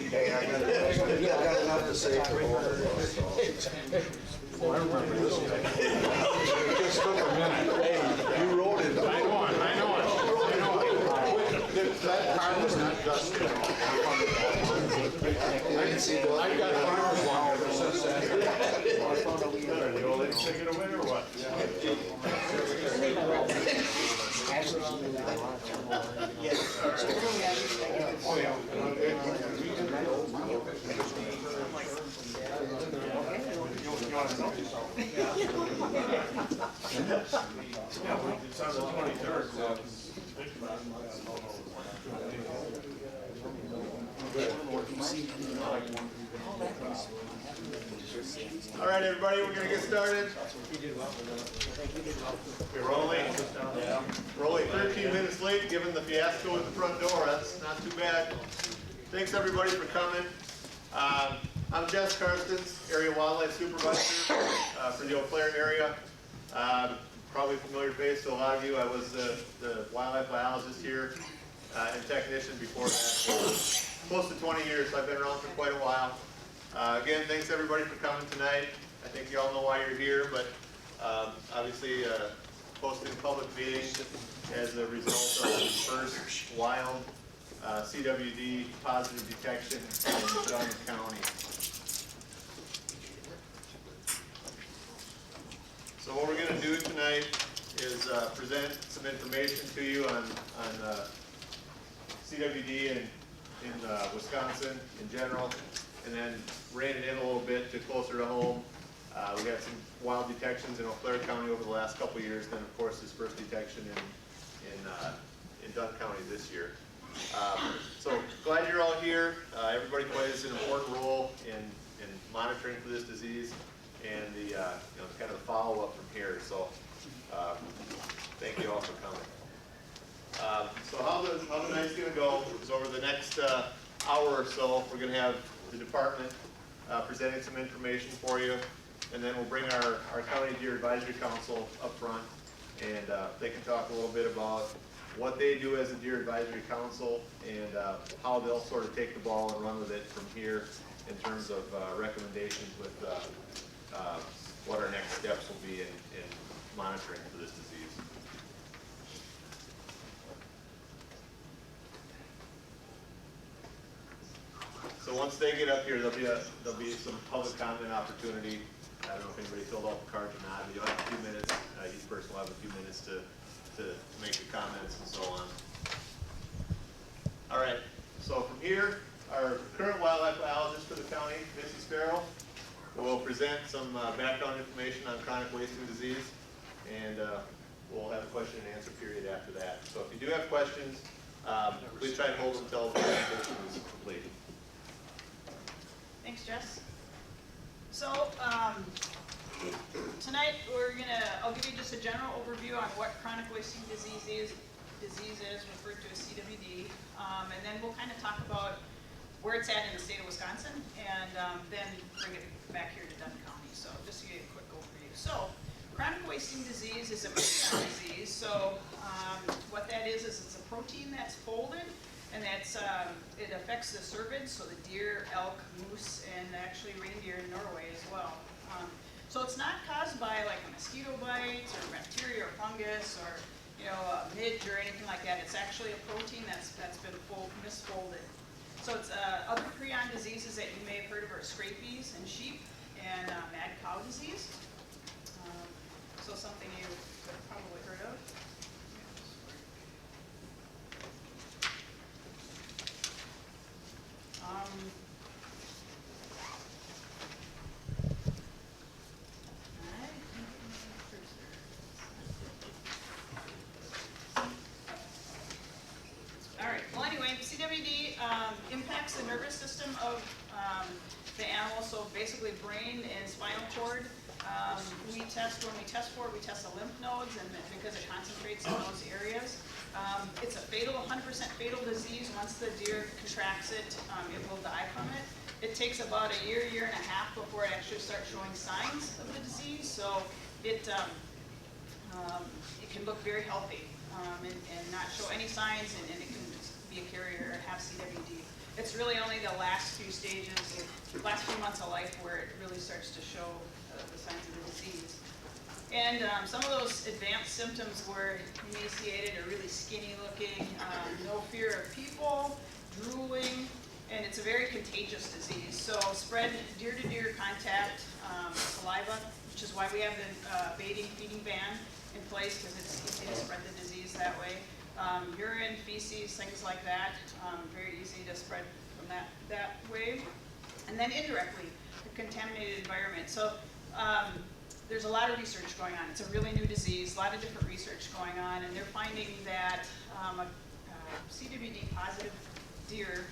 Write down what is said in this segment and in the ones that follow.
got enough to say for both of us. I remember this one. It just took a minute. Hey, you wrote it. I know it. That part was not just. I've got farmers one ever since then. You all let's take it away or what? Oh, yeah. It's on the 23rd, so think about it. All right, everybody, we're going to get started. We're only 13 minutes late, given the fiasco at the front door. That's not too bad. Thanks, everybody, for coming. I'm Jess Karstens, Area Wildlife Supervisor for the Eau Claire area. Probably a familiar face to a lot of you. I was the wildlife biologist here and technician before that. Close to 20 years, so I've been around for quite a while. Again, thanks everybody for coming tonight. I think you all know why you're here, but obviously hosting a public meeting as a result of the first wild CWD positive detection in Dunn County. So what we're going to do tonight is present some information to you on CWD in Wisconsin in general, and then rein it in a little bit to closer to home. We had some wild detections in Eau Claire County over the last couple of years, then of course this first detection in Dunn County this year. So glad you're all here. Everybody plays an important role in monitoring for this disease and the kind of the follow-up from here. So thank you all for coming. So how the night's going to go is over the next hour or so, we're going to have the department presenting some information for you, and then we'll bring our County Deer Advisory Council up front, and they can talk a little bit about what they do as a Deer Advisory Council and how they'll sort of take the ball and run with it from here in terms of recommendations with what our next steps will be in monitoring for this disease. So once they get up here, there'll be some public comment opportunity. I don't know if anybody filled out the cards or not, but you'll have a few minutes. Each person will have a few minutes to make the comments and so on. All right, so from here, our current wildlife biologist for the county, Missy Sparrow, will present some background information on chronic wasting disease, and we'll have a question and answer period after that. So if you do have questions, please try and hold them until the presentation is complete. Thanks, Jess. So tonight I'll give you just a general overview on what chronic wasting disease is referred to as CWD, and then we'll kind of talk about where it's at in the state of Wisconsin, and then bring it back here to Dunn County. So just to give you a quick overview. So chronic wasting disease is a prion disease. So what that is it's a protein that's folded, and that's it affects the cervids, so the deer, elk, moose, and actually reindeer in Norway as well. So it's not caused by like a mosquito bite or bacteria or fungus or a midge or anything like that. It's actually a protein that's been misfolded. So it's other prion diseases that you may have heard of are scabies in sheep and mad cow disease. So something you've probably heard of. All right. Well, anyway, CWD impacts the nervous system of the animal, so basically brain and spinal cord. When we test for it, we test the lymph nodes, and because it concentrates in those areas. It's a fatal, 100% fatal disease. Once the deer contracts it, it will die from it. It takes about a year and a half before it actually starts showing signs of the disease. So it can look very healthy and not show any signs, and it can be a carrier or have CWD. it's really only the last few stages, last few months of life where it really starts to show the signs of the disease. And some of those advanced symptoms were emaciated or really skinny looking, no fear of people, drooling, and it's a very contagious disease. So spread deer-to-deer contact, saliva, which is why we have the baiting, feeding ban in place, because it's easy to spread the disease that way. Urine, feces, things like that, very easy to spread from that way. And then indirectly, the contaminated environment. So there's a lot of research going on. It's a really new disease, a lot of different research going on, and they're finding that a CWD positive deer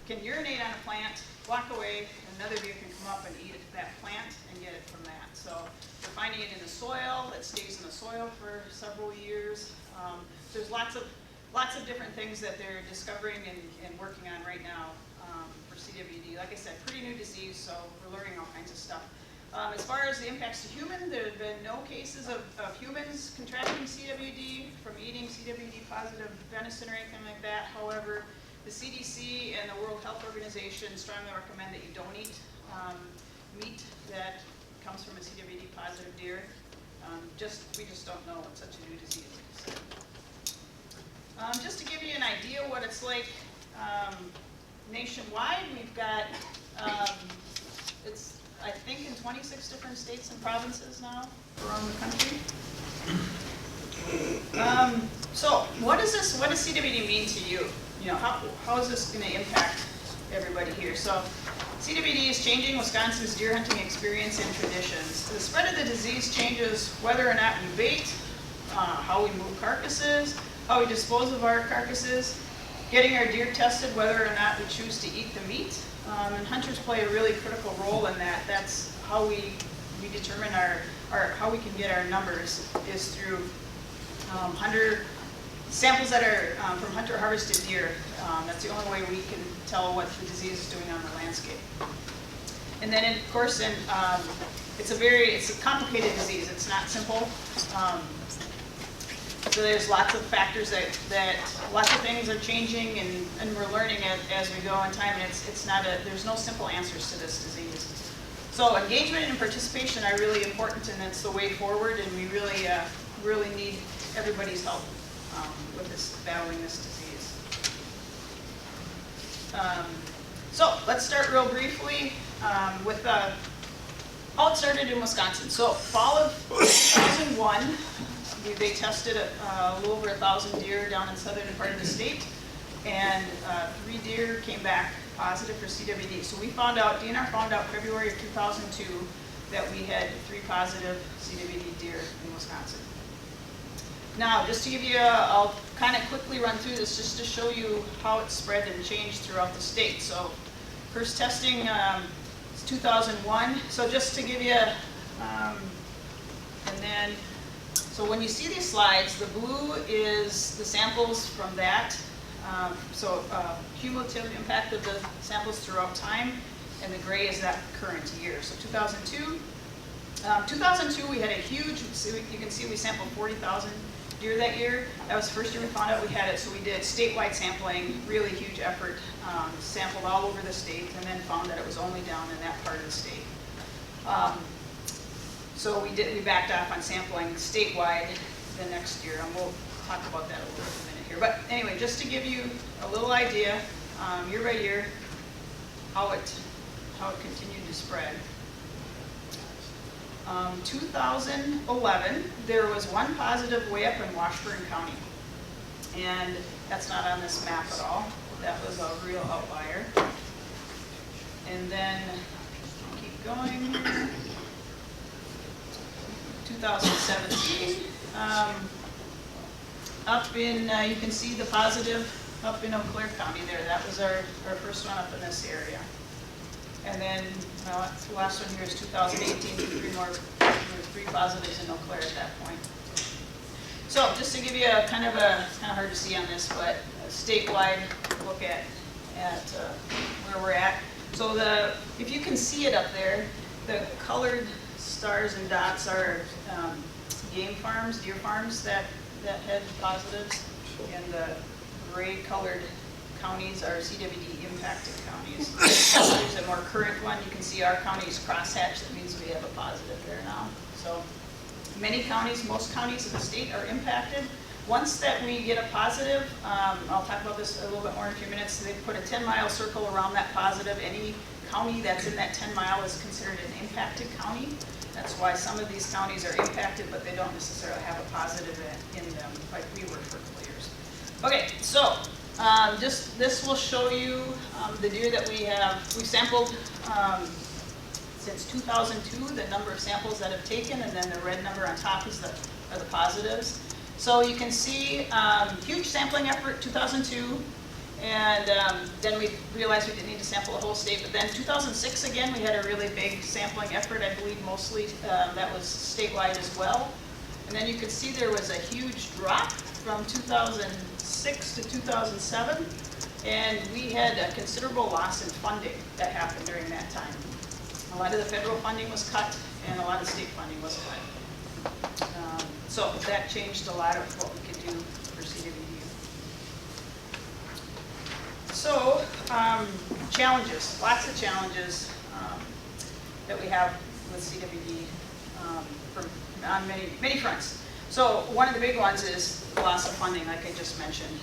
can urinate on a plant, walk away, and another deer can come up and eat that plant and get it from that. So they're finding it in the soil, it stays in the soil for several years. There's lots of different things that they're discovering and working on right now for CWD. Like I said, pretty new disease, so we're learning all kinds of stuff. As far as the impacts to human, there have been no cases of humans contracting CWD from eating CWD positive venison or anything like that. However, the CDC and the World Health Organization strongly recommend that you don't eat meat that comes from a CWD positive deer. We just don't know it's such a new disease. Just to give you an idea what it's like nationwide, we've got, it's I think in 26 different states and provinces now around the country. So what does CWD mean to you? You know, how is this going to impact everybody here? So CWD is changing Wisconsin's deer hunting experience and traditions. The spread of the disease changes whether or not we bait, how we move carcasses, how we dispose of our carcasses, getting our deer tested whether or not we choose to eat the meat. And hunters play a really critical role in that. That's how we determine how we can get our numbers is through samples that are from hunter harvested deer. That's the only way we can tell what the disease is doing on the landscape. And then of course, it's a complicated disease. It's not simple. So there's lots of factors that lots of things are changing and we're learning as we go in time, and there's no simple answers to this disease. So engagement and participation are really important, and it's the way forward, and we really need everybody's help with battling this disease. So let's start real briefly with how it started in Wisconsin. So fall of 2001, they tested a little over 1,000 deer down in southern part of the state, and 3 deer came back positive for CWD. So DNR found out February of 2002 that we had 3 positive CWD deer in Wisconsin. Now, just to give you, I'll kind of quickly run through this just to show you how it spread and changed throughout the state. So first testing is 2001. So just to give you, so when you see these slides, the blue is the samples from that. Cumulative impact of the samples throughout time, and the gray is that current year. So 2002. 2002 we had a huge, you can see we sampled 40,000 deer that year. That was the first year we found out we had it, so we did statewide sampling, really huge effort, sampled all over the state, and then found that it was only down in that part of the state. So we backed off on sampling statewide the next year, and we'll talk about that a little bit in a minute here. But anyway, just to give you a little idea, year by year, how it continued to spread. 2011, there was 1 positive way up in Washburn County, and that's not on this map at all. That was a real outlier. And then keep going here. 2017, up in, you can see the positive up in Eau Claire County there. That was our first one up in this area. And then, well, the last one here is 2018, 3 positives in Eau Claire at that point. So just to give you it's kind of hard to see on this, but a statewide look at where we're at. So if you can see it up there, the colored stars and dots are game farms, deer farms that had positives, and the gray colored counties are CWD impacted counties. There's a more current one. You can see our county is crosshatched. That means we have a positive there now. So many counties, most counties in the state are impacted. Once that we get a positive, I'll talk about this a little bit more in a few minutes. They put a 10-mile circle around that positive. Any county that's in that 10 mile is considered an impacted county. That's why some of these counties are impacted, but they don't necessarily have a positive in them, like we were for a couple years. Okay, so this will show you the deer that we've sampled since 2002, the number of samples that have taken, and then the red number on top are the positives. So you can see huge sampling effort, 2002, and then we realized we didn't need to sample the whole state. But then 2006 again, we had a really big sampling effort. I believe mostly that was statewide as well. And then you can see there was a huge drop from 2006 to 2007, and we had a considerable loss in funding that happened during that time. A lot of the federal funding was cut, and a lot of state funding was cut. So that changed a lot of what we could do for CWD. So challenges, lots of challenges that we have with CWD on many fronts. So one of the big ones is the loss of funding, like I just mentioned.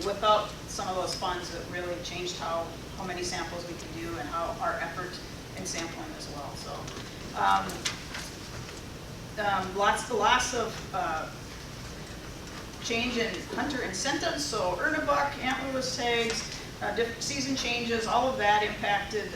Without some of those funds, it really changed how many samples we could do and how our effort in sampling as well. So the loss of change in hunter incentives, so earn a buck, antlerless tags, different season changes, all of that impacted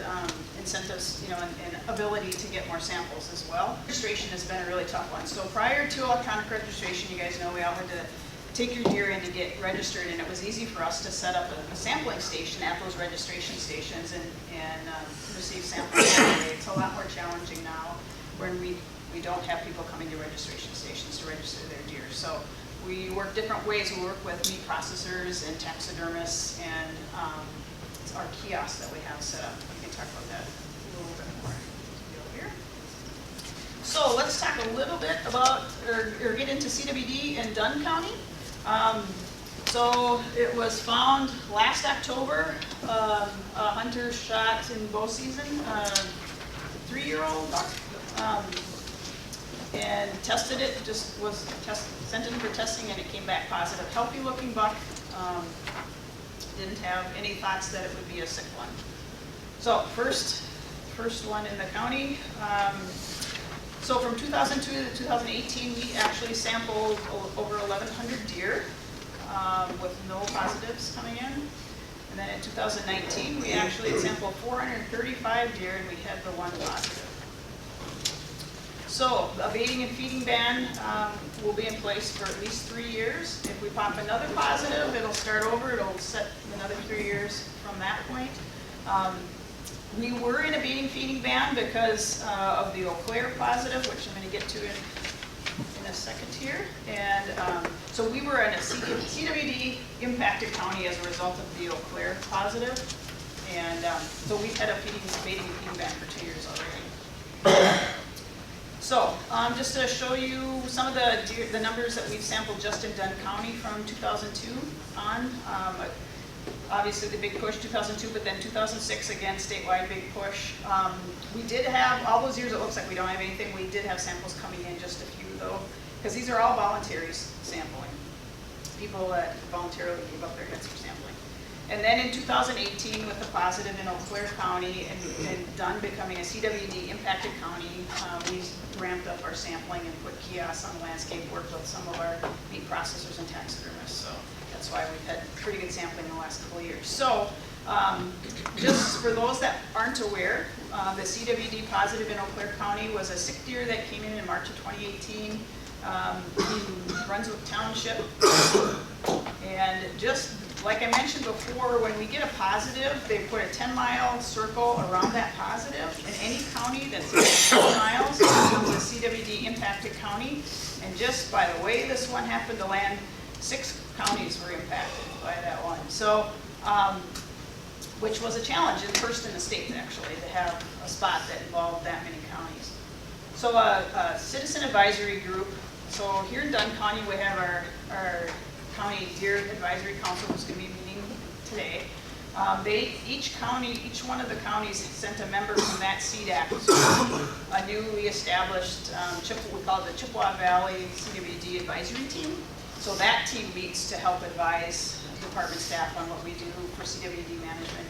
incentives, and ability to get more samples as well. Registration has been a really tough one. So prior to electronic registration, you guys know we all had to take your deer in to get registered, and it was easy for us to set up a sampling station at those registration stations and receive samples. It's a lot more challenging now when we don't have people coming to registration stations to register their deer. So we work different ways. We work with meat processors and taxidermists and our kiosk that we have set up. We can talk about that a little bit more here. So let's talk a little bit about, or get into CWD in Dunn County. So it was found last October, a hunter shot in bow season, a 3-year-old, and tested it, sent it in for testing, and it came back positive. Healthy looking buck, didn't have any thoughts that it would be a sick one. So first one in the county. So from 2002 to 2018, we actually sampled over 1,100 deer with no positives coming in. And then in 2019, we actually sampled 435 deer, and we had the 1 positive. So a baiting and feeding ban will be in place for at least 3 years. If we pop another positive, it'll start over. It'll set another 3 years from that point. We were in a baiting feeding ban because of the Eau Claire positive, which I'm going to get to in a second here. And so we were in a CWD impacted county as a result of the Eau Claire positive. And so we've had a baiting and feeding ban for 2 years already. So just to show you some of the numbers that we've sampled just in Dunn County from 2002 on. Obviously the big push 2002, but then 2006 again, statewide big push. We did have, all those years it looks like we don't have anything, we did have samples coming in, just a few though, because these are all voluntary sampling. People that voluntarily gave up their heads for sampling. And then in 2018, with the positive in Eau Claire County and Dunn becoming a CWD impacted county, we ramped up our sampling and put kiosks on the landscape, worked with some of our meat processors and taxidermists. So that's why we've had pretty good sampling in the last couple of years. So just for those that aren't aware, the CWD positive in Eau Claire County was a sick deer that came in March of 2018 in Brunswick Township. And just like I mentioned before, when we get a positive, they put a 10-mile circle around that positive. In any county that's 10 miles becomes a CWD impacted county. And just by the way this one happened to land, 6 counties were impacted by that one. So, which was a challenge, and first in the state actually, to have a spot that involved that many counties. So a citizen advisory group. So here in Dunn County, we have our County Deer Advisory Council, who's going to be meeting today. Each one of the counties sent a member from that CDAC to a newly established, we call it the Chippewa Valley CWD Advisory Team. So that team meets to help advise department staff on what we do for CWD management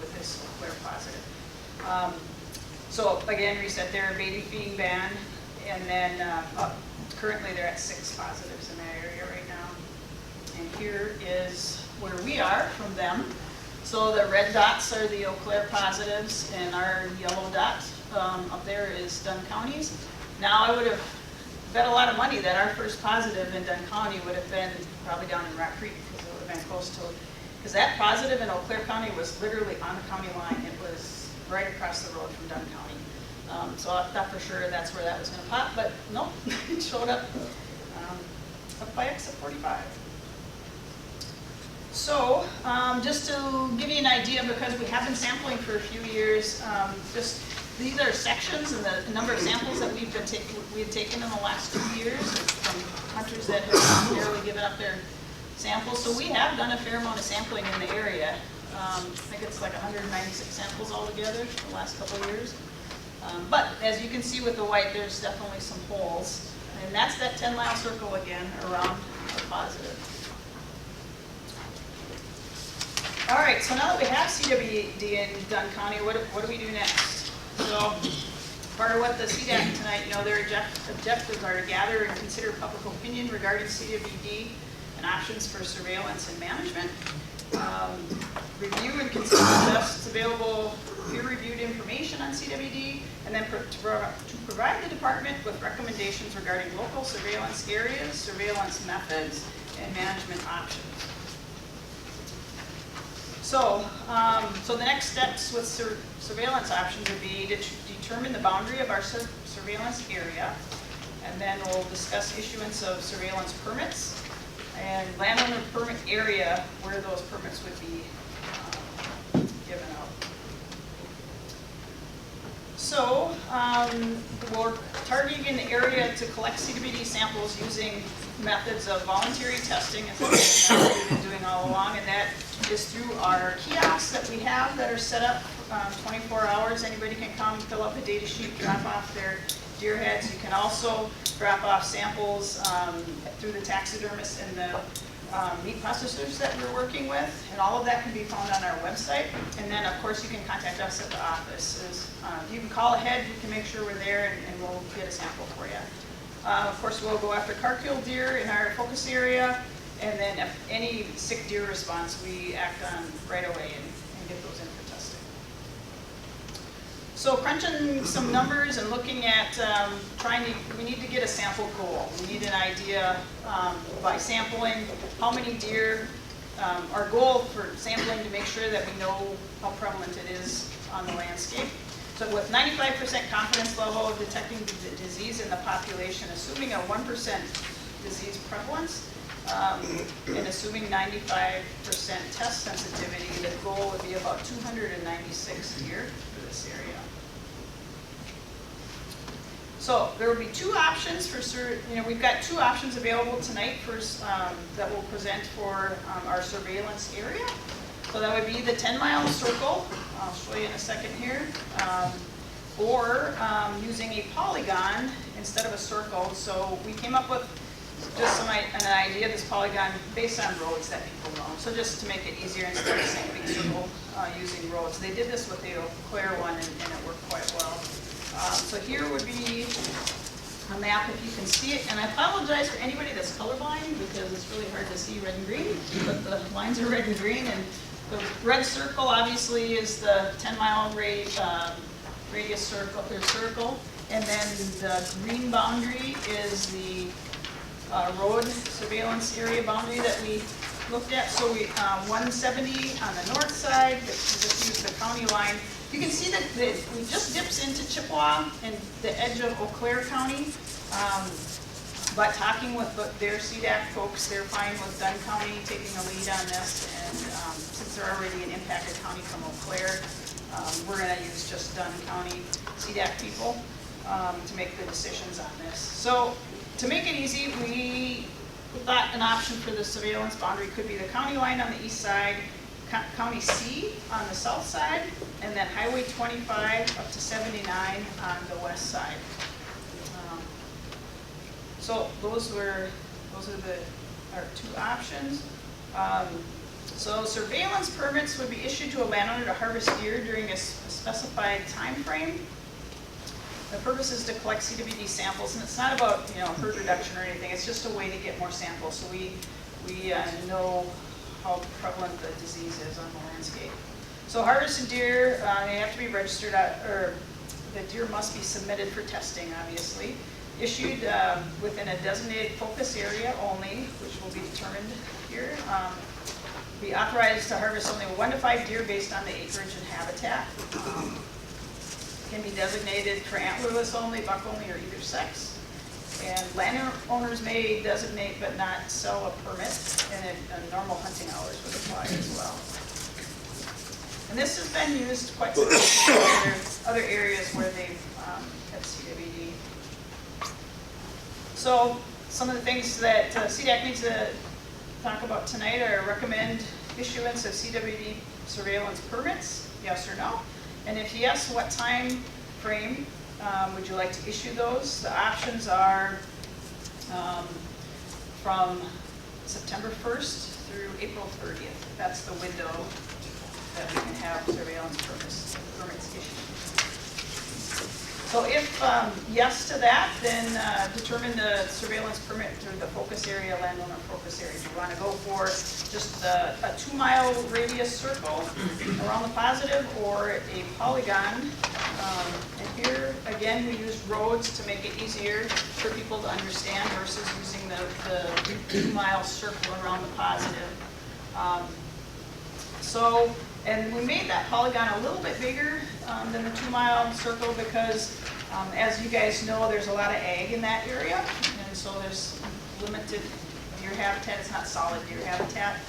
with this Clear positive. So again, reset their baby feeding ban, and then currently they're at 6 positives in that area right now. And here is where we are from them. So the red dots are the Eau Claire positives, and our yellow dot up there is Dunn County's. Now I would have bet a lot of money that our first positive in Dunn County would have been probably down in Rock Creek, because it would have been close to, because that positive in Eau Claire County was literally on the county line. It was right across the road from Dunn County. So I thought for sure that's where that was going to pop, but nope, it showed up by exit 45. So just to give you an idea, because we have been sampling for a few years, these are sections and the number of samples that we had taken in the last 2 years from hunters that have barely given up their samples. So we have done a fair amount of sampling in the area. I think it's like 196 samples altogether the last couple of years. But as you can see with the white, there's definitely some holes. And that's that 10-mile circle again around the positive. All right, so now that we have CWD in Dunn County, what do we do next? So part of what the CDAC tonight, their objectives are to gather and consider public opinion regarding CWD and options for surveillance and management. Review and consider best available peer-reviewed information on CWD, and then to provide the department with recommendations regarding local surveillance areas, surveillance methods, and management options. So, the next steps with surveillance options would be to determine the boundary of our surveillance area, and then we'll discuss issuance of surveillance permits and landowner permit area where those permits would be given out. So we're targeting an area to collect CWD samples using methods of voluntary testing, as we've been doing all along, and that is through our kiosks that we have that are set up 24 hours. Anybody can come, fill up a data sheet, drop off their deer heads. You can also drop off samples through the taxidermists and the meat processors that we're working with, and all of that can be found on our website. And then, of course, you can contact us at the office. You can call ahead, we can make sure we're there, and we'll get a sample for you. Of course, we'll go after car-killed deer in our focus area, and then if any sick deer response, we act on right away and get those in for testing. So crunching some numbers and looking at we need to get a sample goal. We need an idea by sampling how many deer, our goal for sampling to make sure that we know how prevalent it is on the landscape. So with 95% confidence level of detecting the disease in the population, assuming a 1% disease prevalence, and assuming 95% test sensitivity, the goal would be about 296 deer for this area. So there will be 2 options for, we've got 2 options available tonight that we'll present for our surveillance area. So that would be the 10-mile circle, I'll show you in a second here, or using a polygon instead of a circle. So we came up with just an idea of this polygon based on roads that people know. So just to make it easier, instead of saying big circle, using roads. They did this with the Eau Claire one, and it worked quite well. So here would be a map if you can see it, and I apologize for anybody that's colorblind because it's really hard to see red and green, but the lines are red and green, and the red circle obviously is the 10-mile radius circle, and then the green boundary is the road surveillance area boundary that we looked at. So we 170 on the north side, just use the county line. You can see that it just dips into Chippewa and the edge of Eau Claire County. But talking with their CDAC folks, they're fine with Dunn County taking a lead on this. And since they're already an impacted county from Eau Claire, we're going to use just Dunn County CDAC people to make the decisions on this. So to make it easy, we we thought an option for the surveillance boundary could be the county line on the east side, County C on the south side, and then Highway 25 up to 79 on the west side. So those are our two options. So surveillance permits would be issued to a landowner to harvest deer during a specified time frame. The purpose is to collect CWD samples, and it's not about, you know, herd reduction or anything. It's just a way to get more samples, so we know how prevalent the disease is on the landscape. So harvested deer, they have to be registered or the deer must be submitted for testing, obviously. Issued within a designated focus area only, which will be determined here. Be authorized to harvest only 1 to 5 deer based on the acreage and habitat. Can be designated for antlerless only, buck only, or either sex. And landowners may designate but not sell a permit, and normal hunting hours would apply as well. And this has been used quite successfully in other areas where they've had CWD. So some of the things that CDAC needs to talk about tonight are recommend issuance of CWD surveillance permits, yes or no? And if yes, what time frame would you like to issue those? The options are from September 1st through April 30th. That's the window that we can have surveillance permits issued. So if yes to that, then determine the surveillance permit through the focus area, landowner focus area. Do you want to go for just a 2-mile radius circle around the positive, or a polygon? And here, again, we use roads to make it easier for people to understand versus using the 2-mile circle around the positive. And we made that polygon a little bit bigger than the 2-mile circle because, as you guys know, there's a lot of ag in that area, and so there's limited deer habitat. It's not solid deer habitat.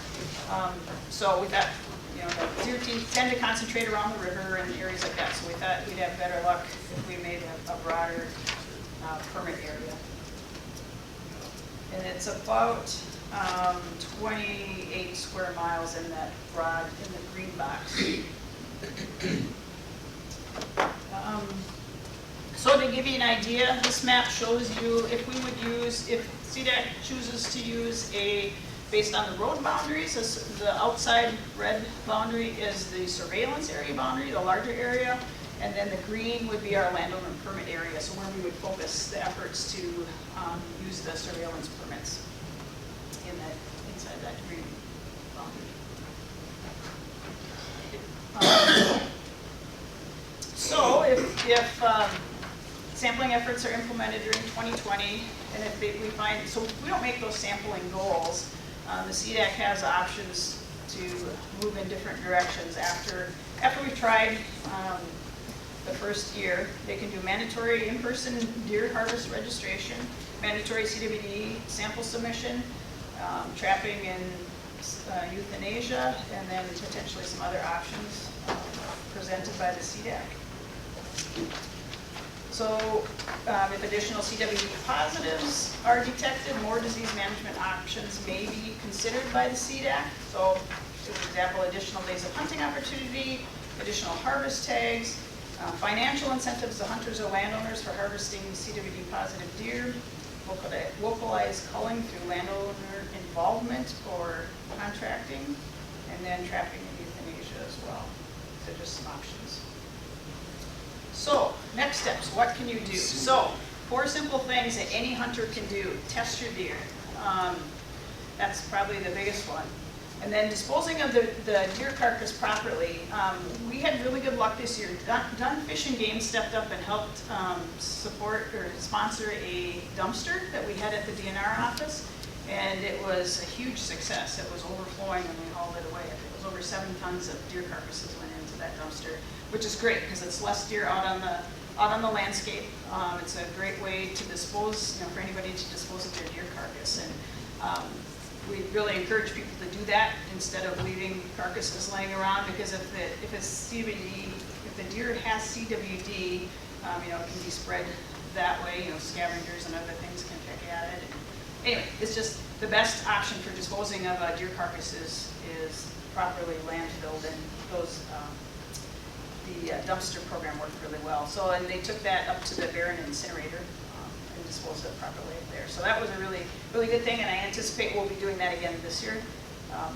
So we thought, you know, the deer tend to concentrate around the river and areas like that, so we thought we'd have better luck if we made a broader permit area. And it's about 28 square miles in that in the green box. So to give you an idea, this map shows you if CDAC chooses to use based on the road boundaries, the outside red boundary is the surveillance area boundary, the larger area, and then the green would be our landowner permit area, so where we would focus the efforts to use the surveillance permits inside that green boundary. So if sampling efforts are implemented during 2020, and if we find, so we don't make those sampling goals, the CDAC has options to move in different directions after we've tried the first year. They can do mandatory in-person deer harvest registration, mandatory CWD sample submission, trapping and euthanasia, and then potentially some other options presented by the CDAC. So if additional CWD positives are detected, more disease management options may be considered by the CDAC. So, for example, additional days of hunting opportunity, additional harvest tags, financial incentives to hunters or landowners for harvesting CWD positive deer, localized culling through landowner involvement or contracting, and then trapping and euthanasia as well. So just some options. So, next steps, what can you do? So, 4 simple things that any hunter can do. Test your deer. That's probably the biggest one. And then disposing of the deer carcass properly. We had really good luck this year. Dunn Fish and Game stepped up and helped support or sponsor a dumpster that we had at the DNR office. And it was a huge success. It was overflowing and we hauled it away. It was over 7 tons of deer carcasses went into that dumpster, which is great because it's less deer out on the landscape. It's a great way to dispose, for anybody to dispose of their deer carcass. And we really encourage people to do that instead of leaving carcasses laying around, because if the deer has CWD, it can be spread that way. Scavengers and other things can pick at it. Anyway, it's just the best option for disposing of deer carcasses is properly landfilled, and those, the dumpster program worked really well. So, and they took that up to the Barron incinerator and disposed of it properly there. So that was a really, really good thing, and I anticipate we'll be doing that again this year.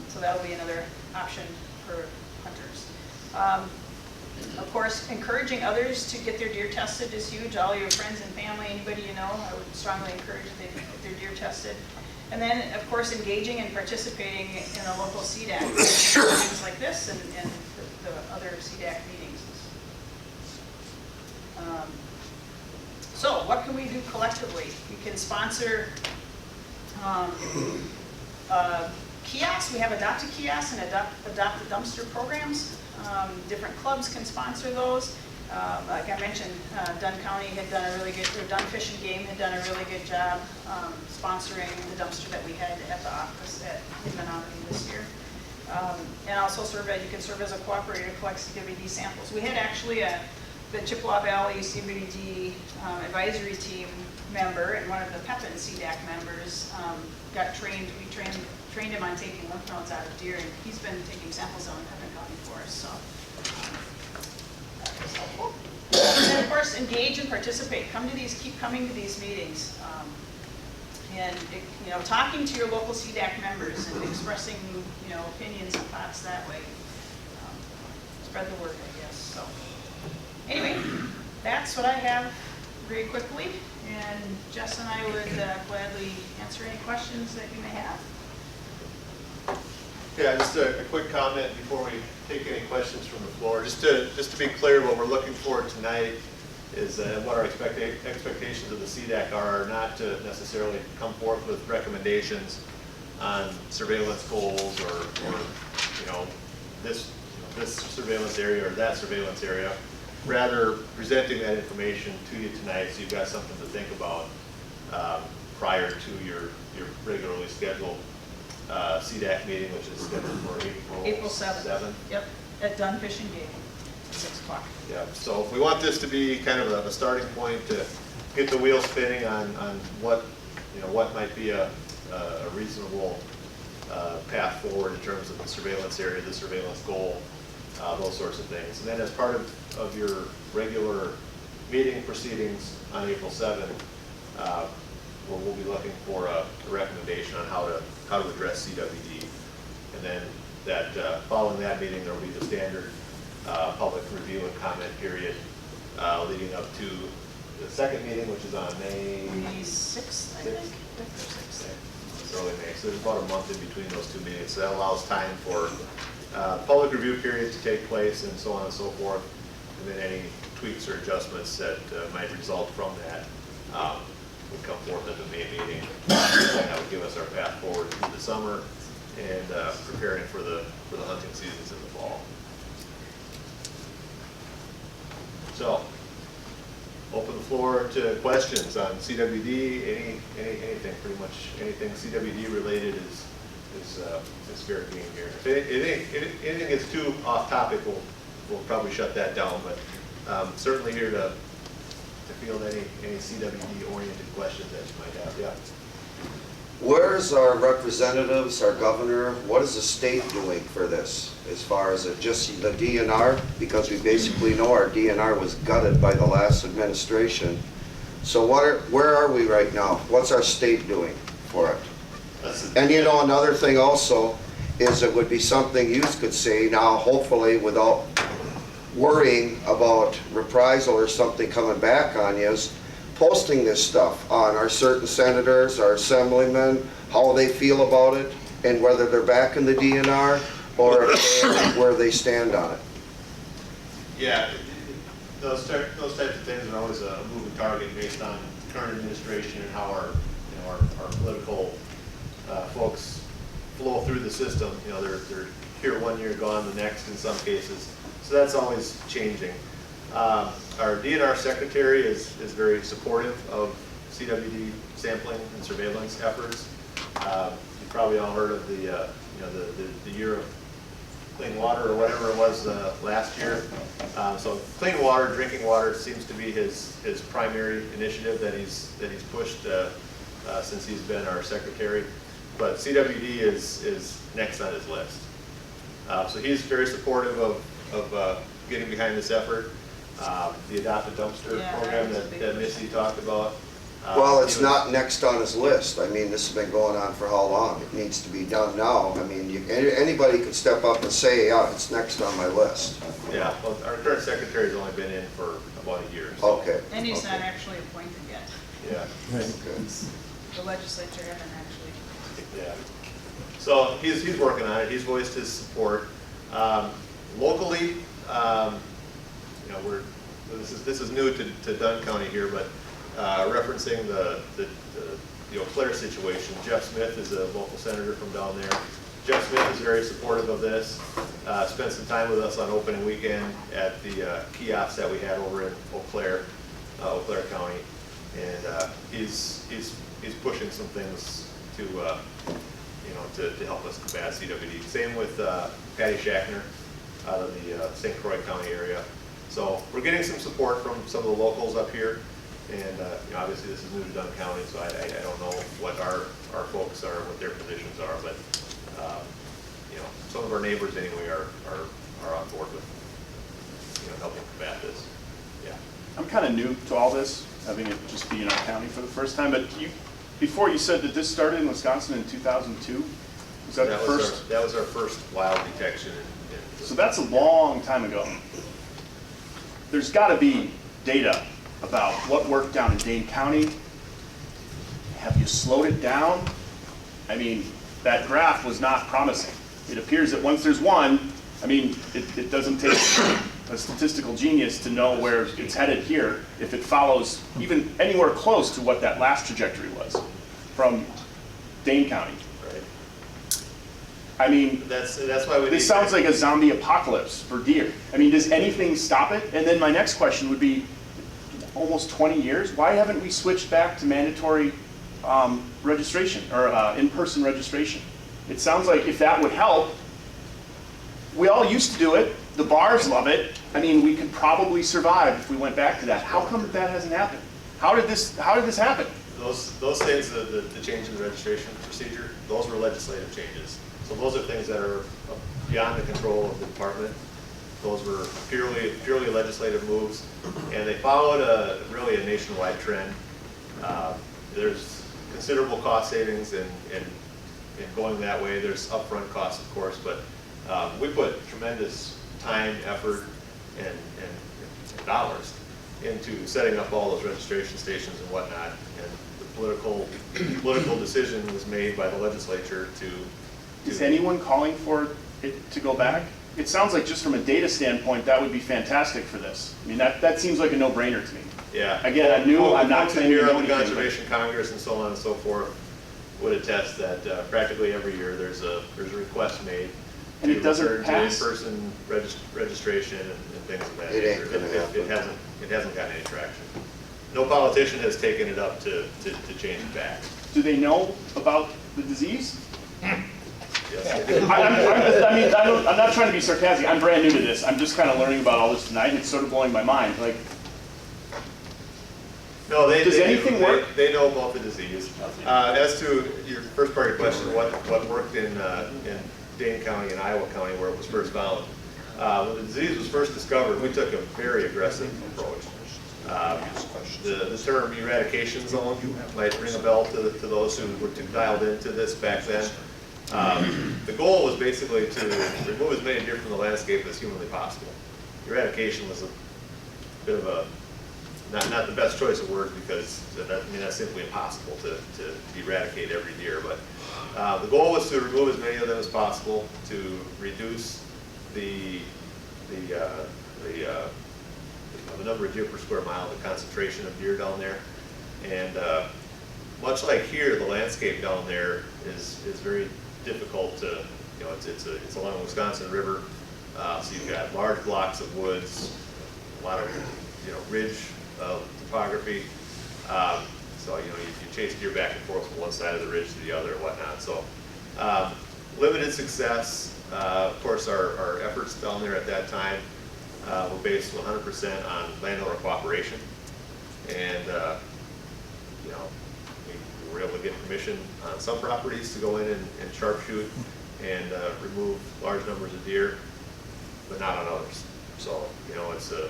So that'll be another option for hunters. Of course, encouraging others to get their deer tested is huge. All your friends and family, anybody you know, I would strongly encourage they get their deer tested. And then, of course, engaging and participating in a local CDAC, things like this and the other CDAC meetings. So what can we do collectively? We can sponsor kiosks. We have adopted kiosks and adopted dumpster programs. Different clubs can sponsor those. Like I mentioned, Dunn County had done a really good, or Dunn Fish and Game had done a really good job sponsoring the dumpster that we had at the office at Menominee this year. And also you can serve as a cooperator to collect CWD samples. We had actually the Chippewa Valley CWD advisory team member and one of the Pepin CDAC members got trained. We trained him on taking lymph nodes out of deer, and he's been taking samples out in Pepin County for us. So that was helpful. And then, of course, engage and participate. Keep coming to these meetings, and talking to your local CDAC members and expressing opinions and thoughts that way. Spread the word, I guess. So anyway, that's what I have very quickly, and Jess and I would gladly answer any questions that you may have. Yeah, just a quick comment before we take any questions from the floor. Just to be clear, what we're looking for tonight is what our expectations of the CDAC are not to necessarily come forth with recommendations on surveillance goals or this surveillance area or that surveillance area. Rather, presenting that information to you tonight so you've got something to think about prior to your regularly scheduled CDAC meeting, which is scheduled for April 7th. Yep, at Dunn Fish and Game, 6 o'clock. Yeah, so if we want this to be kind of a starting point to get the wheels spinning on what might be a reasonable path forward in terms of the surveillance area, the surveillance goal, those sorts of things. And then as part of your regular meeting proceedings on April 7th, we'll be looking for a recommendation on how to address CWD. And then following that meeting, there will be the standard public review and comment period leading up to the second meeting, which is on May 6th, I think. 5th or 6th. Early May. So there's about a month in between those two meetings. So that allows time for public review period to take place and so on and so forth. And then any tweaks or adjustments that might result from that would come forth at the May meeting. That would give us our path forward through the summer and preparing for the hunting seasons in the fall. So, open the floor to questions on CWD. Anything, pretty much anything CWD related is fair game here. If anything gets too off topic, we'll probably shut that down. But certainly here to field any CWD oriented questions that you might have. Yeah. Where's our representatives, our governor? What is the state doing for this as far as just the DNR? Because we basically know our DNR was gutted by the last administration. So where are we right now? What's our state doing for it? And another thing also is it would be something you could say now, hopefully without worrying about reprisal or something coming back on you, is posting this stuff on our certain senators, our assemblymen, how they feel about it, and whether they're back in the DNR or where they stand on it. Yeah, those types of things are always a moving target based on current administration and how our political folks flow through the system. They're here one year, gone the next in some cases. So that's always changing. Our DNR secretary is very supportive of CWD sampling and surveillance efforts. You've probably all heard of the year of clean water or whatever it was last year. So clean water, drinking water seems to be his primary initiative that he's pushed since he's been our secretary. but CWD is next on his list. So he's very supportive of getting behind this effort. The Adopt a Dumpster Yeah, program that was a big that Missy talked about. Well, it's he was- not next on his list. I mean, this has been going on for how long? It needs to be done now. I mean, anybody could step up and say, yeah, it's next on my list. Yeah, well, our current secretary's only been in for about a year. So, Okay. And he's not okay, actually appointed yet. yeah, okay. The legislature haven't actually. yeah. So he's working on it. He's voiced his support. Locally, you know, this is new to Dunn County here, but referencing the Eau Claire situation. Jeff Smith is a local senator from down there. Jeff Smith is very supportive of this. Spent some time with us on opening weekend at the kiosks that we had over in Eau Claire County, and he's pushing some things to you know, to help us combat CWD. Same with Patty Shackner out of the St. Croix County area. So we're getting some support from some of the locals up here, and you know, obviously this is new to Dunn County, so I don't know what our folks are, what their positions are, but you know, some of our neighbors anyway are on board with, you know, helping combat this. Yeah. I'm kind of new to all this, having it just be in our county for the first time, but before you said that this started in Wisconsin in 2002? Was that the first? That was our first wild detection. So that's a long time ago. There's got to be data about what worked down in Dane County. Have you slowed it down? I mean, that graph was not promising. It appears that once there's one, I mean, it doesn't take a statistical genius to know where it's headed here if it follows even anywhere close to what that last trajectory was from Dane County. Right. I mean, That's why we. this sounds like a zombie apocalypse for deer. I mean, does anything stop it? And then my next question would be, almost 20 years, why haven't we switched back to mandatory registration or in-person registration? It sounds like if that would help, we all used to do it. The bars love it. I mean, we could probably survive if we went back to that. How come that hasn't happened? How did this happen? Those things, the change in the registration procedure, those were legislative changes. So those are things that are beyond the control of the department. Those were purely legislative moves, and they followed really a nationwide trend. There's considerable cost savings in going that way. There's upfront costs, of course, but we put tremendous time, effort, and dollars into setting up all those registration stations and whatnot. And the political decision was made by the legislature to. Is anyone calling for it to go back? It sounds like just from a data standpoint, that would be fantastic for this. I mean, that seems like a no-brainer to me. Yeah. Again, I'm not Folks saying here you know on the anything, but- Conservation Congress and so on and so forth would attest that practically every year there's a request made. And it to doesn't return to pass? in-person registration and things of that It ain't nature. gonna happen. It hasn't gotten any traction. No politician has taken it up to change it back. Do they know about the disease? Yes, they do. I'm not trying to be sarcastic. I'm brand new to this. I'm just kind of learning about all this tonight, and it's sort of blowing my mind. Like, No, Does anything work? They know about the disease. As to your first part of your question, what worked in Dane County and Iowa County where it was first found. When the disease was first discovered, we took a very aggressive approach. The term eradication zone might ring a bell to those who were dialed into this back then. The goal was basically to remove as many deer from the landscape as humanly possible. Eradication was a bit of a, not the best choice of words because that's simply impossible to eradicate every deer. But the goal was to remove as many of them as possible to reduce the number of deer per square mile, the concentration of deer down there, and much like here, the landscape down there is very difficult to, it's along the Wisconsin River, so you've got large blocks of woods, a lot of ridge topography. So you chase deer back and forth from one side of the ridge to the other and whatnot. So limited success. Of course, our efforts down there at that time were based 100% on landowner cooperation, and we we're able to get permission on some properties to go in and sharpshoot and remove large numbers of deer, but not on others. So, you know, it's a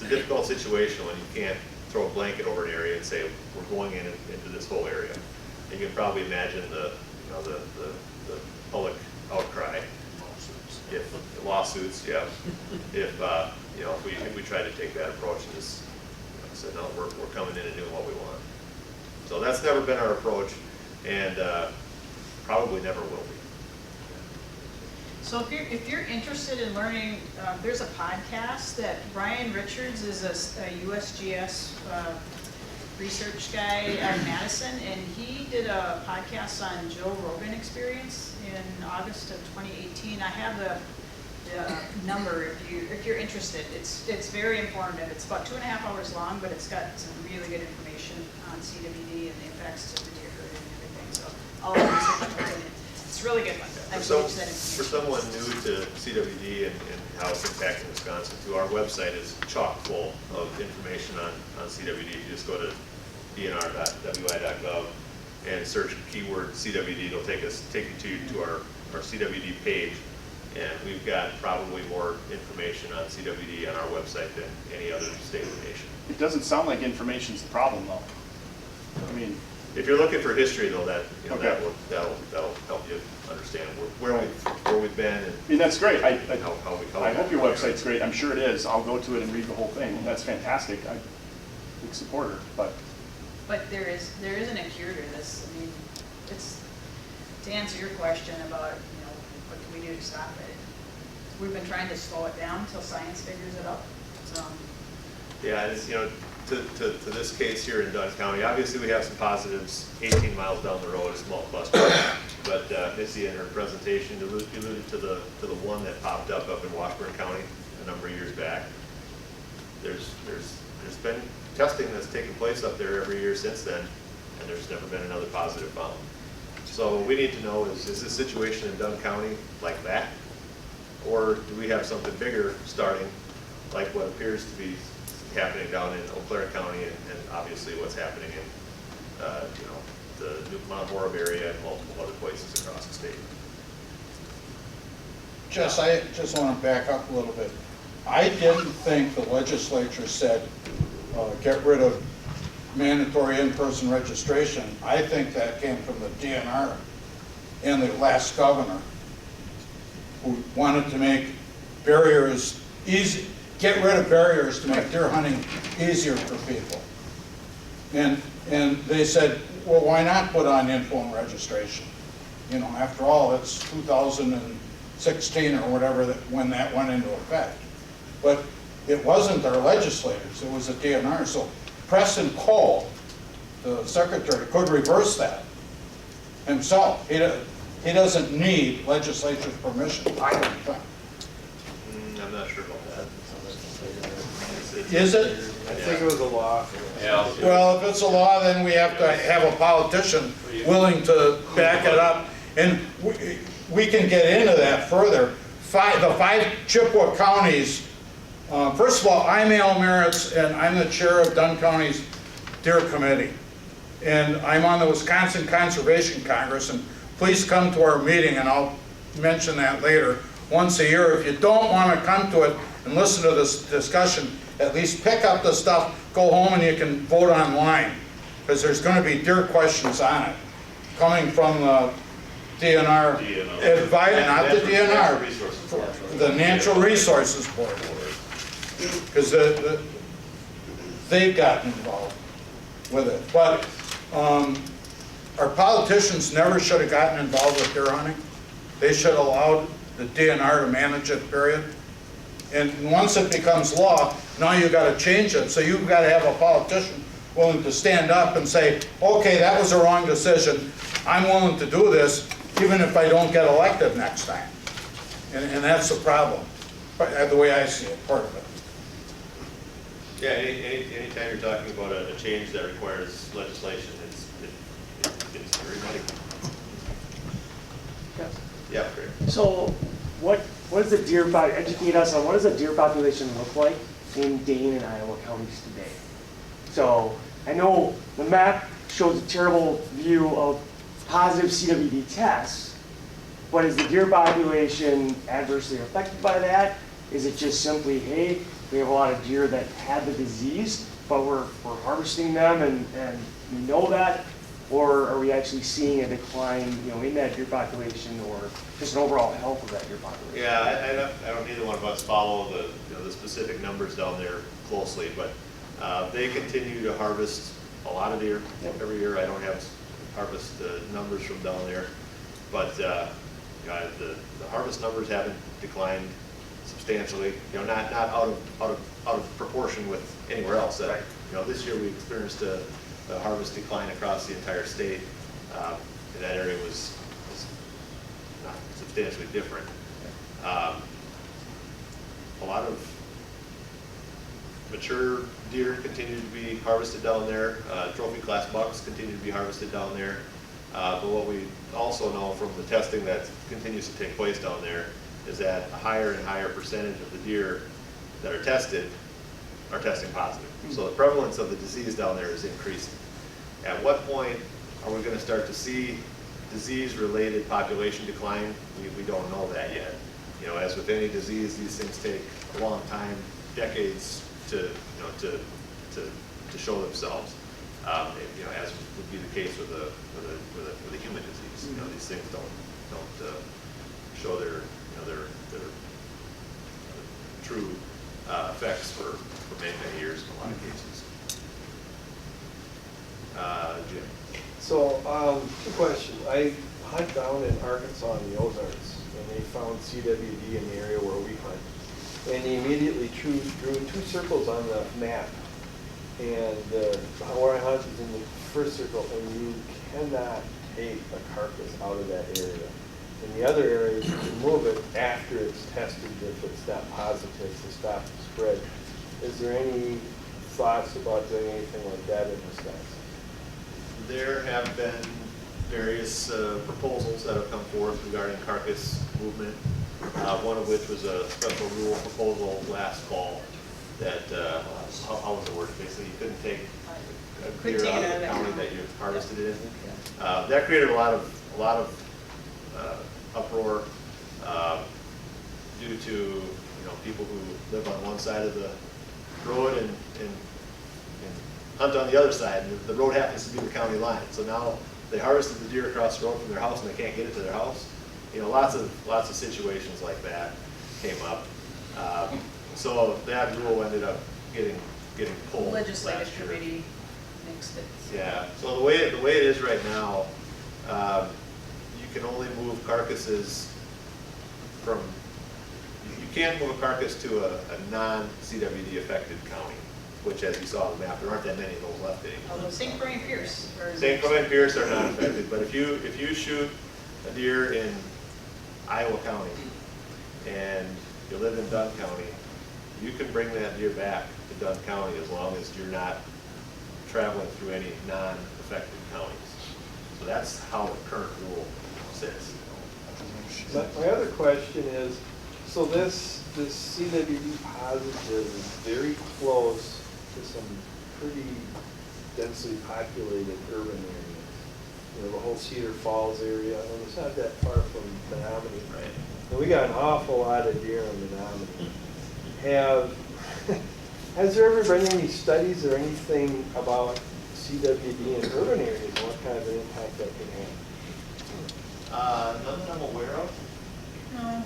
difficult situation when you can't throw a blanket over an area and say, we're going into this whole area. And you can probably imagine the public outcry. If lawsuits, yeah. If you know, if we try to take that approach and just said, no, we're coming in and doing what we want. So that's never been our approach, and probably never will be. So if you're interested in learning, there's a podcast that Brian Richards is a USGS research guy at Madison, and he did a podcast on Joe Rogan experience in August of 2018. I have the number if you're interested. It's very informative. It's about 2.5 hours long, but it's got some really good information on CWD and the effects to the deer herd and everything. So all the research goes in it. It's a really good one. I For that information. someone new to CWD and how it's impacting Wisconsin too, our website is chock full of information on CWD. You just go to dnr.wi.gov and search keyword CWD. It'll take you to our CWD page, and we've got probably more information on CWD on our website than any other state in the nation. It doesn't sound like information's the problem, though. I mean, if you're looking for history, though, that you know, okay. that'll help you understand where we've been and I mean, that's great. I how we hope your website's great. I'm sure it is. I'll go to it and read the whole thing. That's fantastic. I'm a big supporter, but there isn't a cure to this. I mean, it's to answer your question about, you know, what can we do to stop it. We've been trying to slow it down until science figures it out. So yeah, it's, you know, to this case here in Dunn County, obviously we have some positives. 18 miles down the road, a small cluster, but Missy in her presentation alluded to the one that popped up in Washburn County a number of years back. There's been testing that's taken place up there every year since then, and there's never been another positive found. So what we need to know is this situation in Dunn County like that, or do we have something bigger starting, like what appears to be happening down in Eau Claire County, and obviously what's happening in you know, the New Mount Horeb area and multiple other places across the state. Jess, I just want to back up a little bit. I didn't think the legislature said get rid of mandatory in-person registration. I think that came from the DNR and the last governor, who wanted to make barriers easy, get rid of barriers to make deer hunting easier for people. And they said, well, why not put on in-phone registration? You know, after all, it's 2016 or whatever when that went into effect. But it wasn't our legislators, it was the DNR. So Preston Cole, the secretary, could reverse that himself. He doesn't need legislature's permission, I don't think. I'm not sure about that. Is it? I think it was a law. Yeah. Well, if it's a law, then we have to have a politician willing to back it up. And we can get into that further. The 5 Chippewa counties, first of all, I'm Al Merritz, and I'm the chair of Dunn County's Deer Committee. And I'm on the Wisconsin Conservation Congress, and please come to our meeting, and I'll mention that later, once a year. If you don't want to come to it and listen to this discussion, at least pick up the stuff, go home, and you can vote online, because there's going to be deer questions on it, coming from the DNR, not the DNR, the Natural Resources Board, because they've gotten involved with it. But our politicians never should have gotten involved with deer hunting. They should have allowed the DNR to manage it, period. And once it becomes law, now you've got to change it. So you've got to have a politician willing to stand up and say, okay, that was a wrong decision. I'm willing to do this, even if I don't get elected next time. And that's the problem, the way I see it, part of it. Yeah, anytime you're talking about a change that requires legislation, it's very muddy. Yes. Yeah, great. So what does the deer educate us on what does the deer population look like in Dane and Iowa counties today? So I know the map shows a terrible view of positive CWD tests, but is the deer population adversely affected by that? Is it just simply, hey, we have a lot of deer that had the disease, but we're harvesting them and we know that? Or are we actually seeing a decline, in that deer population, or just an overall health of that deer population? Yeah, I don't either one of us follow the specific numbers down there closely, but they continue to harvest a lot of deer every year. I don't have harvest numbers from down there, but the harvest numbers haven't declined substantially. Not out of proportion with anywhere else. Right. This year we experienced a harvest decline across the entire state, and that area was not substantially different. A lot of mature deer continue to be harvested down there. Trophy class bucks continue to be harvested down there. But what we also know from the testing that continues to take place down there is that a higher and higher percentage of the deer that are tested are testing positive. So the prevalence of the disease down there is increasing. At what point are we going to start to see disease-related population decline? We don't know that yet. As with any disease, these things take a long time, decades to show themselves. As would be the case with a human disease. These things don't show their true effects for many years in a lot of cases. Jim. So, two questions. I hunt down in Arkansas in the Ozarks, and they found CWD in the area where we hunt. And he immediately drew 2 circles on the map. And where I hunt is in the first circle, and you cannot take a carcass out of that area. In the other areas, you can move it after it's tested if it's not positive to stop the spread. Is there any thoughts about doing anything like that in Wisconsin? There have been various proposals that have come forth regarding carcass movement, one of which was a special rule proposal last fall that, how was the word? Basically, you couldn't take a deer out of the county that you harvested it in. That created a lot of uproar due to people who live on one side of the road and hunt on the other side, and the road happens to be the county line. So now they harvested the deer across the road from their house and they can't get it to their house. Lots of situations like that came up. So that rule ended up getting pulled. Legislative last year. committee makes it. Yeah. So the way it is right now, you can only move carcasses from. You can't move a carcass to a non-CWD affected county, which, as you saw on the map, there aren't that many of those left anymore. Although St. Croix and Pierce are. St. Croix and Pierce are not affected, but if you shoot a deer in Iowa County and you live in Dunn County, you can bring that deer back to Dunn County as long as you're not traveling through any non-affected counties. So that's how the current rule sits. My other question is, so this CWD positive is very close to some pretty densely populated urban areas. The whole Cedar Falls area, and it's not that far from Menominee. Right. And we got an awful lot of deer in Menominee. Has there ever been any studies or anything about CWD in urban areas and what kind of an impact that can have? None that I'm aware of. No, I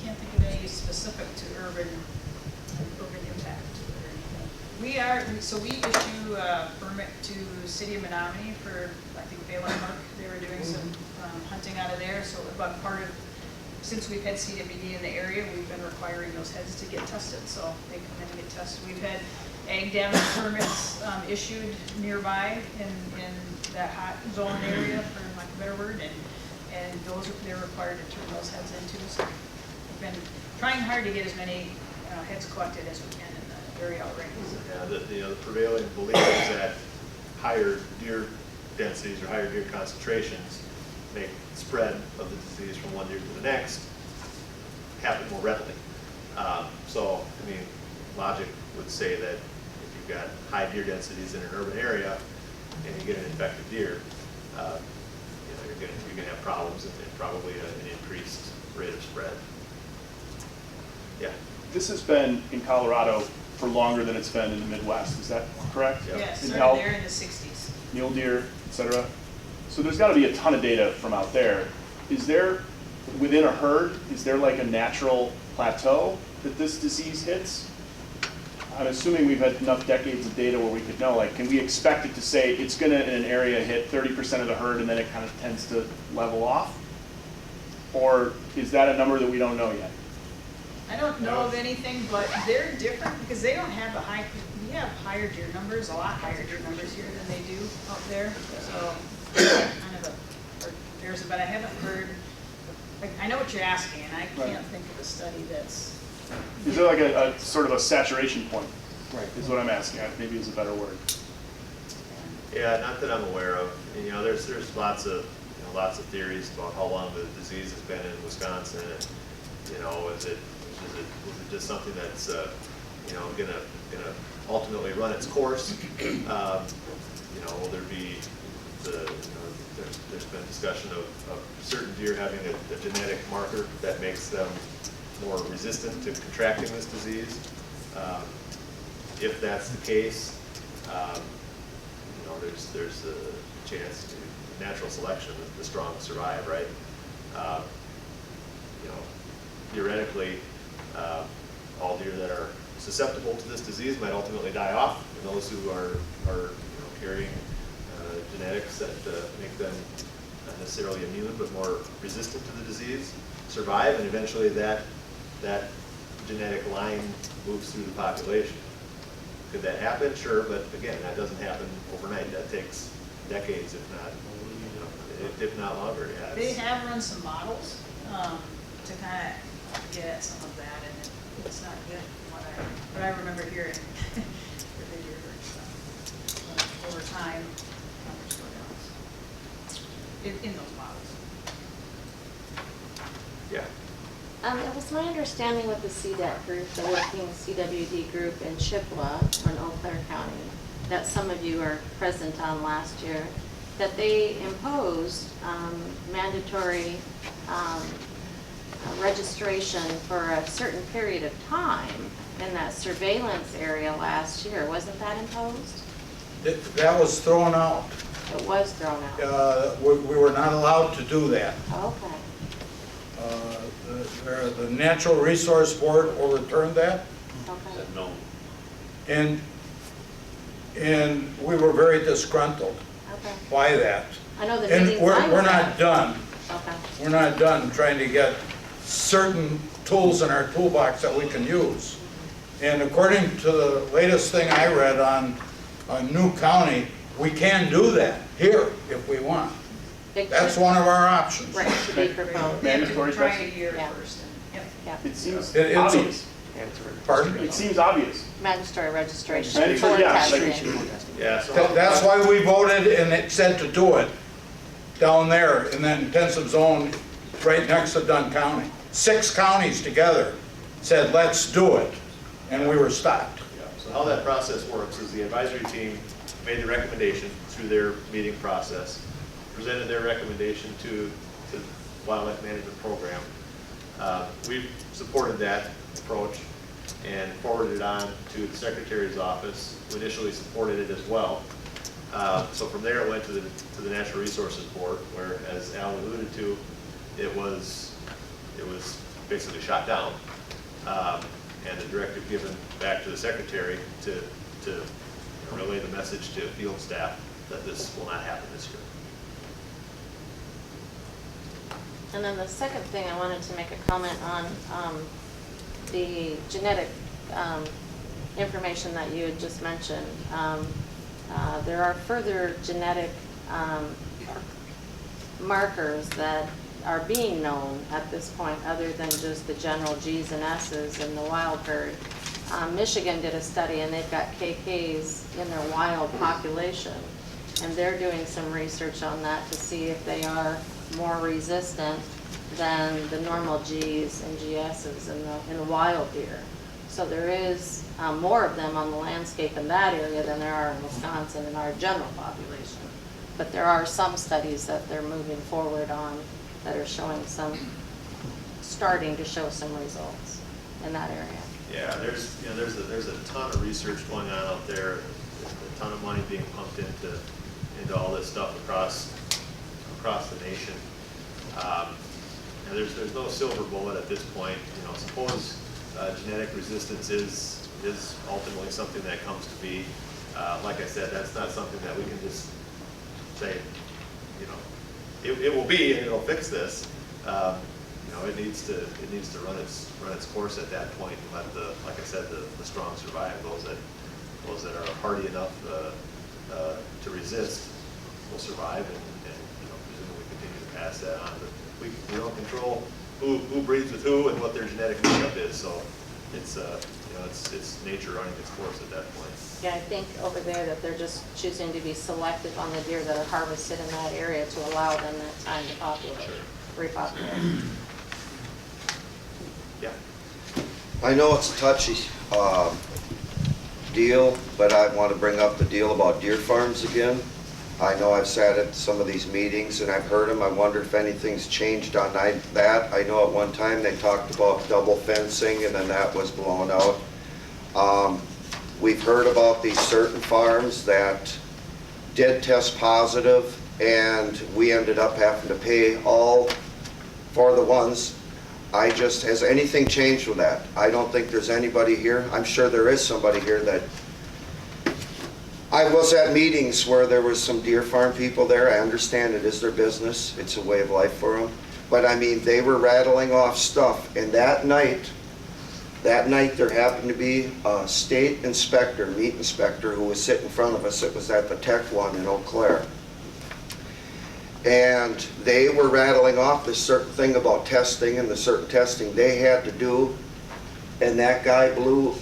can't think of any specific to urban impact or anything. So we issue a permit to City of Menominee for, I think, Baylor Park. They were doing some hunting out of there. So about since we've had CWD in the area, we've been requiring those heads to get tested. So they come in and get tested. We've had ag damage permits issued nearby in that hot zone area, for lack of a better word, and they're required to turn those heads into. So we've been trying hard to get as many heads collected as we can in the area already. Yeah, the prevailing belief is that higher deer densities or higher deer concentrations make spread of the disease from one deer to the next happen more readily. So, logic would say that if you've got high deer densities in an urban area, and you get an infected deer, you're gonna have problems and probably an increased rate of spread. Yeah. This has been in Colorado for longer than it's been in the Midwest, is that correct? Yeah. Yeah, In started elk, there in the 60s. mule deer, et cetera. So there's got to be a ton of data from out there. Is there, within a herd, is there like a natural plateau that this disease hits? I'm assuming we've had enough decades of data where we could know, like, can we expect it to say it's going to, in an area, hit 30% of the herd and then it kind of tends to level off? Or is that a number that we don't know yet? I don't know of anything, but they're different because they don't have we have higher deer numbers, a lot higher deer numbers here than they do out there. So kind of but I haven't heard, I know what you're asking, and I can't think of a study that's. Is there like a sort of a saturation point? Right. Is what I'm asking, maybe is a better word. Yeah, not that I'm aware of. And, there's lots of theories about how long the disease has been in Wisconsin. And, is it just something that's gonna ultimately run its course? Will there be there's been discussion of certain deer having a genetic marker that makes them more resistant to contracting this disease. If that's the case, there's a chance to natural selection, the strong survive, right? Theoretically, all deer that are susceptible to this disease might ultimately die off, and those who are carrying genetics that make them not necessarily immune but more resistant to the disease survive, and eventually that genetic line moves through the population. Could that happen? Sure, but again, that doesn't happen overnight. That takes decades, if not longer. Yeah, They have run some models to kind of get at some of that, and it's not good. But I remember hearing that they do hurt stuff over time. Numbers go down in those models. Yeah. It was my understanding with the CDAC group, the working CWD group in Chippewa in Eau Claire County, that some of you are present on last year, that they imposed mandatory registration for a certain period of time in that surveillance area last year. Wasn't that imposed? That was thrown out. It was thrown out. We were not allowed to do that. Okay. The Natural Resource Board overturned that, Okay. No. and we were very disgruntled Okay. by that. I know the And meetings we're I was not at. done. Okay. We're not done trying to get certain tools in our toolbox that we can use. And according to the latest thing I read on New County, we can do that here if we want. That's one of our options. Right, to be proposed. Mandatory Try a testing? year Yeah. first. Yep. Yeah. It seems It's obvious. Pardon? It seems obvious. Mandatory registration Mandatory, for yeah, testing. Yeah. So That's why we voted and it said to do it down there in that intensive zone right next to Dunn County. 6 counties together said, let's do it, and we were stopped. Yeah, so how that process works is the advisory team made the recommendation through their meeting process, presented their recommendation to the Wildlife Management Program. We've supported that approach and forwarded it on to the Secretary's office, who initially supported it as well. So from there it went to the Natural Resources Board, where, as Al alluded to, it was basically shot down. And the directive given back to the Secretary to relay the message to field staff that this will not happen this year. And then the second thing I wanted to make a comment on, the genetic information that you had just mentioned. There are further genetic markers that are being known at this point other than just the general G's and S's in the wild herd. Michigan did a study and they've got KKs in their wild population, and they're doing some research on that to see if they are more resistant than the normal G's and GS's in the wild deer. So there is more of them on the landscape in that area than there are in Wisconsin in our general population. But there are some studies that they're moving forward on that are showing starting to show some results in that area. Yeah, there's a ton of research going on out there, a ton of money being pumped into all this stuff across the nation. And there's no silver bullet at this point. You know, suppose genetic resistance is ultimately something that comes to be. Like I said, that's not something that we can just say, you know, it will be and it'll fix this. You know, it needs to run its course at that point and let like I said, the strong survive. Those that are hardy enough to resist will survive, and you know, presumably continue to pass that on. But we don't control who breeds with who and what their genetic makeup is. So it's you know, it's nature running its course at that point. Yeah, I think over there that they're just choosing to be selective on the deer that are harvested in that area to allow them that time to populate, repopulate. Yeah. I know it's a touchy deal, but I want to bring up the deal about deer farms again. I know I've sat at some of these meetings and I've heard them. I wonder if anything's changed on that. I know at one time they talked about double fencing and then that was blown out. We've heard about these certain farms that did test positive and we ended up having to pay all for the ones. Has anything changed with that? I don't think there's anybody here. I'm sure there is somebody here that, I was at meetings where there was some deer farm people there. I understand it is their business. It's a way of life for them. But I mean, they were rattling off stuff. And that night there happened to be a state inspector, meat inspector, who was sitting in front of us. It was at the Tech one in Eau Claire. And they were rattling off this certain thing about testing and the certain testing they had to do. And that guy blew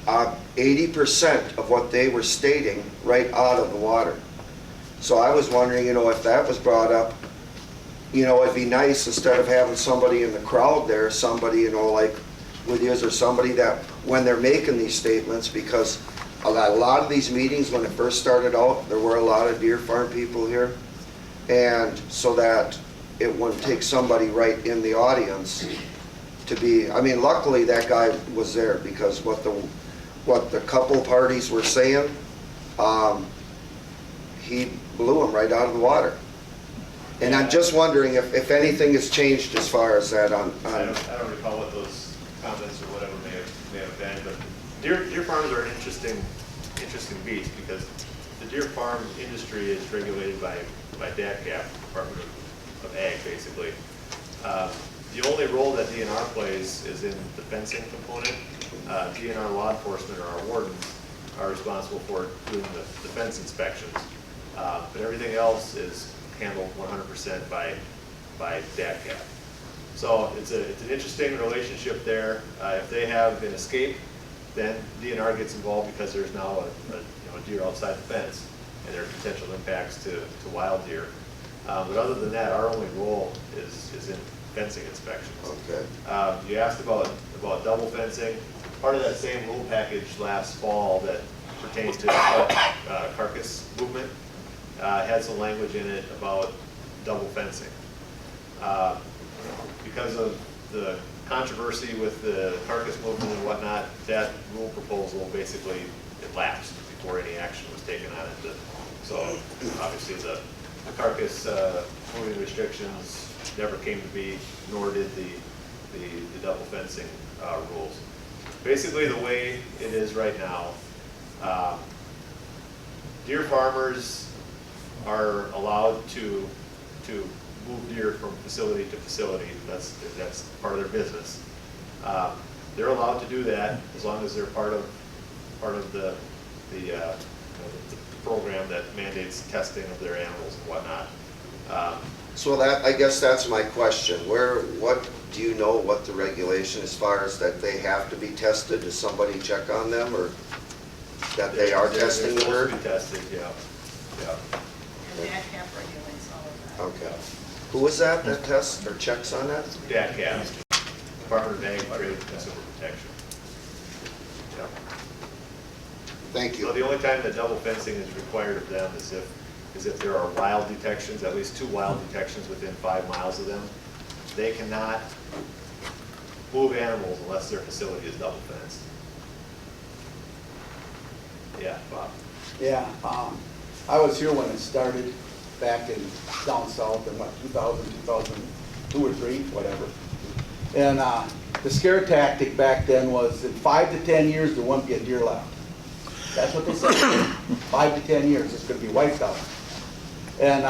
80% of what they were stating right out of the water. So I was wondering, you know, if that was brought up, you know, it'd be nice instead of having somebody in the crowd there, somebody, you know, like with you or somebody that when they're making these statements, because a lot of these meetings when it first started out, there were a lot of deer farm people here. And so that it wouldn't take somebody right in the audience to be, I mean, luckily that guy was there because what the couple parties were saying, he blew them right out of the water. And I'm just wondering if anything has changed as far as that on I don't recall what those comments or whatever may have been, but deer farms are an interesting beast because the deer farm industry is regulated by DACAP, Department of Ag, basically. The only role that DNR plays is in the fencing component. DNR law enforcement, or our wardens, are responsible for doing the fence inspections. But everything else is handled 100% by DACAP. So it's an interesting relationship there. If they have an escape, then DNR gets involved because there's now a deer outside the fence and there are potential impacts to wild deer. But other than that, our only role is in fencing inspections. Okay. You asked about double fencing. Part of that same rule package last fall that pertains to carcass movement had some language in it about double fencing. Because of the controversy with the carcass movement and whatnot, that rule proposal basically it lapsed before any action was taken on it. So obviously the carcass moving restrictions never came to be, nor did the double fencing rules. Basically the way it is right now, deer farmers are allowed to move deer from facility to facility. That's part of their business. They're allowed to do that as long as they're part of the program that mandates testing of their animals and whatnot. So I guess that's my question. What do you know what the regulation as far as that they have to be tested? Does somebody check on them or that they are testing the herd? They're supposed to be tested, yeah. And DACAP regulates all of that. Okay. Who is that tests or checks on that? DACAP, Department of Ag, Trade, and Consumer Protection. Yep. Thank So you. the only time that double fencing is required of them is if there are wild detections, at least 2 wild detections within 5 miles of them. They cannot move animals unless their facility is double fenced. Yeah, Bob. Yeah, I was here when it started back in down south in what, 2000, 2002 or 3, whatever. And the scare tactic back then was in 5 to 10 years there wouldn't be a deer left. That's what they said. 5 to 10 years it's going to be wiped out. And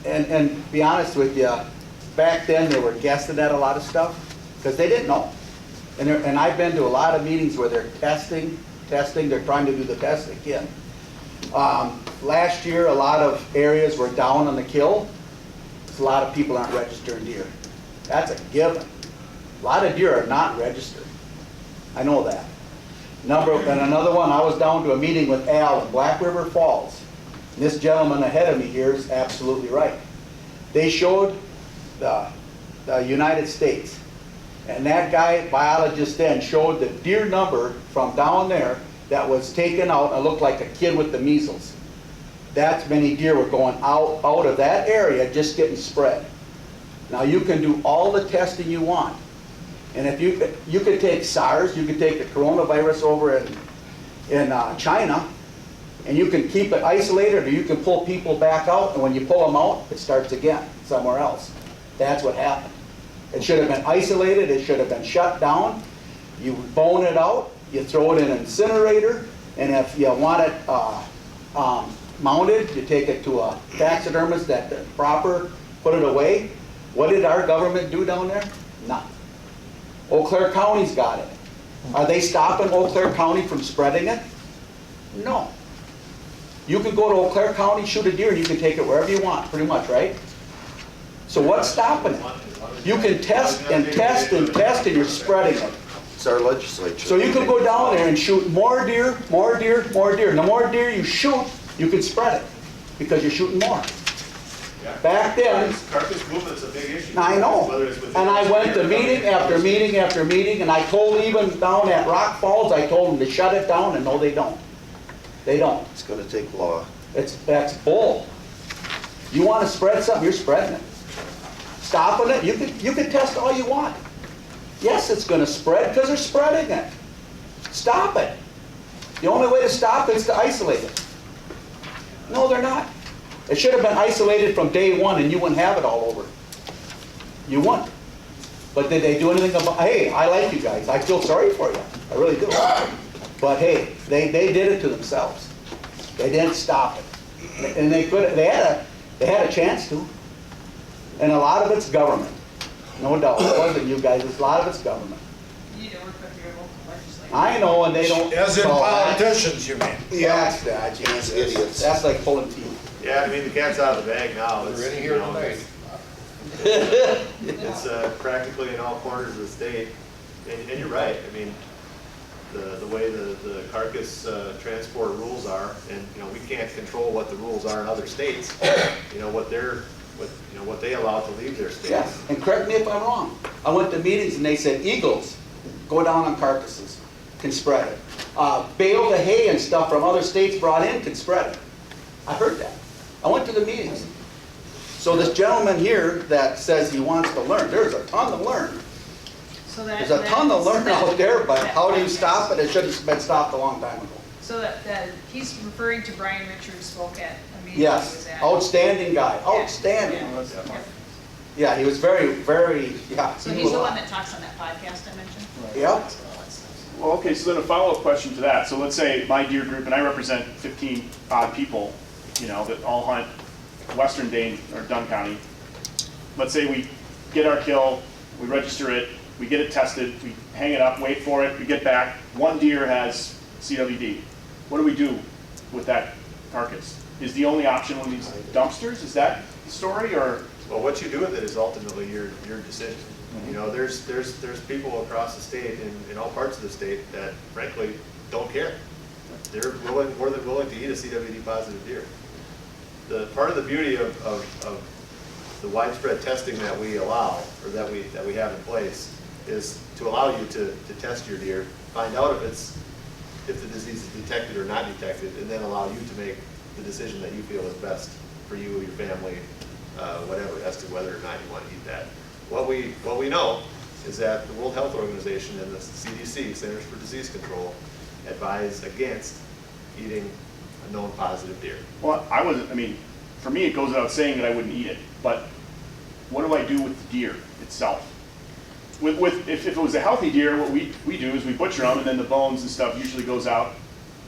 to be honest with you, back then they were guessing at a lot of stuff because they didn't know. And I've been to a lot of meetings where they're testing, they're trying to do the best they can. Last year, a lot of areas were down on the kill. A lot of people aren't registering deer. That's a given. A lot of deer are not registered. I know that. And another one, I was down to a meeting with Al in Black River Falls. And this gentleman ahead of me here is absolutely right. They showed the United States. And that guy, biologist then, showed the deer number from down there that was taken out and looked like a kid with the measles. That many deer were going out of that area just getting spread. Now you can do all the testing you want. And if you could take SARS, you could take the coronavirus over in China, and you can keep it isolated, or you can pull people back out, and when you pull them out, it starts again somewhere else. That's what happened. It should have been isolated, it should have been shut down. You bone it out, you throw it in an incinerator, and if you want it mounted, you take it to a taxidermist that's proper, put it away. What did our government do down there? Nothing. Eau Claire County's got it. Are they stopping Eau Claire County from spreading it? No. You can go to Eau Claire County, shoot a deer, and you can take it wherever you want, pretty much, right? So what's stopping it? You can test and test and test, and you're spreading it. It's our legislature. So you can go down there and shoot more deer, more deer, more deer. And the more deer you shoot, you can spread it because you're shooting more. Back then, Carcass movement's a big issue. I know. Whether it's within And I the went state to or meeting not. after meeting after meeting, and I told even down at Rock Falls, I told them to shut it down, and no, they don't. They don't. It's going to take law. That's bull. You want to spread something, you're spreading it. Stopping it, you can test all you want. Yes, it's going to spread because they're spreading it. Stop it. The only way to stop it is to isolate it. No, they're not. It should have been isolated from day one, and you wouldn't have it all over. You wouldn't. But did they do anything about? Hey, I like you guys. I feel sorry for you. I really do. But hey, they did it to themselves. They didn't stop it, and they could. They had a chance to. And a lot of it's government. No doubt. It wasn't you guys. A lot of it's government. You need to work with your local legislature. I know, and they don't. As in so politicians, you mean? That's that. Yes, idiots. That's like pulling teeth. Yeah, I mean, the cat's out of the bag now. It's, We're in here tonight. It's practically in all corners of the state. And you're right, I mean, the way the carcass transport rules are, and, you know, we can't control what the rules are in other states. You know, what they allow to leave their states. Yes, and correct me if I'm wrong. I went to meetings and they said eagles go down on carcasses, can spread it. Bale the hay and stuff from other states brought in can spread it. I heard that. I went to the meetings. So this gentleman here that says he wants to learn, there's a ton to learn. So that, There's a ton to learn out there, but how do you that- stop it? It should have been stopped a long time ago. So that he's referring to Brian Richards spoke at a meeting he was Yes, at. outstanding guy, Yeah. outstanding. Yeah. Yeah, he was very, very, yeah. So he he's knew the a one lot. that talks on that podcast I mentioned? Yep. Well, okay, so then a follow-up question to that. So let's say my deer group, and I represent 15 odd people, you know, that all hunt western Dane or Dunn County. Let's say we get our kill, we register it, we get it tested, we hang it up, wait for it, we get back, one deer has CWD. What do we do with that carcass? Is the only option one of these dumpsters? Is that the story, or? Well, what you do with it is ultimately your decision. You know, there's people across the state, in all parts of the state, that frankly don't care. They're more than willing to eat a CWD positive deer. The part of the beauty of the widespread testing that we allow, or that we have in place, is to allow you to test your deer, find out if it's if the disease is detected or not detected, and then allow you to make the decision that you feel is best for you, your family, whatever, as to whether or not you want to eat that. What we know is that the World Health Organization and the CDC, Centers for Disease Control, advise against eating a known positive deer. Well, I mean, for me, it goes without saying that I wouldn't eat it, but what do I do with the deer itself? If it was a healthy deer, what we do is we butcher them, and then the bones and stuff usually goes out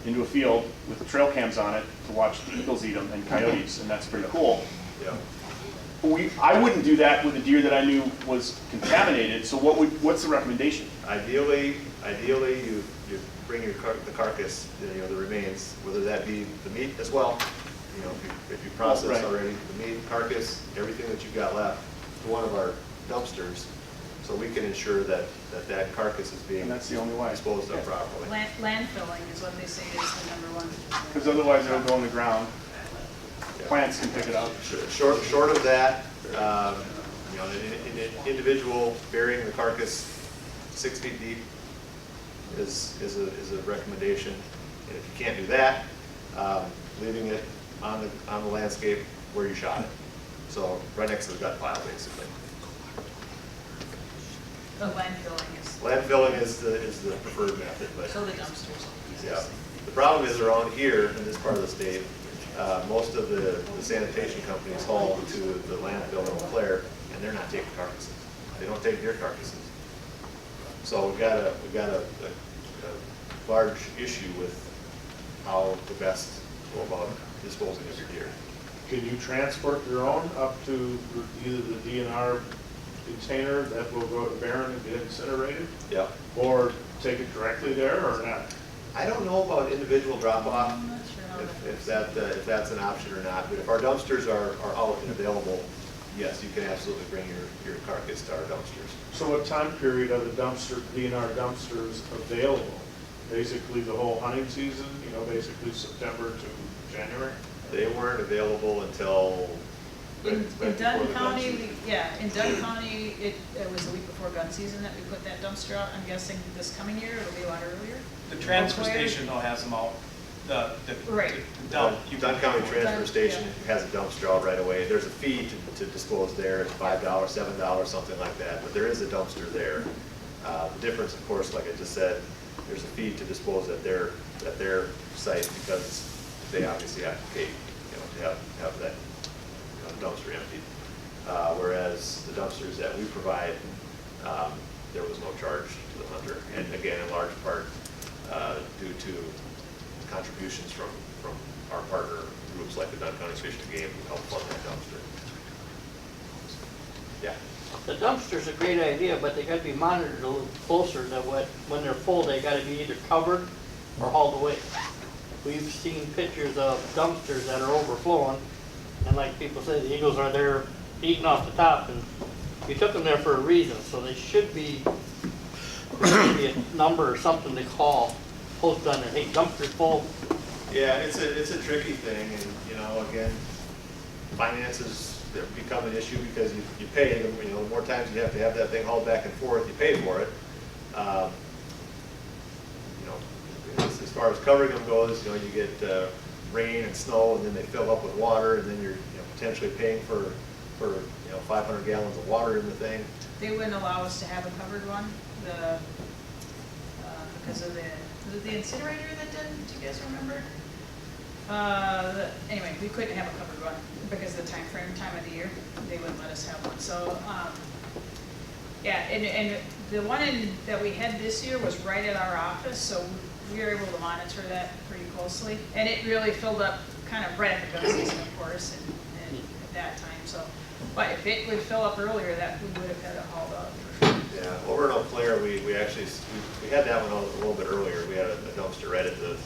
into a field with the trail cams on it to watch the eagles eat them and coyotes, and that's pretty cool. Yeah. I wouldn't do that with a deer that I knew was contaminated, so what's the recommendation? Ideally, you bring the carcass, the remains, whether that be the meat as well, if you process Right. already the meat, carcass, everything that you've got left, to one of our dumpsters, so we can ensure that carcass is being And that's the only way. disposed of properly. Landfilling is what they say is the number one. Because otherwise it'll go on the ground. Yeah. Plants can pick it up. Short of that, an individual burying the carcass 6 feet deep is a recommendation. And if you can't do that, leaving it on the landscape where you shot it. So right next to the gut pile, basically. The landfilling is, Landfilling is the preferred method, but so the dumpsters. yeah. The problem is around here in this part of the state, most of the sanitation companies haul to the landfill in Eau Claire, and they're not taking carcasses. They don't take deer carcasses. So we've got a large issue with how to best go about disposing of your deer. Can you transport your own up to either the DNR container that will go to Barron and get incinerated, Yeah. or take it directly there or not? I don't know about individual drop-off, I'm not sure how that if that's an option or not, but if our dumpsters are out and available, yes, you can absolutely bring your carcass to our dumpsters. So what time period are the DNR dumpsters available? Basically the whole hunting season, basically September to January? They weren't available until right In before Dunn the County, dumpster. in Dunn County, it was the week before gun season that we put that dumpster out. I'm guessing this coming year, it'll be a lot earlier. The transfer Where? station though has them out, the Right. dump. you Dunn can- County Transfer Dunn, Station yeah. has a dumpster out right away. There's a fee to dispose there, it's $5, $7, something like that, but there is a dumpster there. The difference, of course, like I just said, there's a fee to dispose at their site because they obviously have to pay, to have that dumpster emptied. Whereas the dumpsters that we provide, there was no charge to the hunter. And again, in large part, due to contributions from our partner groups like the Dunn County Fish and Game who help fund that dumpster. Yeah. The dumpster's a great idea, but they gotta be monitored a little closer than when they're full, they gotta be either covered or hauled away. We've seen pictures of dumpsters that are overflowing, and like people say, the eagles are there eating off the top, and we took them there for a reason, so they should be, there should be a number or something to call, post on there, hey, dumpster's full. Yeah, it's a tricky thing, and again, finances become an issue because you pay them. The more times you have to have that thing hauled back and forth, you pay for it. As far as covering them goes, you get rain and snow, and then they fill up with water, and then you're potentially paying for 500 gallons of water in the thing. They wouldn't allow us to have a covered one, because of was it the incinerator that didn't, do you guys remember? Anyway, we couldn't have a covered one because of the time of the year, they wouldn't let us have one, so, yeah, and the one that we had this year was right at our office, so we were able to monitor that pretty closely, and it really filled up kind of right at the gun season, of course, and at that time, so, but if it would fill up earlier, that we would have had it hauled out. Yeah, over in Eau Claire, we had that one a little bit earlier. We had a dumpster right at the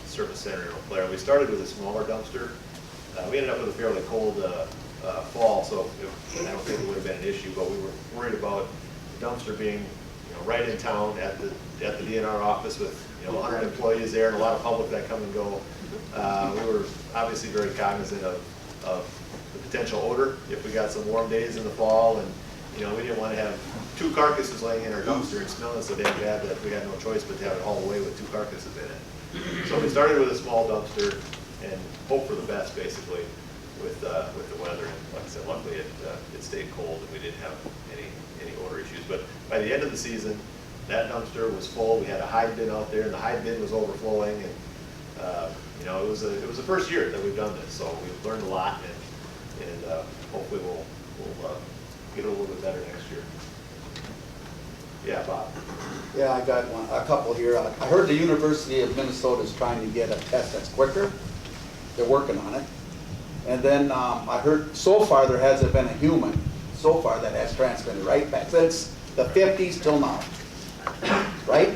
service center in Eau Claire. We started with a smaller dumpster. We ended up with a fairly cold fall, so I don't think it would have been an issue, but we were worried about the dumpster being right in town at the DNR office with 100 employees there and a lot of public that come and go. We were obviously very cognizant of the potential odor if we got some warm days in the fall and You know, we didn't want to have 2 carcasses laying in our dumpster and smelling so damn bad that we had no choice but to have it hauled away with 2 carcasses in it. So we started with a small dumpster and hope for the best, basically, with the weather. And like I said, luckily it stayed cold and we didn't have any odor issues. But by the end of the season, that dumpster was full. We had a hide bin out there, and the hide bin was overflowing. And you know, it was the first year that we've done this, so we've learned a lot, and hopefully we'll get a little bit better next year. Yeah, Bob. Yeah, I got a couple here. I heard the University of Minnesota is trying to get a test that's quicker. They're working on it. And then I heard so far there hasn't been a human so far that has transmitted, right? Back since the 50s till now, right?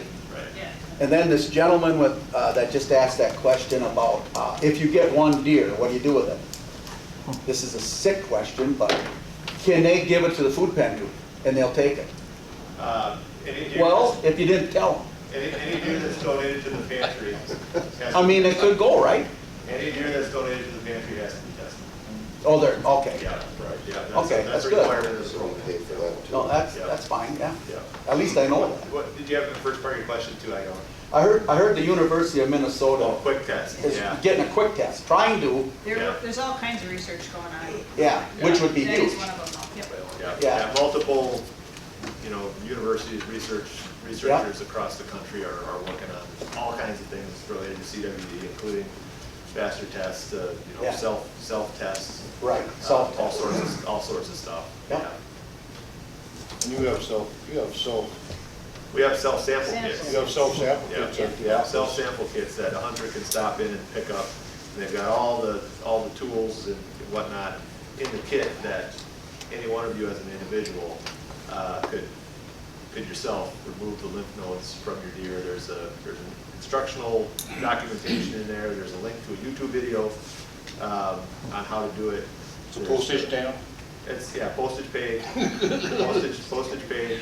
Yeah. And then this gentleman that just asked that question about if you get one deer, what do you do with it? This is a sick question, but can they give it to the food pantry and they'll take it? Well, if you didn't tell them. Any deer that's donated to the pantry. I mean, it could go, right? Any deer that's donated to the pantry has to be tested. Oh, they're, okay. Yeah, right, yeah. Okay, that's a good. requirement of the So we program. pay for that too. No, that's fine, yeah. Yeah. At least I know that. What, did you have the first part of your question too? I don't. I heard the University of Minnesota Oh, quick test, is yeah. getting a quick test, trying to, Yeah. There's all kinds of research going on. yeah, which would be That is huge. one of them, yep. Yeah, Yeah. multiple, you know, universities, researchers across the country are working on all kinds of things related to CWD, including faster tests, you know, Yeah. self-tests. Right, all self-test. sorts of stuff. Yeah. And you have We have self-sample Sample. kits. you have self-sample Yeah, kits at the yeah, office. self-sample kits that a hunter can stop in and pick up. And they've got all the tools and whatnot in the kit that any one of you as an individual could yourself remove the lymph nodes from your deer. There's an instructional documentation in there. There's a link to a YouTube video on how to do it. It's a postage stamp. It's, yeah, postage paid, postage paid.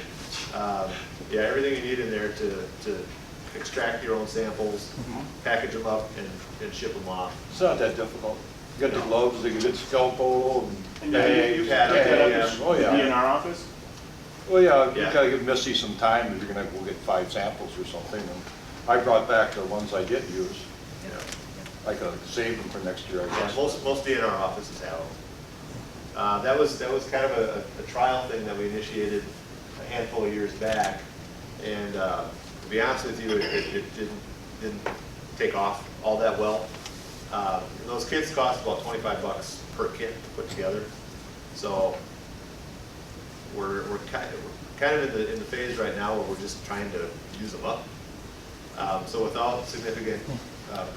Yeah, everything you need in there to extract your own samples, package them up, and ship them off. It's not that difficult. You got the gloves, you get scalpel, and You've had it, yeah. Oh, yeah. In our office? Well, yeah, you Yeah. gotta give Missy some time, if you're gonna go get 5 samples or something. And I brought back the ones I did use. Yeah. I could save them for next year, I Yeah, guess. most DNR offices have them. That was kind of a trial thing that we initiated a handful of years back, and to be honest with you, it didn't take off all that well. Those kits cost about $25 per kit to put together, so we're kind of in the phase right now where we're just trying to use them up. So without significant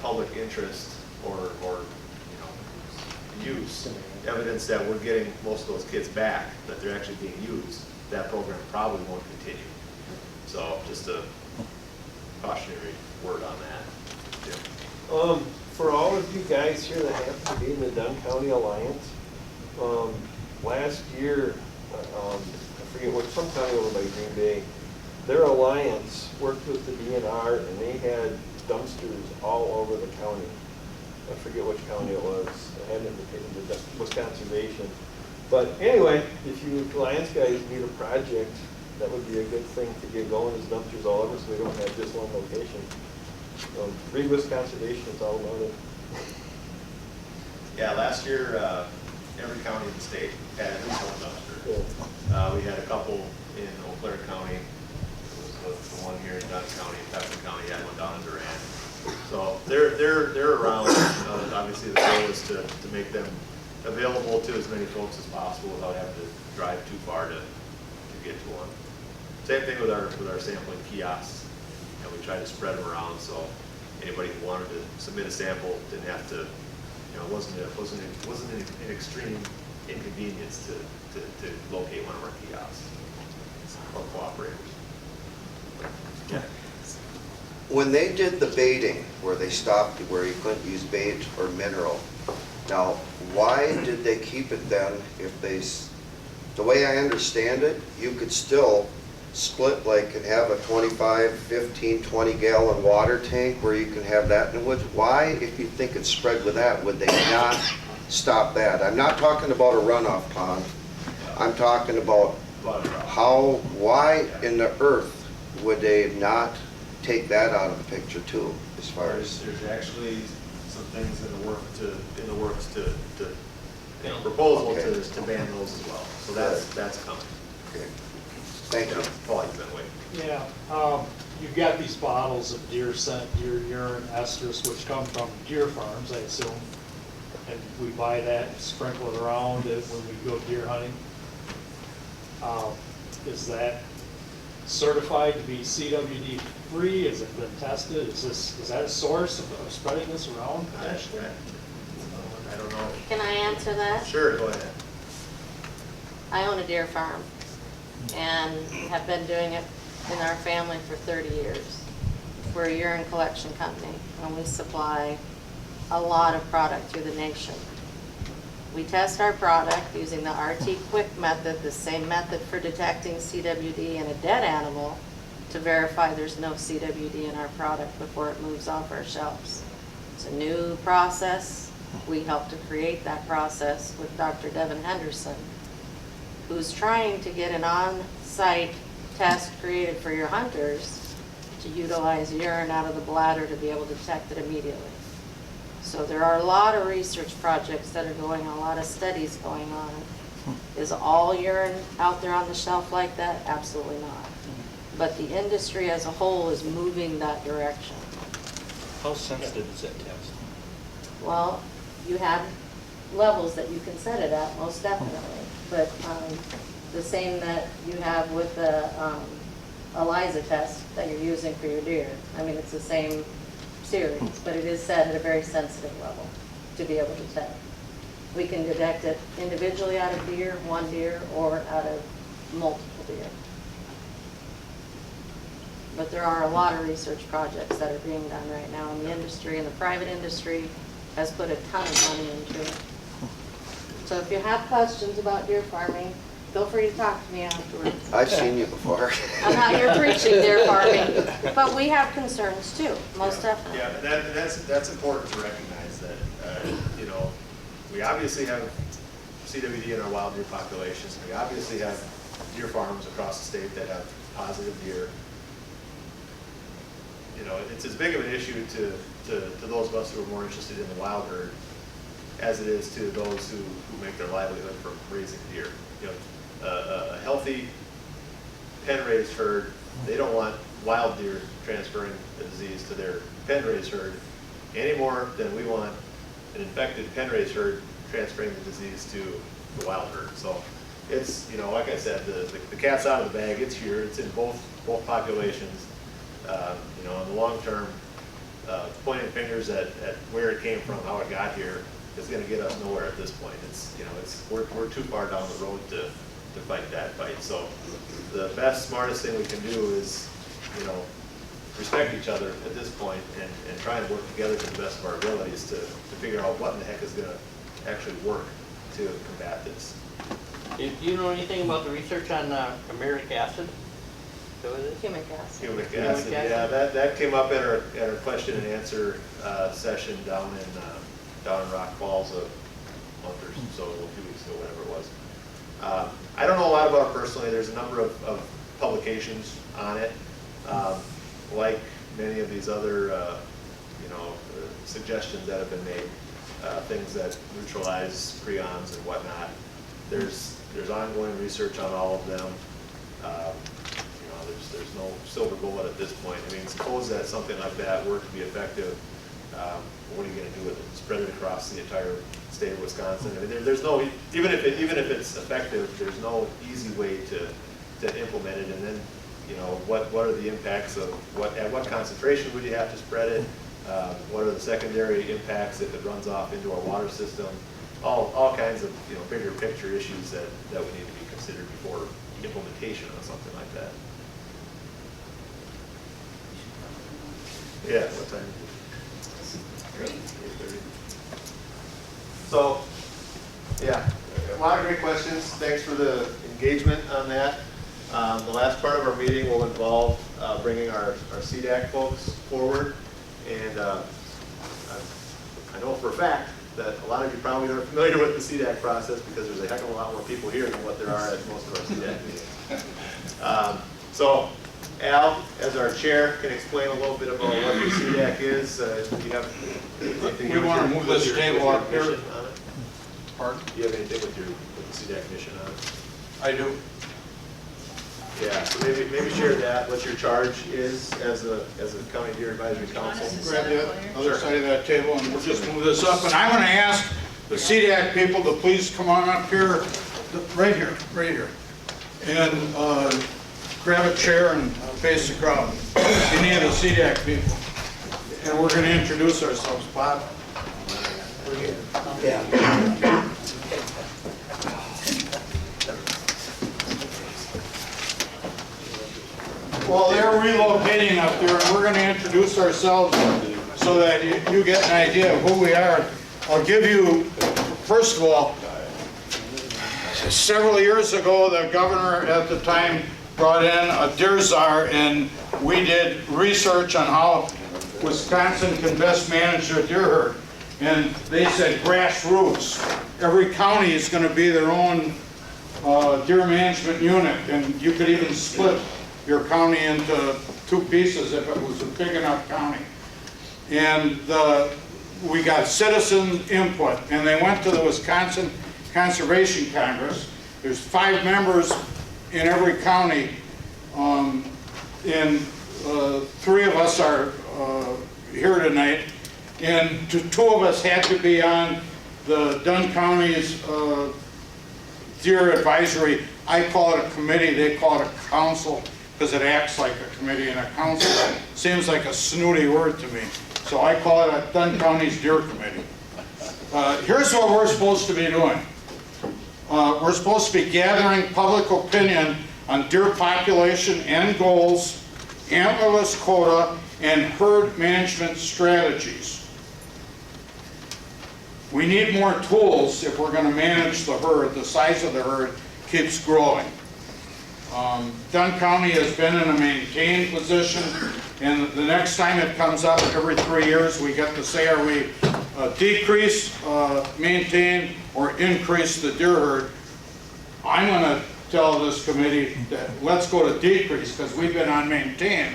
public interest or you know, use, evidence that we're getting most of those kits back, that they're actually being used, that program probably won't continue. So just a cautionary word on that. Jim. For all of you guys here that happen to be in the Dunn County Alliance, last year, I forget what, some county over by Green Bay, their alliance worked with the DNR and they had dumpsters all over the county. I forget which county it was. I had it in the Wisconsin. But anyway, if you Alliance guys need a project, that would be a good thing to get going, is dumpsters all over, so we don't have just one location. Read Wisconsin, it's all about it. Yeah, last year, every county in the state had at least one dumpster. Yeah. We had a couple in Eau Claire County, it was the one here in Dunn County, Pepin County had one down in Durand. So they're around. Obviously, the goal is to make them available to as many folks as possible without having to drive too far to get to one. Same thing with our sampling kiosks. You know, we try to spread them around so anybody who wanted to submit a sample didn't have to. You know, it wasn't an extreme inconvenience to locate one of our kiosks or cooperators. Yeah. When they did the baiting, where they stopped, where you couldn't use bait or mineral, now, why did they keep it then if the way I understand it, you could still split like and have a 25, 15, 20 gallon water tank where you can have that in the woods. Why, if you think it's spread with that, would they not stop that? I'm not talking about a runoff pond. I'm talking about why in the earth would they not take that out of the picture too, as far as? There's actually some things in the works to proposal to ban those as well. So that's coming. Okay. Thank you. Paul, you've been waiting. Yeah, you've got these bottles of deer scent, deer urine, estrus, which come from deer farms, I assume. And we buy that and sprinkle it around it when we go deer hunting. Is that certified to be CWD free? Has it been tested? Is that a source of spreading this around? I don't know. Can I answer that? Sure, go ahead. I own a deer farm and have been doing it in our family for 30 years. We're a urine collection company and we supply a lot of product through the nation. We test our product using the RT Quick method, the same method for detecting CWD in a dead animal, to verify there's no CWD in our product before it moves off our shelves. It's a new process. We helped to create that process with Dr. Devin Henderson, who's trying to get an on-site test created for your hunters to utilize urine out of the bladder to be able to detect it immediately. So there are a lot of research projects that are going on, a lot of studies going on. Is all urine out there on the shelf like that? Absolutely not. But the industry as a whole is moving that direction. How sensitive is that test? Well, you have levels that you can set it at, most definitely. But the same that you have with the ELISA test that you're using for your deer. I mean, it's the same series, but it is set at a very sensitive level to be able to tell. We can detect it individually out of deer, one deer, or out of multiple deer. But there are a lot of research projects that are being done right now in the industry, and the private industry has put a ton of money into it. So if you have questions about deer farming, feel free to talk to me afterwards. I've seen you before. I'm not here preaching deer farming, but we have concerns too, most definitely. Yeah, and that's important to recognize that, you know, we obviously have CWD in our wild deer populations. We obviously have deer farms across the state that have positive deer. You know, it's as big of an issue to those of us who are more interested in the wild herd as it is to those who make their livelihood from raising deer. You know, a healthy pen-raised herd, they don't want wild deer transferring the disease to their pen-raised herd any more than we want an infected pen-raised herd transferring the disease to the wild herd. So it's, you know, like I said, the cat's out of the bag. It's here. It's in both populations. You know, in the long term, pointing fingers at where it came from, how it got here, is going to get us nowhere at this point. It's, you know, we're too far down the road to fight that fight. So the best, smartest thing we can do is, you know, respect each other at this point and try and work together to the best of our abilities to figure out what in the heck is going to actually work to combat this. Do you know anything about the research on uric acid? Humic acid. Humic acid, yeah, that came up at our question and answer session down in Rock Falls a month or so, 2 weeks ago, whatever it was. I don't know a lot about it personally. There's a number of publications on it. Like many of these other, you know, suggestions that have been made, things that neutralize prions and whatnot. There's ongoing research on all of them. You know, there's no silver bullet at this point. I mean, suppose that something like that were to be effective, what are you going to do with it? Spread it across the entire state of Wisconsin? I mean, there's no, even if it's effective, there's no easy way to implement it. And then, you know, what are the impacts of at what concentration would you have to spread it? What are the secondary impacts if it runs off into our water system? All kinds of, you know, bigger picture issues that would need to be considered before implementation of something like that. Yeah, what time? 8:30. So, yeah, a lot of great questions. Thanks for the engagement on that. The last part of our meeting will involve bringing our CDAC folks forward, and I know for a fact that a lot of you probably aren't familiar with the CDAC process because there's a heck of a lot more people here than what there are at most of our CDAC meetings. So Al, as our chair, can explain a little bit about what the CDAC is. Do you have anything? We want to move this table up here. Pardon? Do you have anything with the CDAC mission on it? I do. Yeah, so maybe share that, what your charge is as a county deer advisory council. Grab the other side of that table and we'll just move this up. And I'm going to ask the CDAC people to please come on up here, right here. And grab a chair and face the crowd. Any of the CDAC people. And we're going to introduce ourselves. Bob? Yeah. Well, they're relocating up there, and we're going to introduce ourselves so that you get an idea of who we are. I'll give you, first of all, several years ago, the governor at the time brought in a deer czar, and we did research on how Wisconsin can best manage their deer herd. And they said grassroots. Every county is going to be their own deer management unit, and you could even split your county into two pieces if it was a big enough county. And we got citizen input, and they went to the Wisconsin Conservation Congress. There's 5 members in every county, and 3 of us are here tonight, and 2 of us had to be on the Dunn County's deer advisory. I call it a committee, they call it a council, because it acts like a committee, and a council seems like a snooty word to me. So I call it a Dunn County's Deer Committee. Here's what we're supposed to be doing. We're supposed to be gathering public opinion on deer population and goals, antlerless quota, and herd management strategies. We need more tools if we're going to manage the herd. The size of the herd keeps growing. Dunn County has been in a maintained position, and the next time it comes up every 3 years, we get to say, are we decrease, maintain, or increase the deer herd? I'm going to tell this committee that let's go to decrease, because we've been on maintain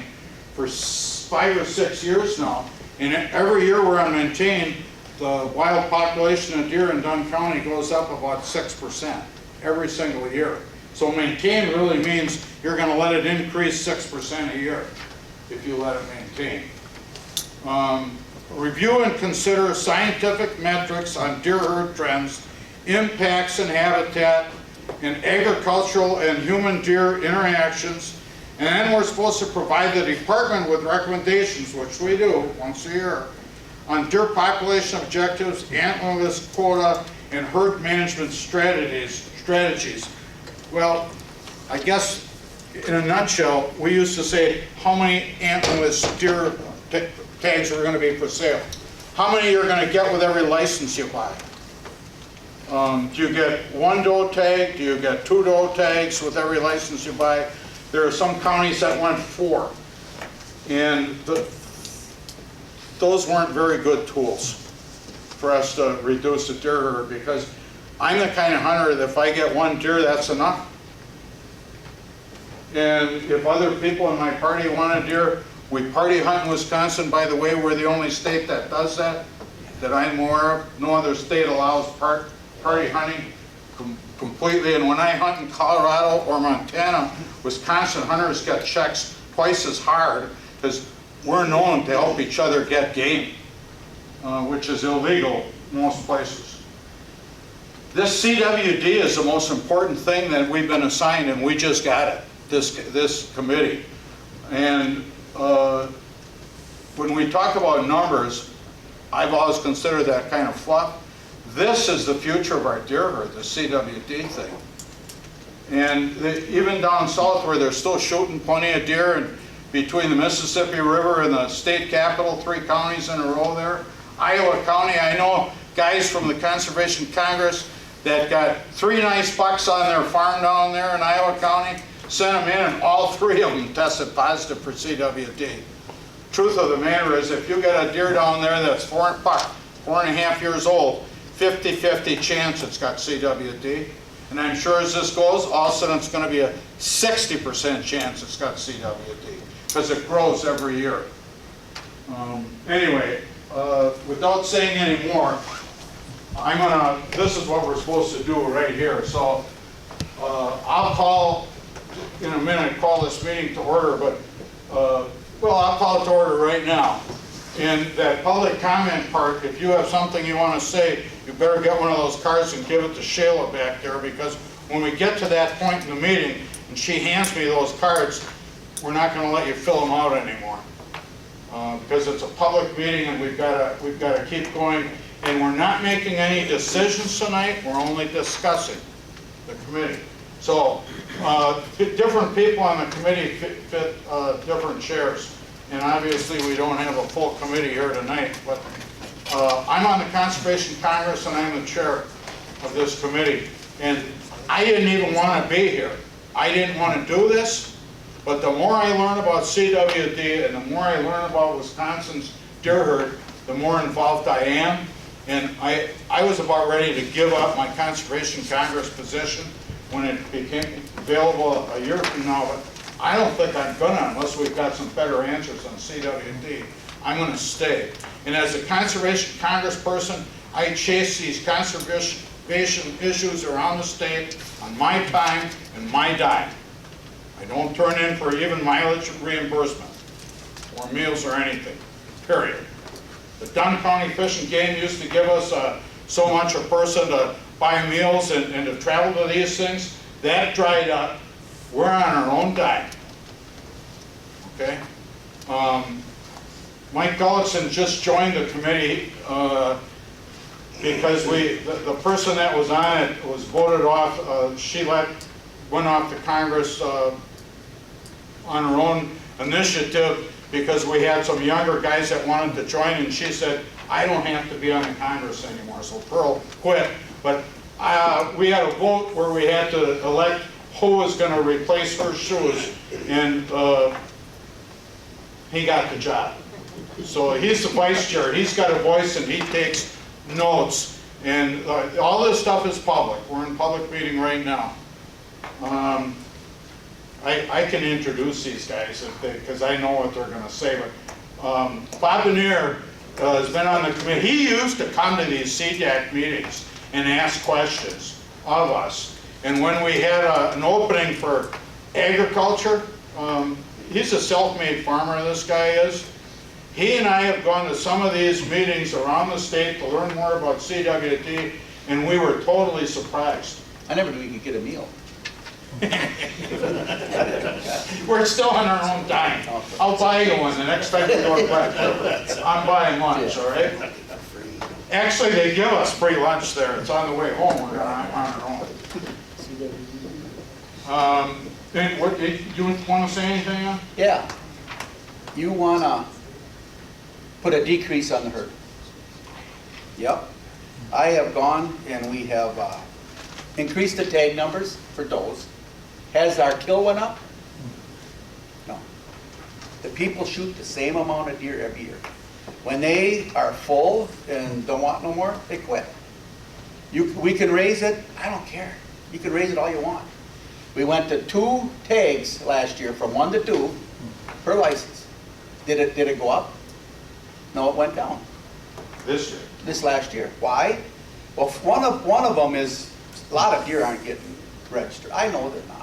for 5 or 6 years now, and every year we're on maintain, the wild population of deer in Dunn County goes up about 6% every single year. So maintain really means you're going to let it increase 6% a year if you let it maintain. Review and consider scientific metrics on deer herd trends, impacts and habitat, and agricultural and human deer interactions. And then we're supposed to provide the department with recommendations, which we do once a year, on deer population objectives, antlerless quota, and herd management strategies. Well, I guess in a nutshell, we used to say how many antlerless deer tags are going to be for sale. How many you're going to get with every license you buy. Do you get 1 doe tag? Do you get 2 doe tags with every license you buy? There are some counties that went 4. And those weren't very good tools for us to reduce the deer herd, because I'm the kind of hunter that if I get 1 deer, that's enough. And if other people in my party want a deer, we party hunt in Wisconsin, by the way. We're the only state that does that I'm aware of. No other state allows party hunting completely. And when I hunt in Colorado or Montana, Wisconsin hunters get checks twice as hard, because we're known to help each other get game, which is illegal most places. This CWD is the most important thing that we've been assigned, and we just got it, this committee. And when we talk about numbers, I've always considered that kind of fluff. This is the future of our deer herd, the CWD thing. And even down south where they're still shooting plenty of deer, and between the Mississippi River and the state capital, 3 counties in a row there. Iowa County, I know guys from the Conservation Congress that got 3 nice bucks on their farm down there in Iowa County, sent them in, and all 3 of them tested positive for CWD. Truth of the matter is, if you get a deer down there that's 4 4.5 years old, 50-50 chance it's got CWD. And I'm sure as this goes, all of a sudden it's going to be a 60% chance it's got CWD, because it grows every year. Anyway, without saying any more, this is what we're supposed to do right here. So I'll call, in a minute, call this meeting to order, but, well, I'll call it to order right now. In that public comment part, if you have something you want to say, you better get one of those cards and give it to Shayla back there, because when we get to that point in the meeting and she hands me those cards, we're not going to let you fill them out anymore. Because it's a public meeting and we've got to keep going. And we're not making any decisions tonight, we're only discussing the committee. So different people on the committee fit different chairs. And obviously we don't have a full committee here tonight, but I'm on the Conservation Congress and I'm the chair of this committee. And I didn't even want to be here. I didn't want to do this, but the more I learn about CWD and the more I learn about Wisconsin's deer herd, the more involved I am. And I was about ready to give up my Conservation Congress position when it became available a year from now, but I don't think I'm gonna unless we've got some better answers on CWD. I'm gonna stay. And as a Conservation Congress person, I chase these conservation issues around the state on my time and my dime. I don't turn in for even mileage reimbursement or meals or anything, period. The Dunn County Fish and Game used to give us so much a person to buy meals and to travel to these things. That dried up. We're on our own dime. Okay? Mike Gullickson just joined the committee because the person that was on it was voted off. She went off to Congress on her own initiative because we had some younger guys that wanted to join, and she said, I don't have to be on the Congress anymore, so Pearl quit. But we had a vote where we had to elect who was going to replace her shoes, and he got the job. So he's the vice chair, he's got a voice and he takes notes, and all this stuff is public. We're in public meeting right now. I can introduce these guys because I know what they're going to say, but Bob Benier has been on the committee. He used to come to these CDAC meetings and ask questions of us. And when we had an opening for agriculture, he's a self-made farmer, this guy is. He and I have gone to some of these meetings around the state to learn more about CWD, and we were totally surprised. I never knew you could get a meal. We're still on our own dime. I'll buy you one the next time we go to breakfast. I'm buying lunch, all right? Actually, they give us free lunch there. It's on the way home. We're on our own. You want to say anything on? Yeah. You want to put a decrease on the herd. Yep. I have gone and we have increased the tag numbers for does. Has our kill went up? No. The people shoot the same amount of deer every year. When they are full and don't want no more, they quit. We can raise it, I don't care. You can raise it all you want. We went to 2 tags last year, from 1 to 2 per license. Did it go up? No, it went down. This year? This last year. Why? Well, one of them is a lot of deer aren't getting registered. I know they're not.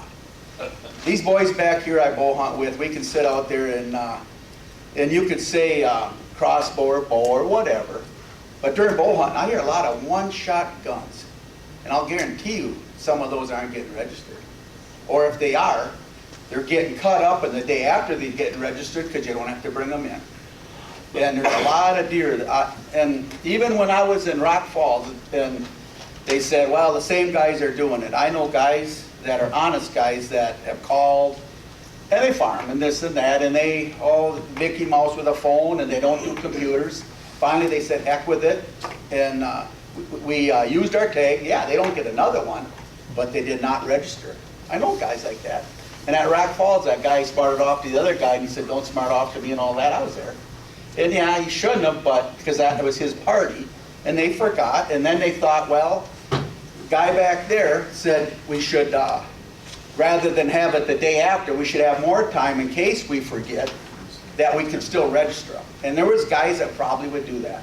These boys back here I bow hunt with, we can sit out there and you could say crossbow or bow or whatever. But during bow hunting, I hear a lot of one-shot guns. And I'll guarantee you some of those aren't getting registered. Or if they are, they're getting cut up and the day after they're getting registered because you don't have to bring them in. And there's a lot of deer. And even when I was in Rock Falls, and they said, well, the same guys are doing it. I know guys that are honest guys that have called, and they farm and this and that, and they, Mickey Mouse with a phone, and they don't do computers. Finally, they said, heck with it, and we used our tag. Yeah, they don't get another one, but they did not register. I know guys like that. And at Rock Falls, that guy smarted off to the other guy, and he said, don't smart off to me and all that. I was there. And yeah, he shouldn't have, but because that was his party. and they forgot, and then they thought, well, guy back there said we should, rather than have it the day after, we should have more time in case we forget, that we can still register them. And there was guys that probably would do that.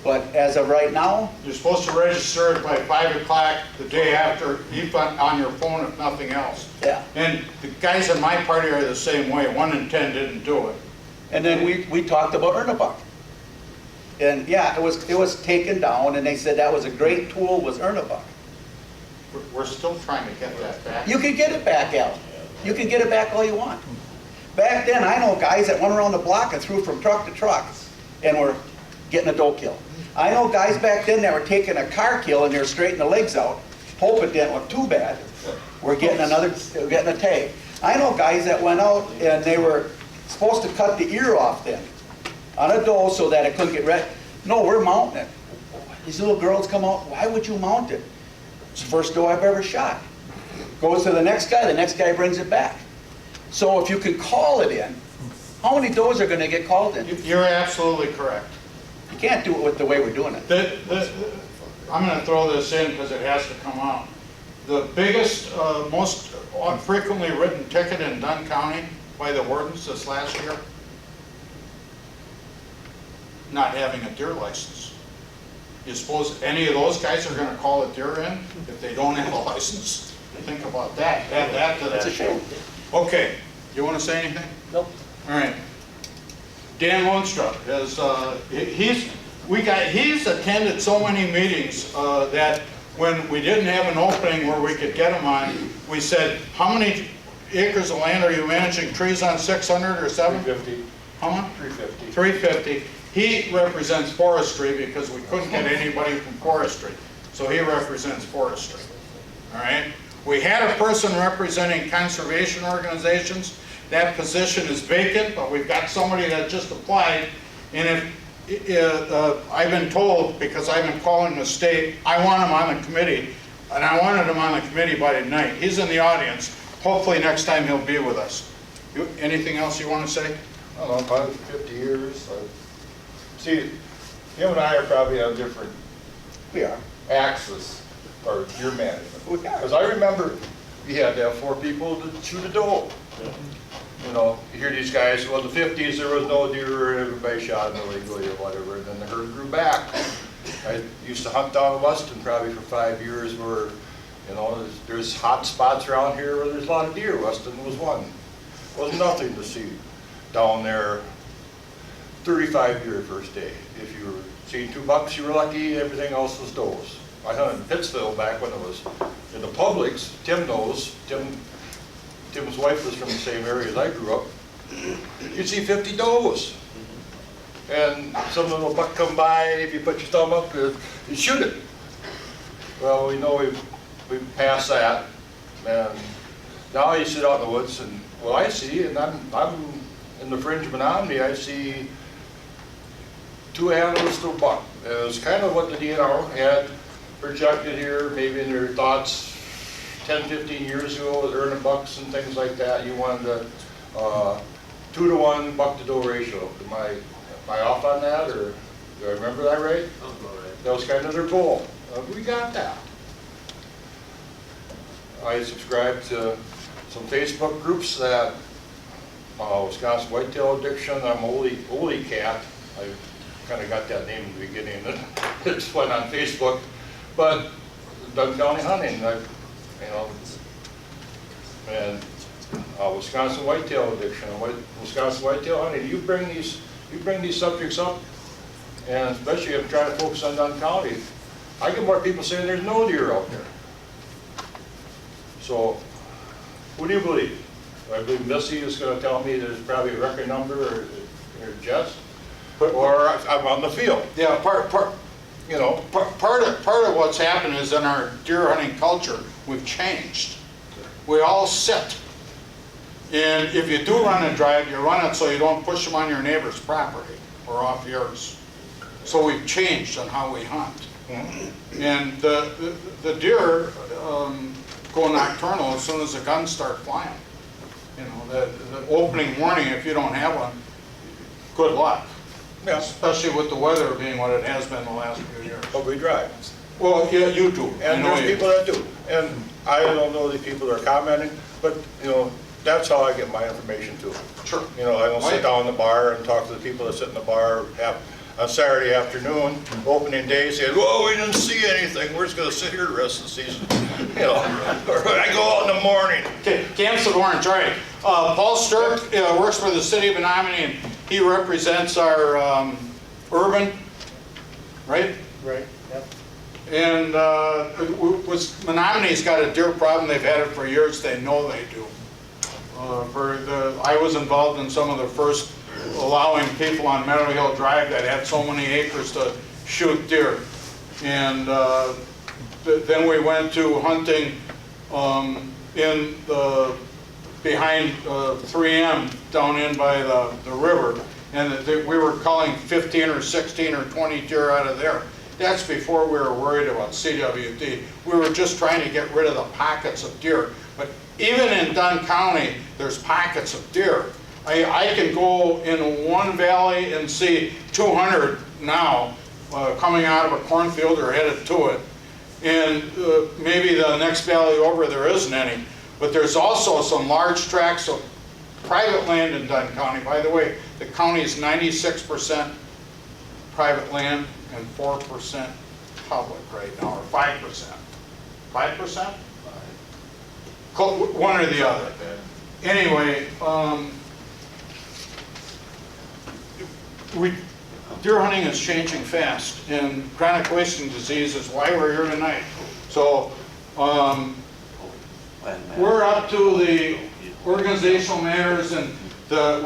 But as of right now, You're supposed to register it by 5 o'clock the day after, even on your phone if nothing else. yeah. And the guys in my party are the same way. 1 in 10 didn't do it. And then we talked about Earn a Buck. And yeah, it was taken down, and they said that was a great tool, was Earn a Buck. We're still trying to get that back. You can get it back, Al. You can get it back all you want. Back then, I know guys that went around the block and threw from truck to truck and were getting a doe kill. I know guys back then that were taking a car kill and they were straightening the legs out, hope it didn't look too bad. We're getting getting a tag. I know guys that went out and they were supposed to cut the ear off then on a doe so that it couldn't get red. No, we're mounting it. These little girls come out, why would you mount it? It's the first doe I've ever shot. Goes to the next guy brings it back. So if you can call it in, how many does are going to get called in? You're absolutely correct. You can't do it with the way we're doing it. I'm going to throw this in because it has to come out. The biggest, most frequently written ticket in Dunn County by the wardens this last year, not having a deer license. You suppose any of those guys are going to call a deer in if they don't have a license? Think about that. Add that to that. That's a shame. Okay, you want to say anything? Nope. All right. Dan Lundstrup has, he's attended so many meetings that when we didn't have an opening where we could get him on, we said, how many acres of land are you managing trees on, 600 or 750? 350. How much? 350. 350. He represents forestry because we couldn't get anybody from forestry. So he represents forestry. All right? We had a person representing conservation organizations. That position is vacant, but we've got somebody that just applied. And if I've been told, because I've been calling the state, I want him on the committee, and I wanted him on the committee by tonight. He's in the audience. Hopefully next time he'll be with us. Anything else you want to say? I don't know, probably 50 years. See, him and I are probably on different We are. axis for deer management. We are. Because I remember you had to have 4 people to shoot a doe. You know, you hear these guys, well, in the 50s there was no deer, everybody shot them illegally or whatever, and then the herd grew back. I used to hunt down in Weston probably for 5 years where, you know, there's hot spots around here where there's a lot of deer. Weston was one. Was nothing to see down there. 35 deer first day. If you were seeing 2 bucks, you were lucky. Everything else was does. I hunted in Pittsville back when it was in the Publix. Tim knows. Tim's wife was from the same area as I grew up. You'd see 50 does. And some little buck come by, if you put your thumb up, you shoot it. Well, we know we've passed that. And now you sit out in the woods, and what I see, and I'm in the fringe of Menominee, I see 2 animals to a buck. It was kind of what the DNR had projected here, maybe in their thoughts 10, 15 years ago with earning bucks and things like that. You wanted a 2 to 1 buck to doe ratio. Am I off on that, or do I remember that right? That was kind of their goal. We got that. I subscribe to some Facebook groups that Wisconsin Whitetail Addiction. I'm Oli Cat. I kind of got that name in the beginning. It just went on Facebook. But Dunn County Hunting, and Wisconsin Whitetail Addiction, Wisconsin Whitetail Hunting. You bring these subjects up, and especially if I'm trying to focus on Dunn County, I get more people saying there's no deer out there. So, who do you believe? Do I believe Missy is going to tell me there's probably a record number, or Jess? Or I'm on the field. Yeah, part of what's happened is in our deer hunting culture, we've changed. We all sit. And if you do run a drive, you run it so you don't push them on your neighbor's property or off yours. So we've changed on how we hunt. And the deer go nocturnal as soon as the guns start flying. You know, the opening warning, if you don't have one, good luck. Yeah. Especially with the weather being what it has been the last few years. But we drive. Well, yeah, you do. I And know there's you people that do. And I don't know the people that are commenting, but, you know, that's how I get my information too. Sure. You know, I don't sit down in the bar and talk to the people that sit in the bar on Saturday afternoon, opening day, saying, "Whoa, we didn't see anything. We're just gonna sit here the rest of the season." You know, or I go out in the morning. Okay, Canceled Orange, all right. Paul Sturck works for the city of Menominee, and he represents our urban, right? Right, yep. And Menominee's got a deer problem. They've had it for years. They know they do. I was involved in some of the first allowing people on Meadow Hill Drive that had so many acres to shoot deer. And then we went to hunting in the behind 3M down in by the river, and we were culling 15 or 16 or 20 deer out of there. That's before we were worried about CWD. We were just trying to get rid of the pockets of deer. But even in Dunn County, there's pockets of deer. I can go in one valley and see 200 now coming out of a cornfield or headed to it. And maybe the next valley over there isn't any. But there's also some large tracts of private land in Dunn County. By the way, the county is 96% private land and 4% public right now, or 5%. 5%? One or the other. Anyway, deer hunting is changing fast, and chronic wasting disease is why we're here tonight. So we're up to the organizational matters, and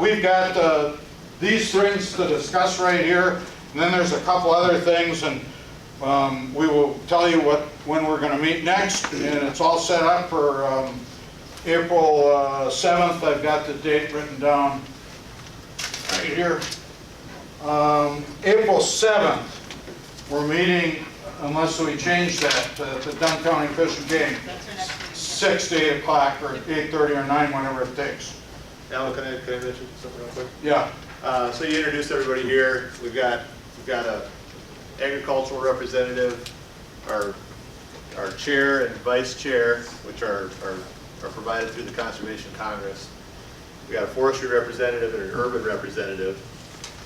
we've got these things to discuss right here, and then there's a couple other things, and we will tell you when we're going to meet next, and it's all set up for April 7th. I've got the date written down right here. April 7th, we're meeting, unless we change that, at the Dunn County Fish and Game. That's our next meeting. 6 to 8 o'clock, or 8:30 or 9, whatever it takes. Alan, can I mention something real quick? Yeah. So you introduced everybody here. We've got a agricultural representative, our chair and vice chair, which are provided through the Conservation Congress. We got a forestry representative and an urban representative.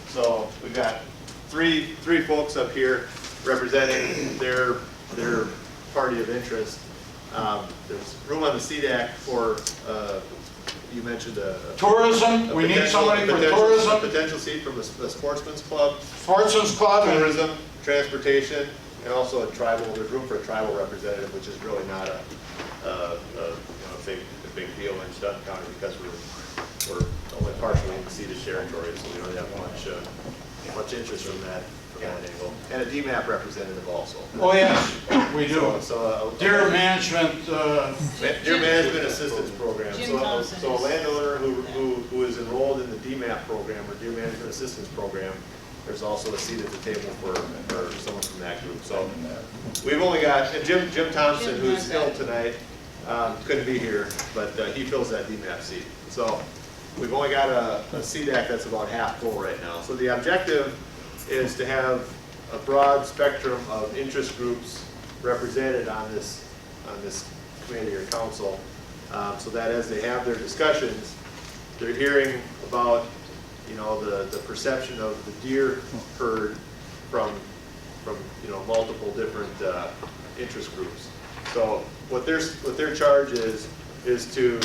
So we've got three folks up here representing their party of interest. There's room on the CDAC for, you mentioned tourism. We need somebody for tourism. A potential seat from the Sportsman's Club. Sportsman's Club. Tourism, transportation, and also there's room for a tribal representative, which is really not a big deal in Dunn County because we're only partially in the ceded territory, so we don't have much interest from that angle. And a DMAP representative also. Oh yes, we do. Deer management. Deer management assistance program. Jim Thompson So a landowner who is enrolled in the DMAP program or deer management assistance program, there's also a seat at the table for someone from that group. So we've only got, and Jim Thompson, who's ill tonight, couldn't be here, but he fills that DMAP seat. So we've only got a CDAC that's about half full right now. So the objective is to have a broad spectrum of interest groups represented on this committee or council, so that as they have their discussions, they're hearing about the perception of the deer herd from multiple different interest groups. So what their charge is to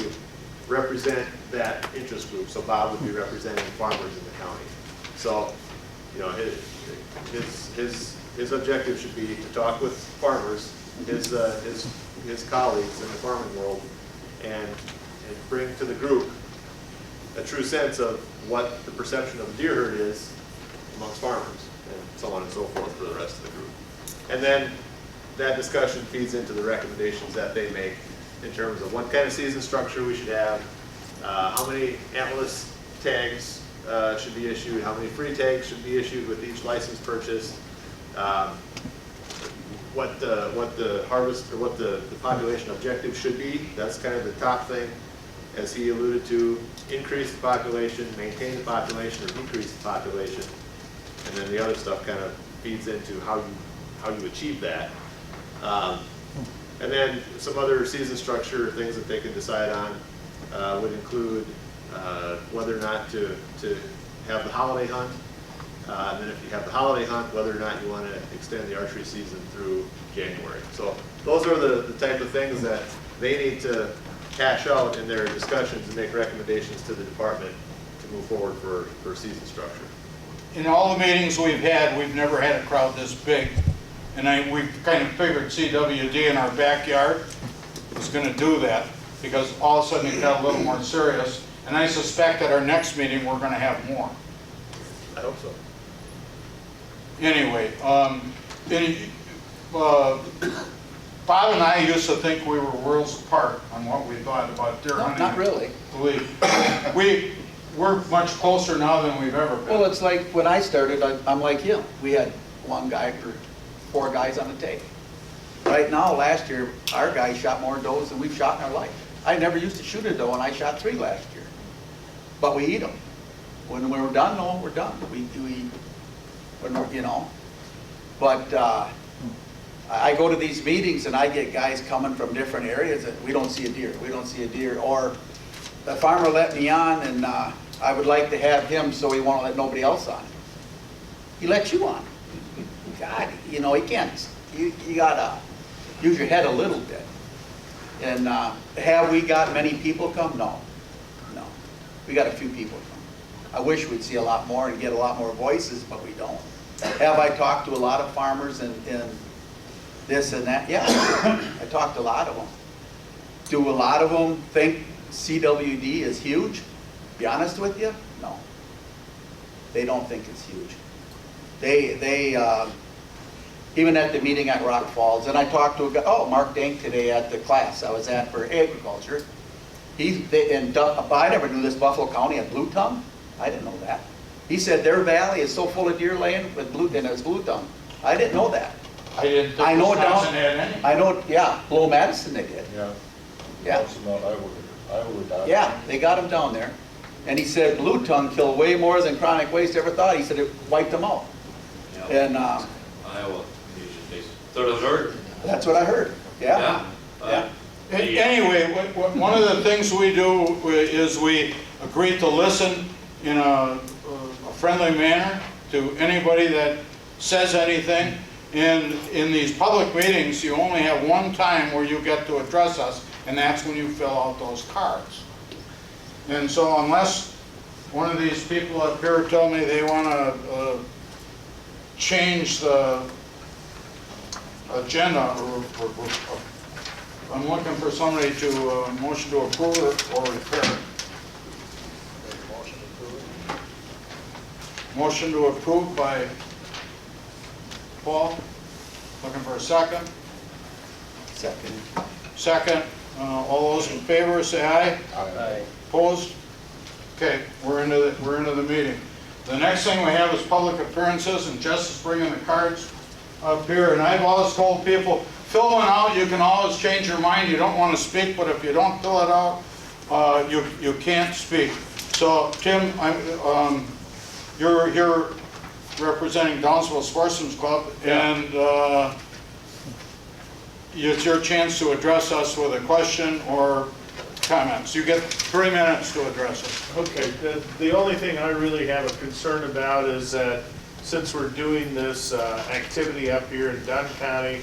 represent that interest group. So Bob would be representing farmers in the county. So his objective should be to talk with farmers, his colleagues in the farming world, and bring to the group a true sense of what the perception of the deer herd is amongst farmers, and so on and so forth for the rest of the group. And then that discussion feeds into the recommendations that they make in terms of what kind of season structure we should have, how many antlerless tags should be issued, how many free tags should be issued with each license purchase, what the harvest or what the population objective should be. That's kind of the top thing, as he alluded to: increase the population, maintain the population, or decrease the population. and then the other stuff kind of feeds into how you achieve that. And then some other season structure things that they can decide on would include whether or not to have the holiday hunt, and then if you have the holiday hunt, whether or not you want to extend the archery season through January. So those are the type of things that they need to hash out in their discussions and make recommendations to the department to move forward for season structure. In all the meetings we've had, we've never had a crowd this big. And we've kind of figured CWD in our backyard was going to do that, because all of a sudden it got a little more serious. And I suspect at our next meeting, we're going to have more. I hope so. Anyway, Bob and I used to think we were worlds apart on what we thought about deer No, hunting. not really. We're much closer now than we've ever been. Well, it's like when I started, I'm like him. We had one guy for 4 guys on the take. Right now, last year, our guy shot more does than we've shot in our life. I never used to shoot a doe, and I shot 3 last year. But we eat them. When we're done, no, we're done. You know. But I go to these meetings, and I get guys coming from different areas that we don't see a deer. We don't see a deer. Or the farmer let me on, and I would like to have him, so he won't let nobody else on. He lets you on. God, you know, he can't. You gotta use your head a little bit. And have we got many people come? No. We got a few people come. I wish we'd see a lot more and get a lot more voices, but we don't. Have I talked to a lot of farmers and this and that? Yeah, I talked to a lot of them. Do a lot of them think CWD is huge? Be honest with you, no. They don't think it's huge. They even at the meeting at Rock Falls, and I talked to a guy, Mark Dank today at the class I was at for agriculture. I never knew this, Buffalo County had blue tongue. I didn't know that. He said their valley is so full of deer laying with blue, and it's blue tongue. I didn't know that. I didn't think I know Wisconsin had any. I know, yeah, Below Madison they did. Yeah. Yeah. Yeah, they got them down there. And he said blue tongue killed way more than chronic waste ever thought. He said it wiped them out. And Iowa, so does Erd. that's what I heard. Yeah. Anyway, one of the things we do is we agree to listen in a friendly manner to anybody that says anything. And in these public meetings, you only have one time where you get to address us, and that's when you fill out those cards. And so unless one of these people up here tell me they want to change the agenda, I'm looking for somebody to motion to approve or repair. Motion to approve by Paul. Looking for a second. Second. All those in favor say aye. Aye. Opposed? Okay, we're into the meeting. The next thing we have is public appearances, and Jess is bringing the cards up here. And I've always told people, fill one out. You can always change your mind. You don't want to speak, but if you don't fill it out, you can't speak. So Tim, you're here representing Downsville Sportsman's Club, and it's your chance to address us with a question or comments. You get 3 minutes to address us. Okay, the only thing I really have a concern about is that since we're doing this activity up here in Dunn County,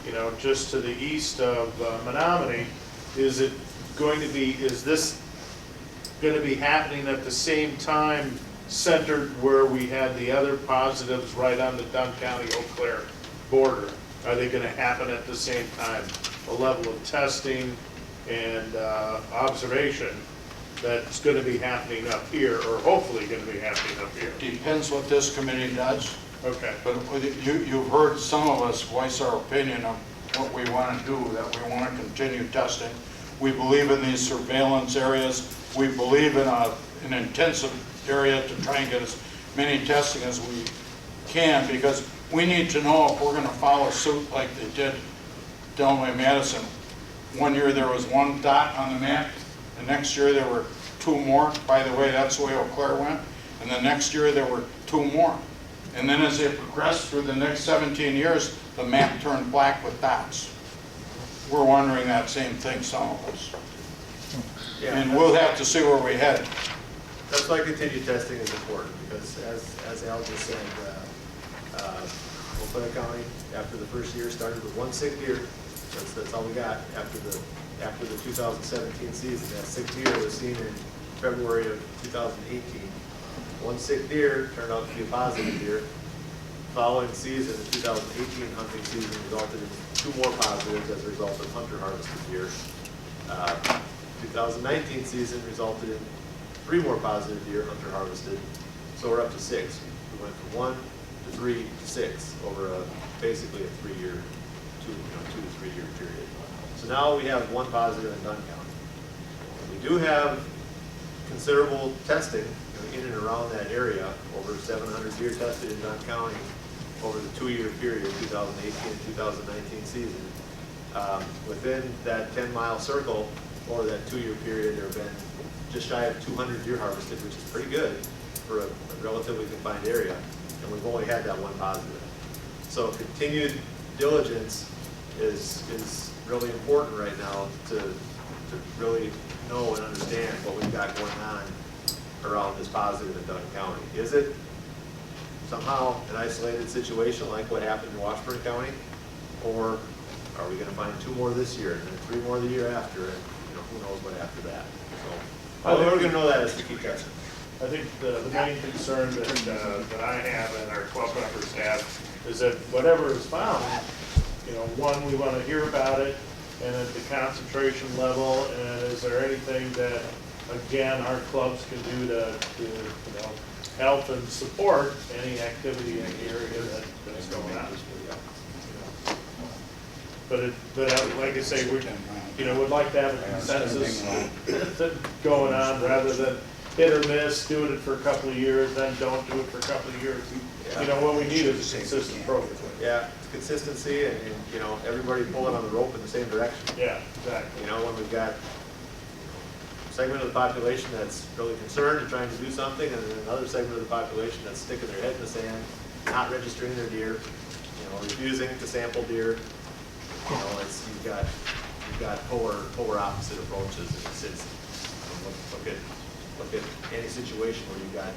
you know, just to the east of Menominee, is this going to be happening at the same time centered where we had the other positives right on the Dunn County-Eau Claire border? Are they going to happen at the same time? A level of testing and observation that's going to be happening up here, or hopefully going to be happening up here? Depends what this committee does. Okay. But you've heard some of us voice our opinion of what we want to do, that we want to continue testing. We believe in these surveillance areas. We believe in an intensive area to try and get as many testing as we can, because we need to know if we're going to follow suit like they did down by Madison. One year there was 1 dot on the map. The next year there were 2 more. By the way, that's the way Eau Claire went. And the next year there were 2 more. And then as they progressed through the next 17 years, the map turned black with dots. We're wondering that same thing, some of us. And we'll have to see where we head. That's why continued testing is important, because as Al just said, Eau Claire County, after the first year, started with one sick deer. That's all we got after the 2017 season. That sick deer was seen in February of 2018. One sick deer turned out to be a positive deer. Following season, the 2018 hunting season, resulted in 2 more positives as a result of hunter harvested deer. 2019 season resulted in 3 more positive deer hunter harvested, so we're up to 6. We went from 1 to 3 to 6 over basically a 3-year, 2 to 3 year period. So now we have 1 positive in Dunn County. We do have considerable testing in and around that area. Over 700 deer tested in Dunn County over the 2-year period, 2018 and 2019 season. Within that 10-mile circle, over that 2-year period, there have been just shy of 200 deer harvested, which is pretty good for a relatively confined area, and we've only had that 1 positive. So continued diligence is really important right now to really know and understand what we've got going on around this positive in Dunn County. Is it somehow an isolated situation like what happened in Washburn County, or are we going to find 2 more this year and then 3 more the year after, and who knows what after that? So we're going to know that as we keep testing. I think the main concern that I have and our club members have is that whatever is found, one, we want to hear about it, and at the concentration level, and is there anything that, again, our clubs can do to help and support any activity in the area that's going on. But like I say, we'd like to have a consensus going on rather than hit or miss, doing it for a couple of years, then don't do it for a couple of years. What we need is a consistent program. Yeah, it's consistency and everybody pulling on the rope in the same direction. Yeah, exactly. When we've got a segment of the population that's really concerned and trying to do something, and then another segment of the population that's sticking their head in the sand, not registering their deer, refusing to sample deer. You've got polar opposite approaches, and look at any situation where you've got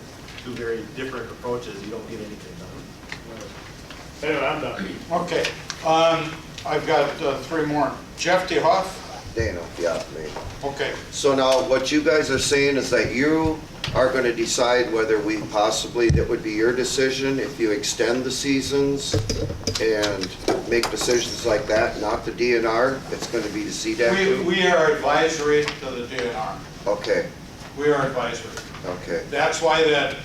2 very different approaches, you don't get anything done. Anyway, I'm done. Okay, I've got 3 more. Jeff DeHuff? Dana, yeah, me. Okay. So now what you guys are saying is that you are going to decide whether we possibly, that would be your decision if you extend the seasons and make decisions like that, not the DNR, it's going to be the CDAC? We are advisory to the DNR. Okay. We are advisory. Okay. That's why that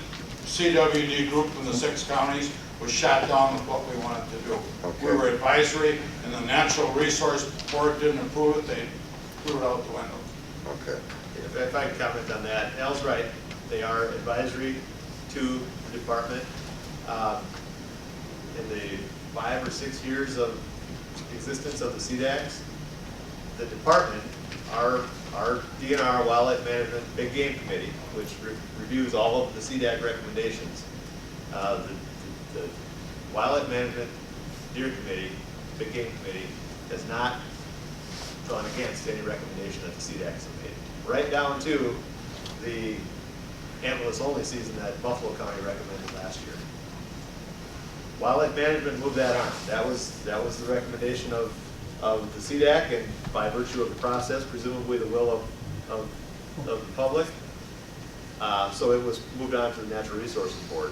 CWD group from the 6 counties was shot down with what we wanted to do. Okay. We were advisory, and the Natural Resource Board didn't approve it, they threw it out the window. Okay. If I can comment on that, Al's right. They are advisory to the department. In the 5 or 6 years of existence of the CDACs, the department, our DNR Wildlife Management Big Game Committee, which reviews all of the CDAC recommendations, the Wildlife Management Deer Committee, Big Game Committee, has not gone against any recommendation that the CDACs have made. Right down to the antlerless only season that Buffalo County recommended last year. Wildlife Management moved that on. That was the recommendation of the CDAC, and by virtue of the process, presumably the will of the public. So it was moved on to the Natural Resources Board.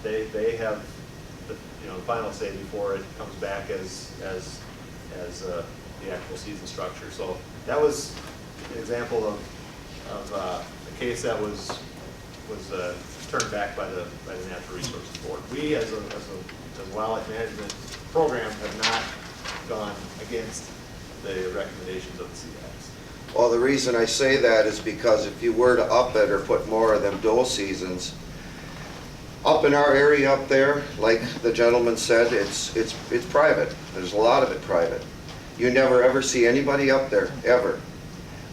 They have the final say before it comes back as the actual season structure. So that was an example of a case that was turned back by the Natural Resources Board. We, as a wildlife management program, have not gone against the recommendations of the CDACs. Well, the reason I say that is because if you were to up it or put more of them doe seasons, up in our area up there, like the gentleman said, it's private. There's a lot of it private. You never ever see anybody up there, ever,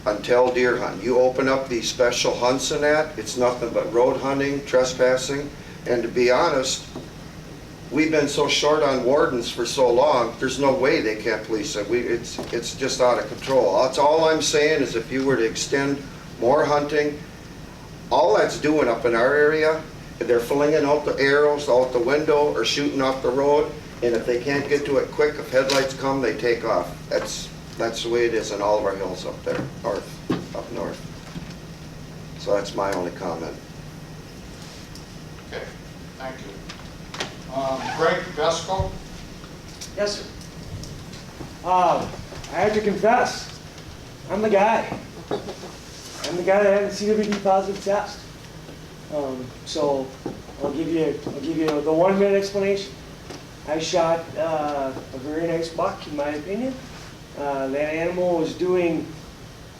until deer hunt. You open up these special hunts and that, it's nothing but road hunting, trespassing. And to be honest, we've been so short on wardens for so long, there's no way they can't police it. It's just out of control. That's all I'm saying is if you were to extend more hunting, all that's doing up in our area, they're flinging out the arrows out the window or shooting off the road, and if they can't get to it quick, if headlights come, they take off. That's the way it is in all of our hills up there, up north. So that's my only comment. Okay, thank you. Greg Vesco? Yes, sir. I have to confess, I'm the guy. I'm the guy that had a CWD positive test. So I'll give you the 1 minute explanation. I shot a very nice buck, in my opinion. That animal was doing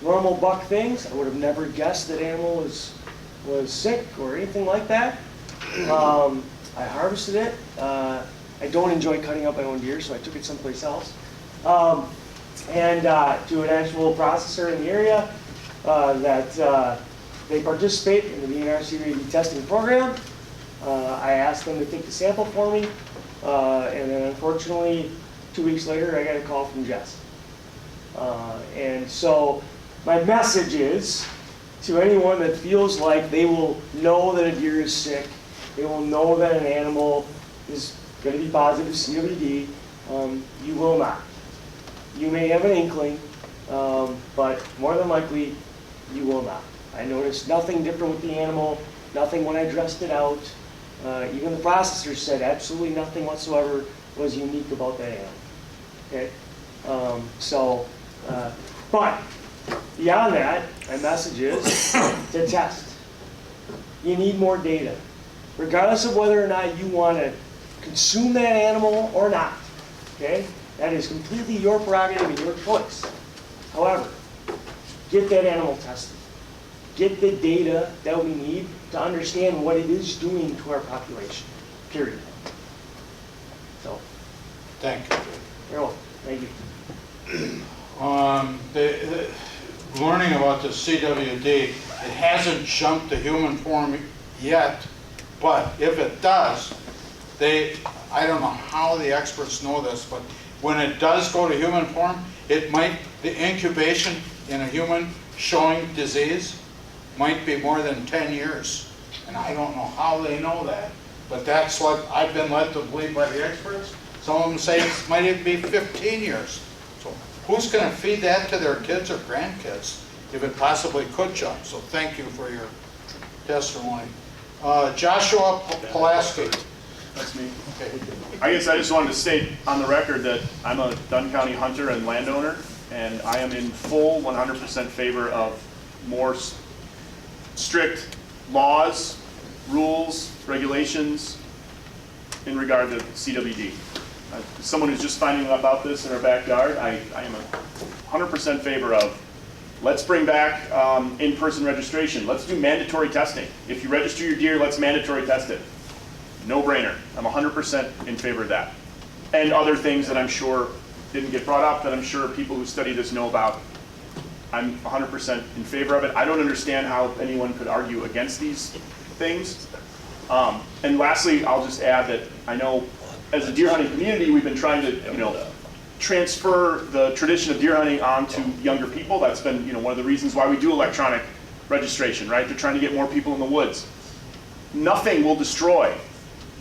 normal buck things. I would have never guessed that animal was sick or anything like that. I harvested it. I don't enjoy cutting up my own deer, so I took it someplace else. And to an actual processor in the area that they participate in the DNR CWD testing program. I asked them to take the sample for me, and then unfortunately, 2 weeks later, I got a call from Jess. And so my message is to anyone that feels like they will know that a deer is sick, they will know that an animal is going to be positive CWD, you will not. You may have an inkling, but more than likely, you will not. I noticed nothing different with the animal, nothing when I dressed it out. Even the processor said absolutely nothing whatsoever was unique about that animal. Okay? But beyond that, my message is to test. You need more data. Regardless of whether or not you want to consume that animal or not. Okay? That is completely your prerogative and your choice. However, get that animal tested. Get the data that we need to understand what it is doing to our population. Period. So. Thank you. You're welcome. Thank you. The learning about the CWD, it hasn't jumped to human form yet, but if it does, I don't know how the experts know this, but when it does go to human form, the incubation in a human showing disease might be more than 10 years. And I don't know how they know that, but that's what I've been led to believe by the experts. Some of them say it might even be 15 years. So who's going to feed that to their kids or grandkids if it possibly could jump? So thank you for your testimony. Joshua Pulaski. That's me. Okay. I guess I just wanted to state on the record that I'm a Dunn County hunter and landowner, and I am in full 100% favor of more strict laws, rules, regulations in regard to CWD. Someone who's just finding out about this in our backyard, I am 100% favor of, let's bring back in-person registration. Let's do mandatory testing. If you register your deer, let's mandatory test it. No brainer. I'm 100% in favor of that. And other things that I'm sure didn't get brought up that I'm sure people who study this know about. I'm 100% in favor of it. I don't understand how anyone could argue against these things. And lastly, I'll just add that I know as a deer hunting community, we've been trying to, transfer the tradition of deer hunting onto younger people. That's been, one of the reasons why we do electronic registration, right? They're trying to get more people in the woods. Nothing will destroy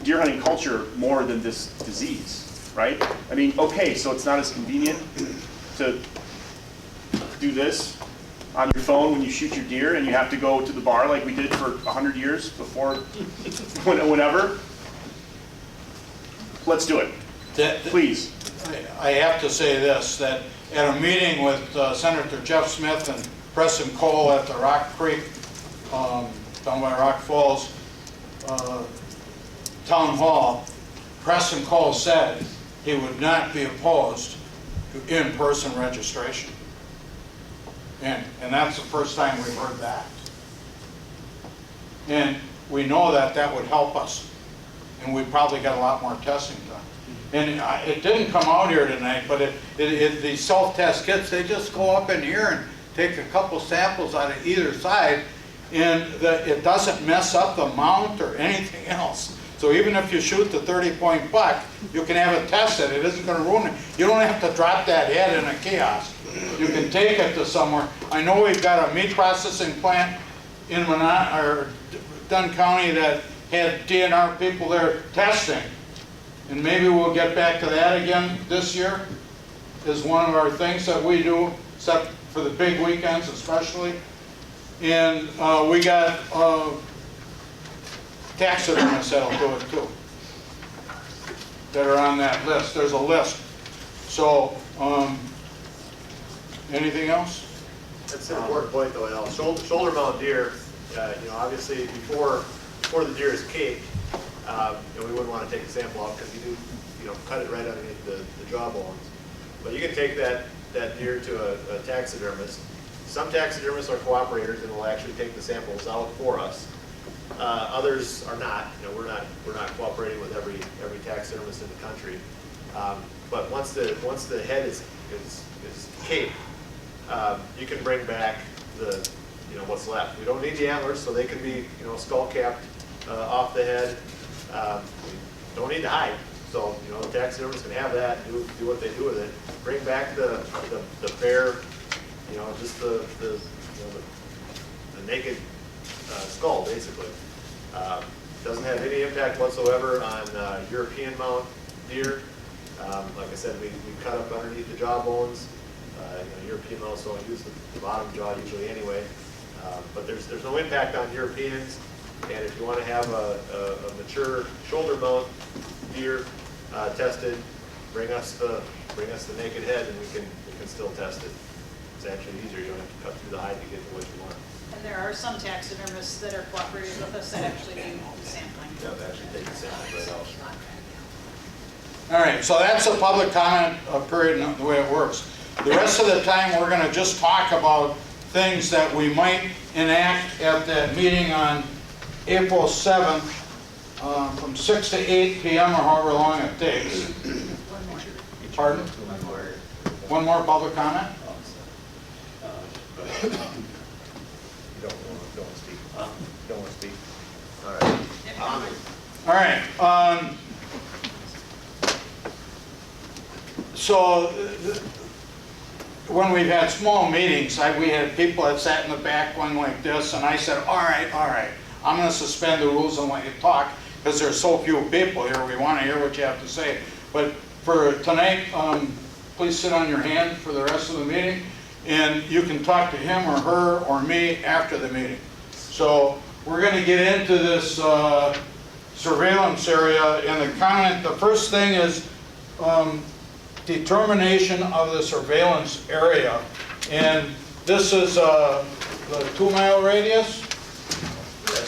deer hunting culture more than this disease, right? I mean, okay, so it's not as convenient to do this on your phone when you shoot your deer and you have to go to the bar like we did for 100 years before, whenever. Let's do it, please. I have to say this, that at a meeting with Senator Jeff Smith and Preston Cole at the Rock Creek, down by Rock Falls Town Hall, Preston Cole said he would not be opposed to in-person registration. And that's the first time we've heard that. And we know that would help us. And we probably got a lot more testing done. And it didn't come out here tonight, but the self-test kits, they just go up in here and take a couple samples out of either side, and that it doesn't mess up the mount or anything else. So even if you shoot the 30-point buck, you can have it tested. It isn't going to ruin it. You don't have to drop that head in a kiosk. You can take it to somewhere. I know we've got a meat processing plant in Dunn County that had DNR people there testing. And maybe we'll get back to that again this year, is one of our things that we do, except for the big weekends especially. And we got taxidermists that'll do it too, that are on that list. There's a list. So, anything else? That's an important point though, Al. Shoulder mount deer, obviously before the deer is caked, we wouldn't want to take a sample out because you do, cut it right underneath the jaw bones. But you can take that deer to a taxidermist. Some taxidermists are cooperators and will actually take the samples out for us. Others are not. We're not cooperating with every taxidermist in the country. But once the head is caped, you can bring back the what's left. We don't need the antlers, so they can be skull capped off the head. We don't need to hide. So the taxidermist can have that, do what they do with it. Bring back the bare, just the naked skull basically. Doesn't have any impact whatsoever on European mount deer. Like I said, we cut up underneath the jaw bones. European mounts don't use the bottom jaw usually anyway. But there's no impact on Europeans. And if you want to have a mature shoulder mount deer tested, bring us the naked head, and we can still test it. It's actually easier. You don't have to cut through the hide to get to what you want. And there are some taxidermists that are cooperating with us that actually do the sampling. Yeah, they actually take the samples right out. All right, so that's a public comment period and the way it works. The rest of the time, we're going to just talk about things that we might enact at that meeting on April 7th from 6 to 8 p.m. or however long it takes. One more. Pardon? One more public comment? You don't want to speak. Don't want to speak. All right. All right. So when we've had small meetings, we had people that sat in the back going like this, and I said, all right, I'm going to suspend the rules and let you talk because there's so few people here. We want to hear what you have to say. But for tonight, please sit on your hand for the rest of the meeting, and you can talk to him or her or me after the meeting. So we're going to get into this surveillance area, and the comment, the first thing is determination of the surveillance area. And this is the 2-mile radius.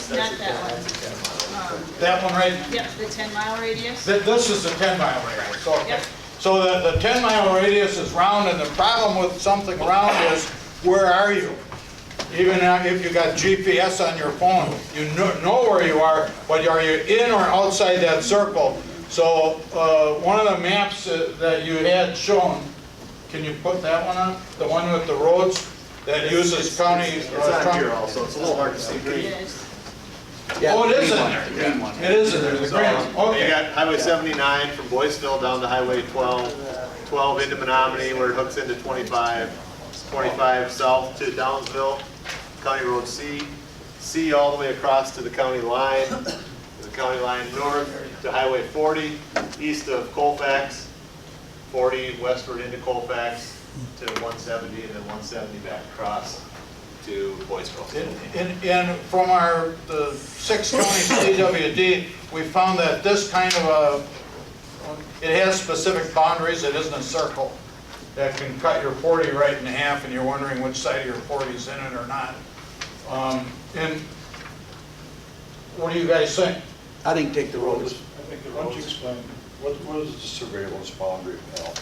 Not that one. That one right? Yep, the 10-mile radius. This is the 10-mile radius, okay. Yep. So the 10-mile radius is round, and the problem with something round is, where are you? Even if you got GPS on your phone, you know where you are, but are you in or outside that circle? So one of the maps that you had shown, can you put that one up? The one with the roads that uses county. It's on here also. It's a little hard to see. It is. Yeah, Oh, it the is green in one, there. the green one. It is in there, the green one. You Okay. got Highway 79 from Boyceville down to Highway 12 into Menominee where it hooks into 25 south to Downsville, County Road C all the way across to the county line north to Highway 40, east of Colfax, 40 westward into Colfax to 170, and then 170 back across to Boyceville. And from the 6 counties CWD, we found that this kind of it has specific boundaries. It isn't a circle that can cut your 40 right in half, and you're wondering which side of your 40 is in it or not. And what do you guys think? I think take the roads. Why don't you explain, what is the surveillance boundary now?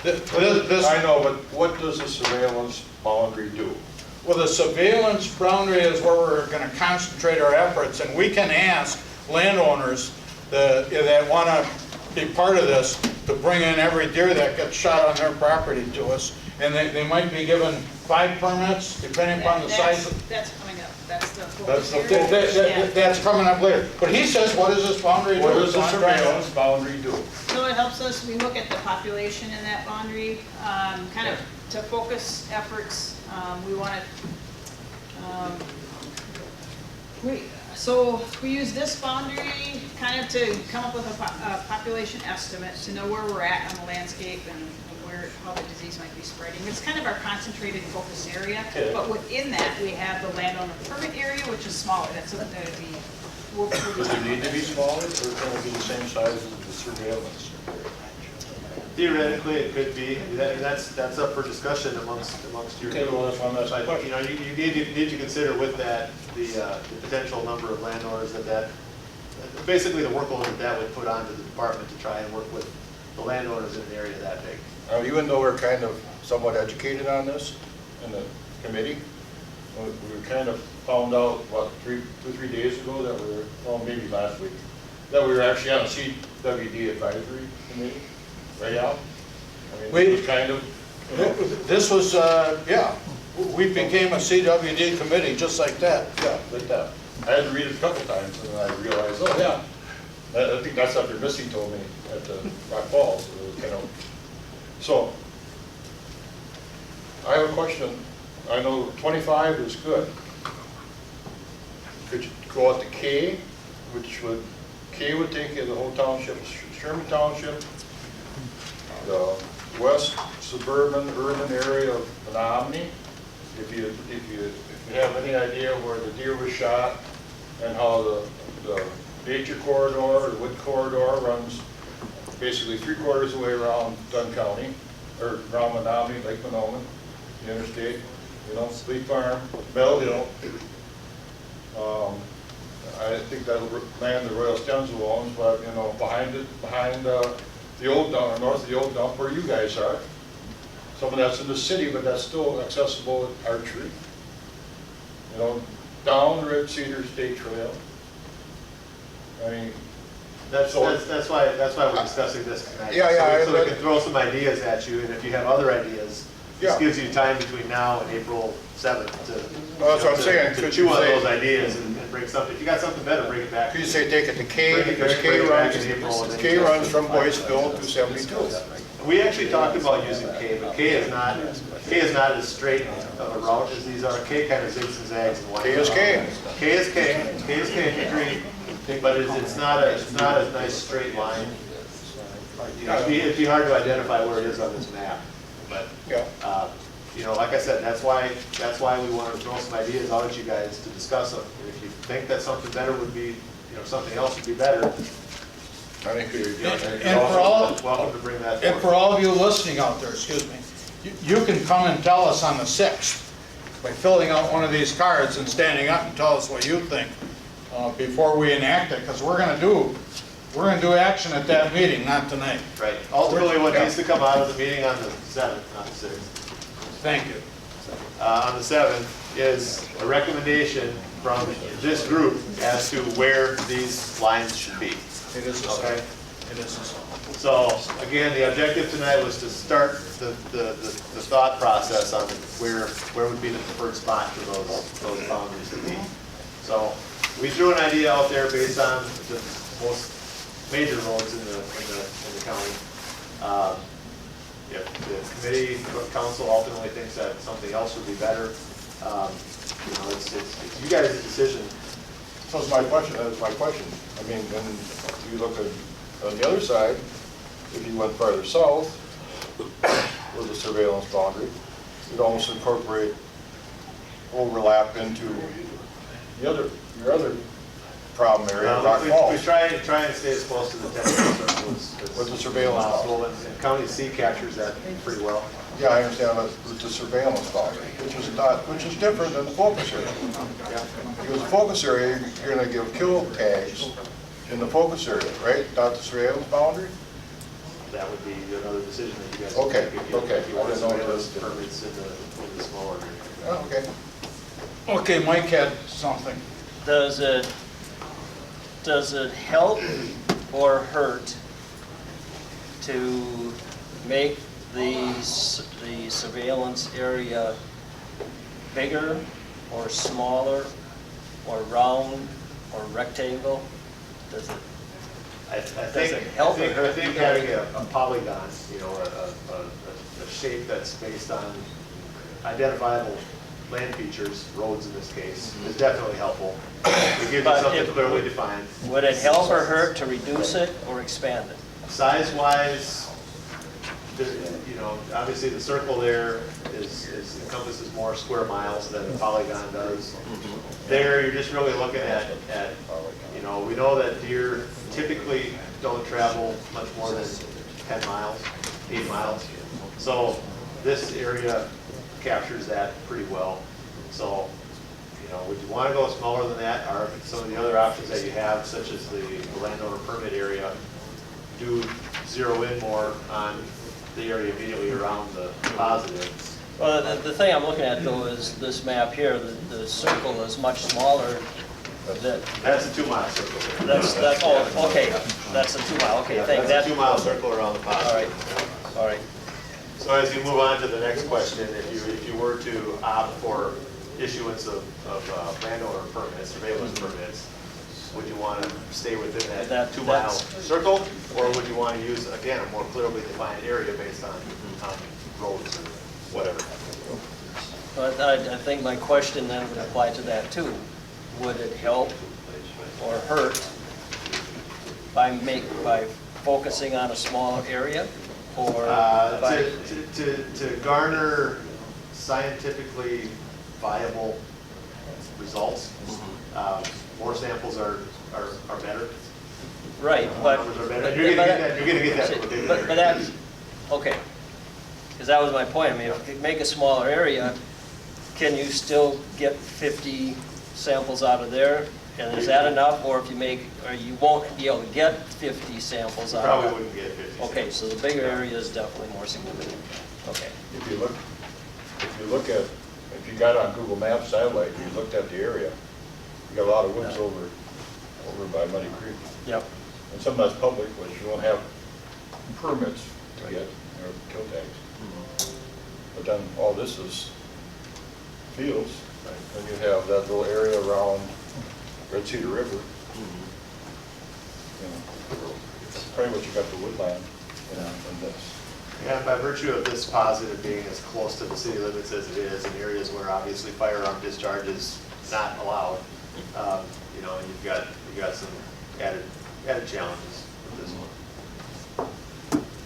This, I know, but what does the surveillance boundary do? well, the surveillance boundary is where we're going to concentrate our efforts, and we can ask landowners that want to be part of this to bring in every deer that gets shot on their property to us, and they might be given 5 permits depending upon the size. That's coming up. that's the That's focus the area. focus. Yeah. That's coming up later. But he says, what does this boundary do? What does the It's on track. surveillance boundary do? So it helps us, we look at the population in that boundary, kind of to focus efforts, we want to, so we use this boundary kind of to come up with a population estimate to know where we're at on the landscape and how the disease might be spreading. It's kind of our concentrated focus area, Okay. but within that, we have the landowner permit area, which is smaller, that's what that would be. Does it need to be smaller, or can it be the same size as the surveillance? Theoretically, it could be, that's up for discussion amongst your Okay, well, that's one, that's my But, question. you know, you need to consider with that, the potential number of landowners basically the workload that would put onto the department to try and work with the landowners in an area that big. Even though we're kind of somewhat educated on this in the committee, we were kind of found out, what, 3 days ago that we were, well, maybe last week, that we were actually on a CWD advisory committee, right, Al? I mean, it was kind of, you know, This was, yeah, we became a CWD committee just like that. yeah, like that. I had to read it a couple times, and then I realized, oh, yeah. I think that's what Missy told me at the Rock Falls, it was kind of. So, I have a question. I know 25 is good. Could you go out to K, K would take you the whole township, Sherman Township, the west suburban urban area of Menominee. If you have any idea where the deer was shot and how the nature corridor, the wood corridor runs basically 3/4 of the way around Dunn County, or around Menominee, Lake Menominee, the interstate, you know, Fleet Farm, Bell Hill. I think that'll land the Royal Stenzel owns, but you know, behind the old dump, or north of the old dump where you guys are. Some of that's in the city, but that's still accessible at archery. You know, down the Red Cedar State Trail. I mean, That's why we're discussing this tonight. Yeah, So we can throw some ideas at you, and if you have other ideas, this Yeah. gives you time between now and April 7th to. Well, that's what I'm saying. To Could chew you on say- those ideas and bring something, if you got something better, bring it back. could you say take it to K, Bring it because back- K bring it back runs, in April, and then K you runs guys from can Boyceville to 72. We actually talked about using K, but K is not as straight of a route as these are. K kind of zigs and zags and winds. K is K. K is K, K is K, agree, but it's not a nice straight line. You know, it'd be hard to identify where it is on this map, but, Yeah. you know, like I said, that's why we wanted to throw some ideas out at you guys to discuss them. And if you think that something better would be, you know, something else would be better, I think And for all, welcome to bring that and for forward. all of you listening out there, excuse me, you can come and tell us on the 6th by filling out one of these cards and standing up and tell us what you think before we enact it, because we're gonna do action at that meeting, not tonight. Right, ultimately what needs to come out of the meeting on the 7th, not the 6th. Thank you. On the 7th is a recommendation from this group as to where these lines should be. It is Okay. It is So, again, the objective tonight was to start the thought process on where would be the preferred spot for those boundaries to be. So, we threw an idea out there based on the most major roads in the county. If the committee or council ultimately thinks that something else would be better, you know, it's you guys' decision. So that's my question, I mean, when you look at, on the other side, if you went farther south with the surveillance boundary, you'd almost incorporate, overlap into your other problem area, Rock We Falls. try and stay as close to the technical circle as With the surveillance possible, and County C captures that pretty well. Yeah, I understand, but with the surveillance boundary, which is different than the focus area. Because the focus area, you're gonna give kill tags in the focus area, right? Not the surveillance boundary? That would be another decision that you guys. Okay, make if you- okay. If you want I to didn't know those that. permits in the smaller area. Oh, okay. Okay, Mike had something. Does it help or hurt to make the surveillance area bigger or smaller or round or rectangle? Does it, I Does think, it help or I hurt? think having a polygon, you know, a shape that's based on identifiable land features, roads in this case, is definitely helpful. It gives you But something if- clearly defined. would it help or hurt to reduce it or expand it? Size-wise, you know, obviously the circle there encompasses more square miles than a polygon does. There, you're just really looking at, you know, we know that deer typically don't travel much more than 10 miles, 8 miles. So this area captures that pretty well. So, you know, would you want to go smaller than that? Or some of the other options that you have, such as the landowner permit area, do zero in more on the area immediately around the positive. Well, the thing I'm looking at though is this map here, the circle is much smaller than. That's a 2 mile circle. Oh, okay, that's a 2 mile, okay, Yeah, thank that's that. a 2 mile circle around the positive. All right. So as you move on to the next question, if you were to opt for issuance of landowner permits, surveillance permits, would you want to stay within that 2 mile circle? Or would you want to use, again, a more clearly defined area based on roads or whatever? But I think my question then would apply to that too. Would it help or hurt by focusing on a smaller area? Or by, to garner scientifically viable results, more samples are better. right, but. Numbers are better. You're gonna get that. But that's, okay, because that was my point. I mean, if you make a smaller area, can you still get 50 samples out of there? And is that enough, or if you make, or you won't be able to get 50 samples out of it? Probably wouldn't get 50. Okay, so the bigger area is definitely more significant. Okay. If you got on Google Maps satellite, you looked at the area, you got a lot of woods over by Muddy Creek. Yep. And some of that's public, which you won't have permits to get, or kill tags. But then all this is fields, and you have that little area around Red Cedar River. You know, pretty much you got the woodland in this. And by virtue of this positive being as close to the city limits as it is, in areas where obviously firearm discharge is not allowed, you know, you've got some added challenges with this one.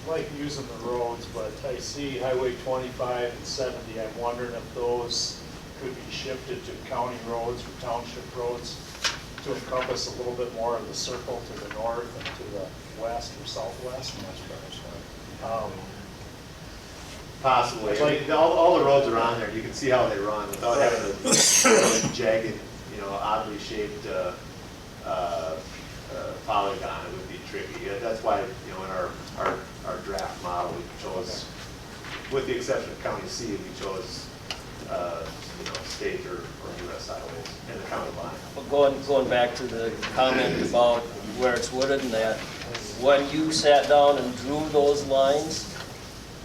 Like using the roads, but I see Highway 25 and 70, I'm wondering if those could be shifted to county roads or township roads to encompass a little bit more of the circle to the north and to the west or southwest. Possibly. I mean, all the roads are on there. You can see how they run without having a jagged, you know, oddly shaped polygon. It would be tricky. That's why, you know, in our draft model, we chose, with the exception of County C, we chose, you know, state or U.S. highways and the county line. Well, going back to the comment about where it's wooded and that, when you sat down and drew those lines,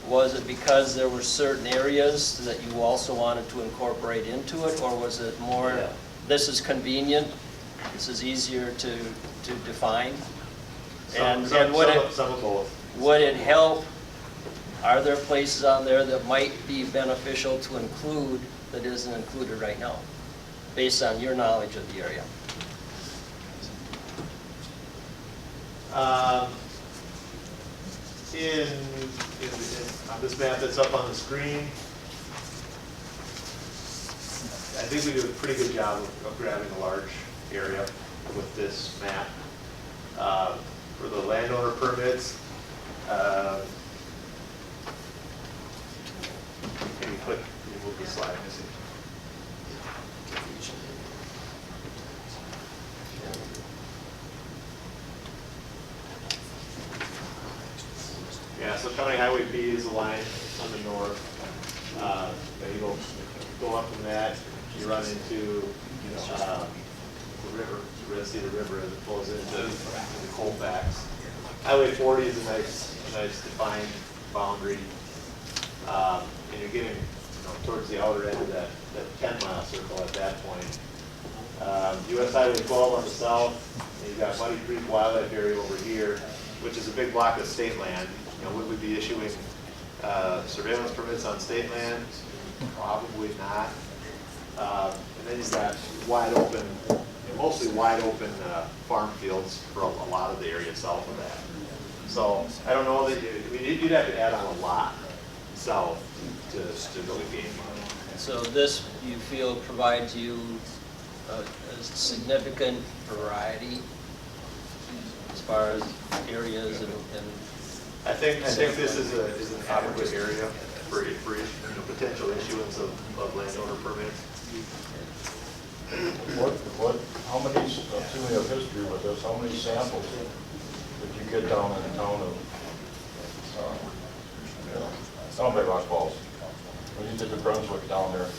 was it because there were certain areas that you also wanted to incorporate into it, or was it more, this is convenient, this is easier to define? And would it, some of both. would it help, are there places on there that might be beneficial to include that isn't included right now, based on your knowledge of the area? On this map that's up on the screen, I think we do a pretty good job of grabbing a large area with this map. For the landowner permits, can you move the slide? Yeah, so County Highway B is the line on the north. Then you go up from that, you run into the river, the Red Cedar River, as it flows into the Colfax. Highway 40 is a nice defined boundary, and you're getting, you know, towards the outer end of that 10-mile circle at that point. US Highway 12 on the south, and you've got Muddy Creek Wildlife Area over here, which is a big block of state land. You know, would we be issuing surveillance permits on state land? Probably not. And then you've got wide open, mostly wide open farm fields for a lot of the area south of that. So I don't know that, I mean, you'd have to add on a lot south to really gain money. So this, you feel, provides you a significant variety as far as areas and I think this is an adequate area for potential issuance of landowner permits. How many, assuming of history with this, how many samples did you get down in the town of, down by Rock Falls? When you did the Brunswick down there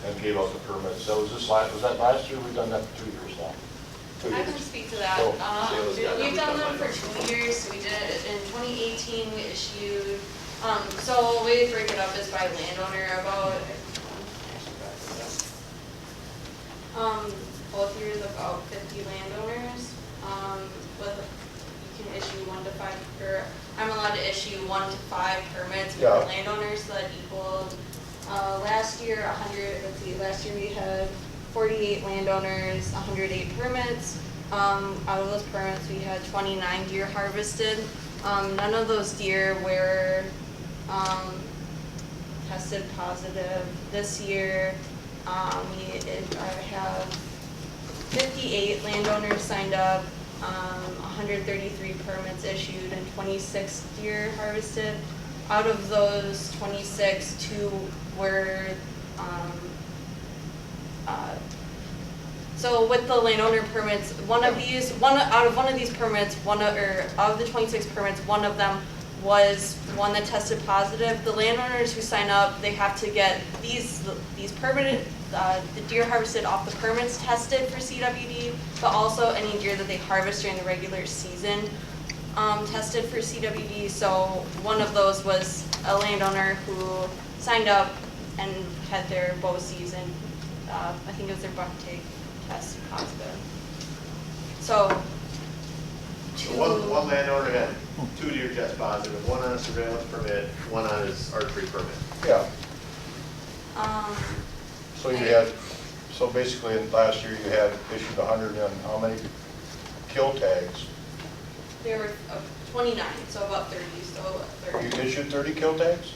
and gave out the permits, so was that last year? We've done that for 2 years now. I can speak to that. We've done them for 2 years. So we did it in 2018. We issued, so the way to break it up is by landowner. Both years about 50 landowners. You can issue 1 to 5, or I'm allowed to issue 1 to 5 permits for landowners. So that equaled last year 100. Let's see. Last year we had 48 landowners, 108 permits. Out of those permits, we had 29 deer harvested. None of those deer were tested positive. This year, I have 58 landowners signed up, 133 permits issued, and 26 deer harvested. Out of those 26, 2 were so with the landowner permits, one of these permits, of the 26 permits, one of them was one that tested positive. The landowners who sign up, they have to get these permitted, the deer harvested off the permits tested for CWD, but also any deer that they harvest during the regular season tested for CWD. So one of those was a landowner who signed up and had their bow season, I think it was their bucktail, test positive. So one landowner had 2 deer test positive, 1 on a surveillance permit, 1 on his archery permit. Yeah. So you had, so basically last year you had issued 100 and how many kill tags? There were 29, so about 30, so 30. You issued 30 kill tags?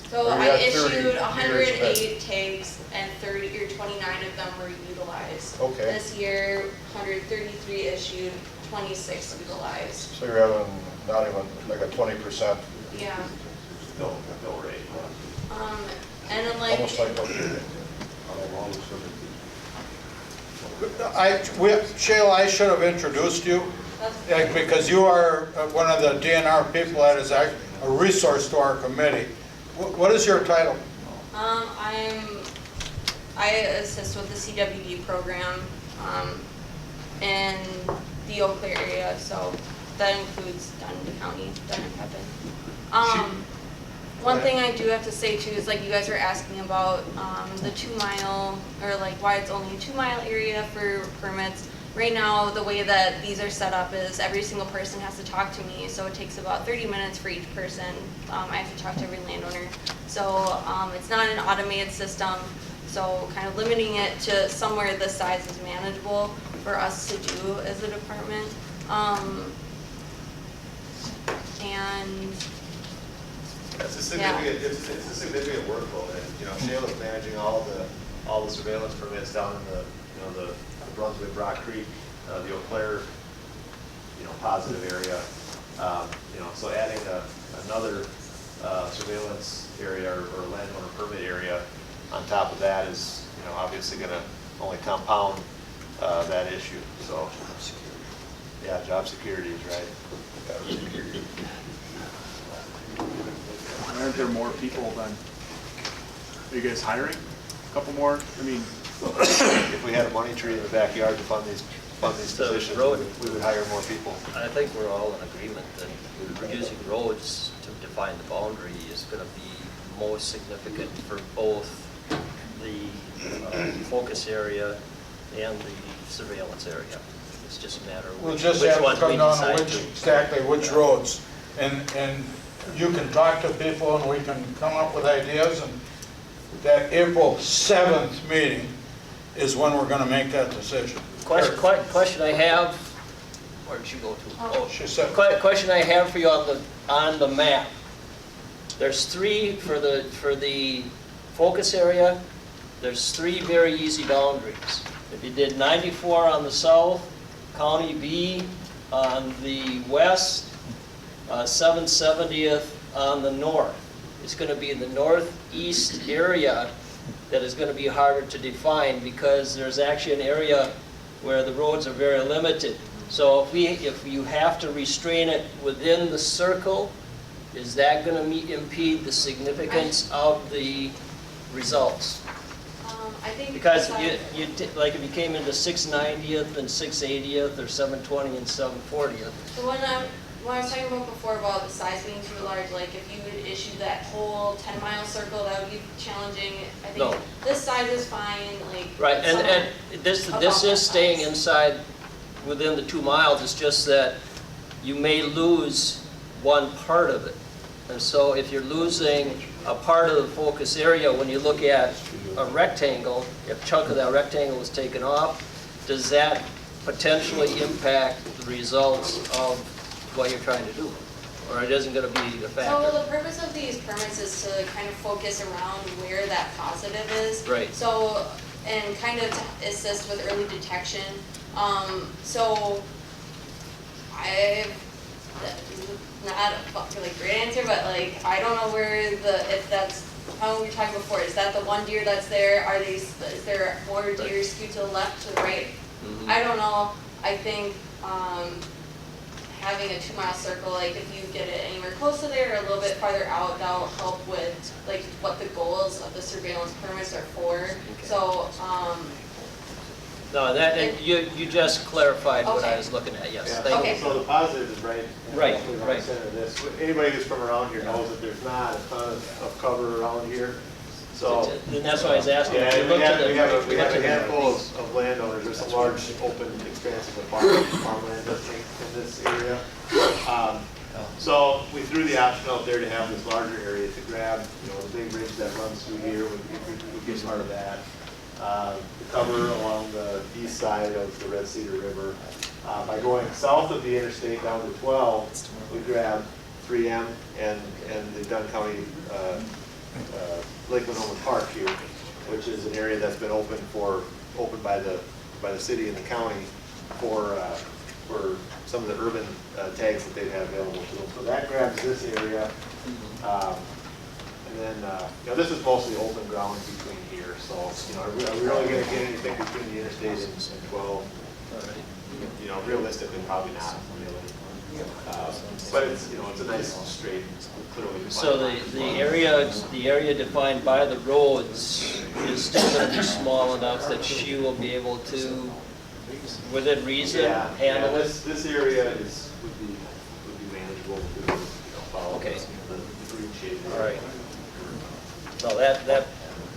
So I issued 108 tags and 29 of them were utilized. Okay. This year, 133 issued, 26 utilized. So you're having not even like a 20%. Yeah. No rate. And then like. Almost like Shayla, I should have introduced you, because you are one of the DNR people that is a resource to our committee. What is your title? I assist with the CWD program in the Eau Claire area, so that includes Dunn County, Dunn County. One thing I do have to say too is, like, you guys were asking about the 2 mile, or like why it's only a 2 mile area for permits. Right now, the way that these are set up is every single person has to talk to me, so it takes about 30 minutes for each person. I have to talk to every landowner. So it's not an automated system, so kind of limiting it to somewhere this size is manageable for us to do as a department. And It's a significant workload, and Shayla's managing all the surveillance permits down in the Brunswick, Rock Creek, the Eau Claire, positive area. So adding another surveillance area or landowner permit area on top of that is, obviously going to only compound that issue. So, yeah, job security is right. Job security. Aren't there more people than, are you guys hiring? A couple more? I mean, if we had a money tree in the backyard to fund these positions, we would hire more people. I think we're all in agreement that using roads to define the boundary is going to be most significant for both the focus area and the surveillance area. It's just a matter of We'll which just have to ones we come down decide to to. exactly which roads. And you can talk to people and we can come up with ideas, and that April 7th meeting is when we're gonna make that decision. Question I have, where did you go to? Oh, she said, Question I have for you on the map. There's three for the focus area. There's three very easy boundaries. If you did 94 on the south, County B on the west, 770th on the north. It's going to be in the northeast area that is going to be harder to define because there's actually an area where the roads are very limited. So if you have to restrain it within the circle, is that going to impede the significance of the results? I think Because like if you came into 690th and 680th or 720 and 740th. the one I was talking about before about the size being too large, like if you would issue that whole 10-mile circle, that would be challenging. I think No. this size is fine, like. Right, and this about that is staying size. inside within the 2 miles. It's just that you may lose one part of it. And so if you're losing a part of the focus area, when you look at a rectangle, if a chunk of that rectangle is taken off, does that potentially impact the results of what you're trying to do? Or it isn't going to be a factor? So the purpose of these permits is to kind of focus around where that positive is. Right. So, and kind of to assist with early detection. So I've, not a like great answer, but like I don't know where if that's how we were talking before. Is that the one deer that's there? Is there more deer skewed to the left, to the right? Mhm. I don't know. I think having a 2-mile circle, like if you get it anywhere close to there or a little bit farther out, that'll help with like what the goals of the surveillance permits are for. So No, you just clarified what I Okay. was looking at, yes. Yeah, Thank Okay. you. so the positive is right. Right, roughly around right. the center of this. Anybody who's from around here knows that there's not a ton of cover around here. So, And that's why I was asking. yeah, if you and we looked at have, the- we have a looked at the- handful of landowners, there's some large, open, expanses of farmland in this area. So we threw the option out there to have this larger area to grab, the big ridge that runs through here would get part of that. The cover along the east side of the Red Cedar River. By going south of the interstate down to 12, we grab 3M and the Dunn County Lakeland Homewood Park here, which is an area that's been opened by the city and the county for some of the urban tags that they've had available to them. So that grabs this area. And then, this is mostly open ground between here, so, are we really gonna get anything between the interstate and 12? Realistically, probably not, really. But it's a nice, straight, clearly defined. So the area defined by the roads is still going to be small enough that she will be able to, within reason, handle it? This area would be manageable to, follow Okay. the green shade. All right. No, that,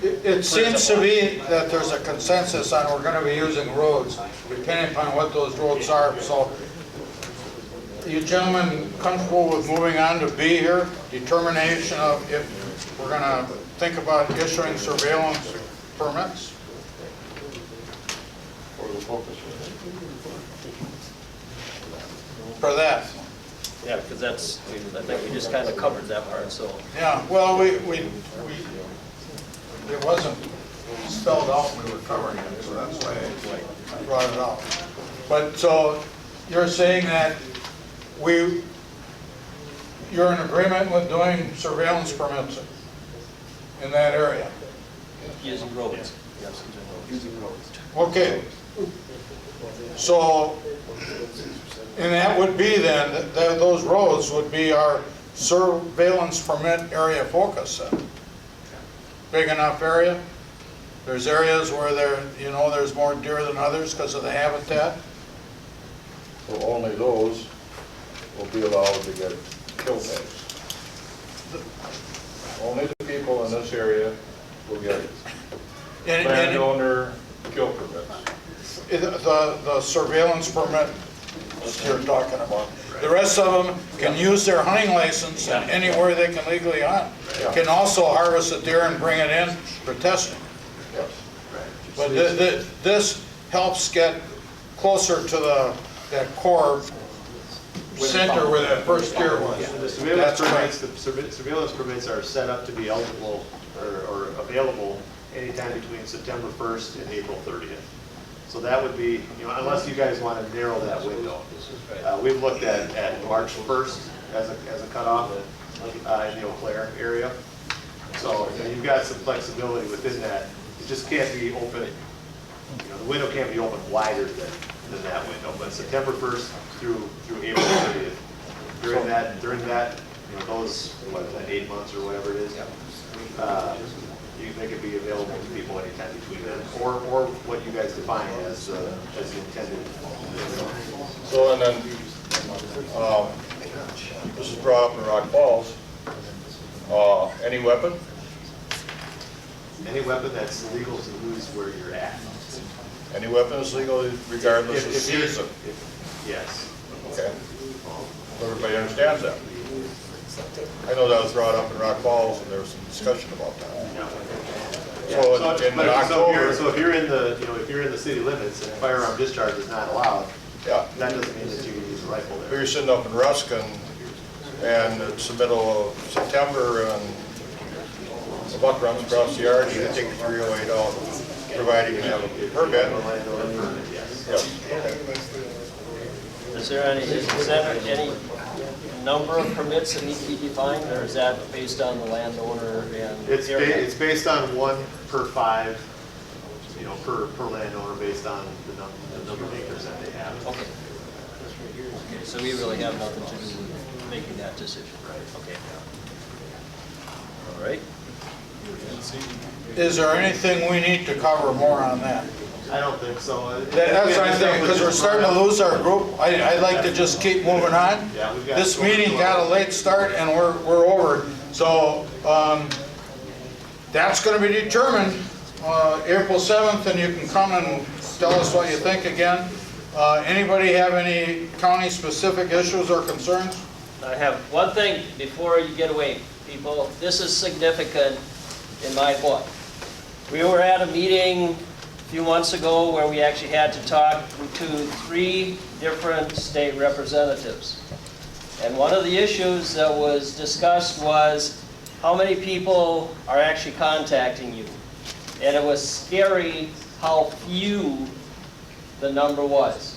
it seems to me that there's a consensus on we're gonna be using roads, depending upon what those roads are. So, you gentlemen comfortable with moving on to B here? Determination of if we're gonna think about issuing surveillance permits? For that? yeah, because I think we just kind of covered that part, so. Yeah, well, it wasn't spelled out when we were covering it, so that's why I brought it up. But, so, you're saying that you're in agreement with doing surveillance permits in that area? Using roads, yes. Using roads. Okay. So, and that would be then, those roads would be our surveillance permit area focus then? Big enough area? There's areas where there's more deer than others because of the habitat? So only those will be allowed to get kill tags. Only the people in this area will get landowner kill permits. the surveillance permit you're talking about. The rest of them can use their hunting license and anywhere they can legally hunt. Can also harvest a deer and bring it in for testing. But this helps get closer to that core center where that first deer was. The surveillance permits are set up to be eligible or available anytime between September 1st and April 30th. So that would be, unless you guys want to narrow that window. We've looked at March 1st as a cutoff in the Eau Claire area. So you've got some flexibility within that. It just can't be open, the window can't be open wider than that window. But September 1st through April 30th, during that, those, 8 months or whatever it is, they could be available to people anytime between then, or what you guys define as the intended. So, and then, this is brought up in Rock Falls, any weapon? Any weapon that's legal to use where you're at. Any weapon is legal regardless of If season? Yes. Okay. Everybody understands that. I know that was brought up in Rock Falls, and there was some discussion about that. So in October, So if you're in the city limits and firearm discharge is not allowed, yeah, that doesn't mean that you can use a rifle if there. you're sitting up in Ruskin, and it's the middle of September, and a buck runs across the yard, you can take the 308 out, providing you have a permit. Yes. Is there any number of permits that need to be defined, or is that based on the landowner and area? It's based on 1 per 5, per landowner based on the number of acres that they have. Okay. Okay, so we really have nothing to do with making that decision. Okay. All right. Is there anything we need to cover more on that? I don't think so. That's what I'm thinking, because we're starting to lose our group. I'd like to just keep moving on. Yeah, we've got. This meeting got a late start and we're over. So, that's gonna be determined, April 7th, and you can come and tell us what you think again. Anybody have any county-specific issues or concerns? I have one thing before you get away, people. This is significant in my book. We were at a meeting a few months ago where we actually had to talk to 3 different state representatives. And one of the issues that was discussed was how many people are actually contacting you. And it was scary how few the number was.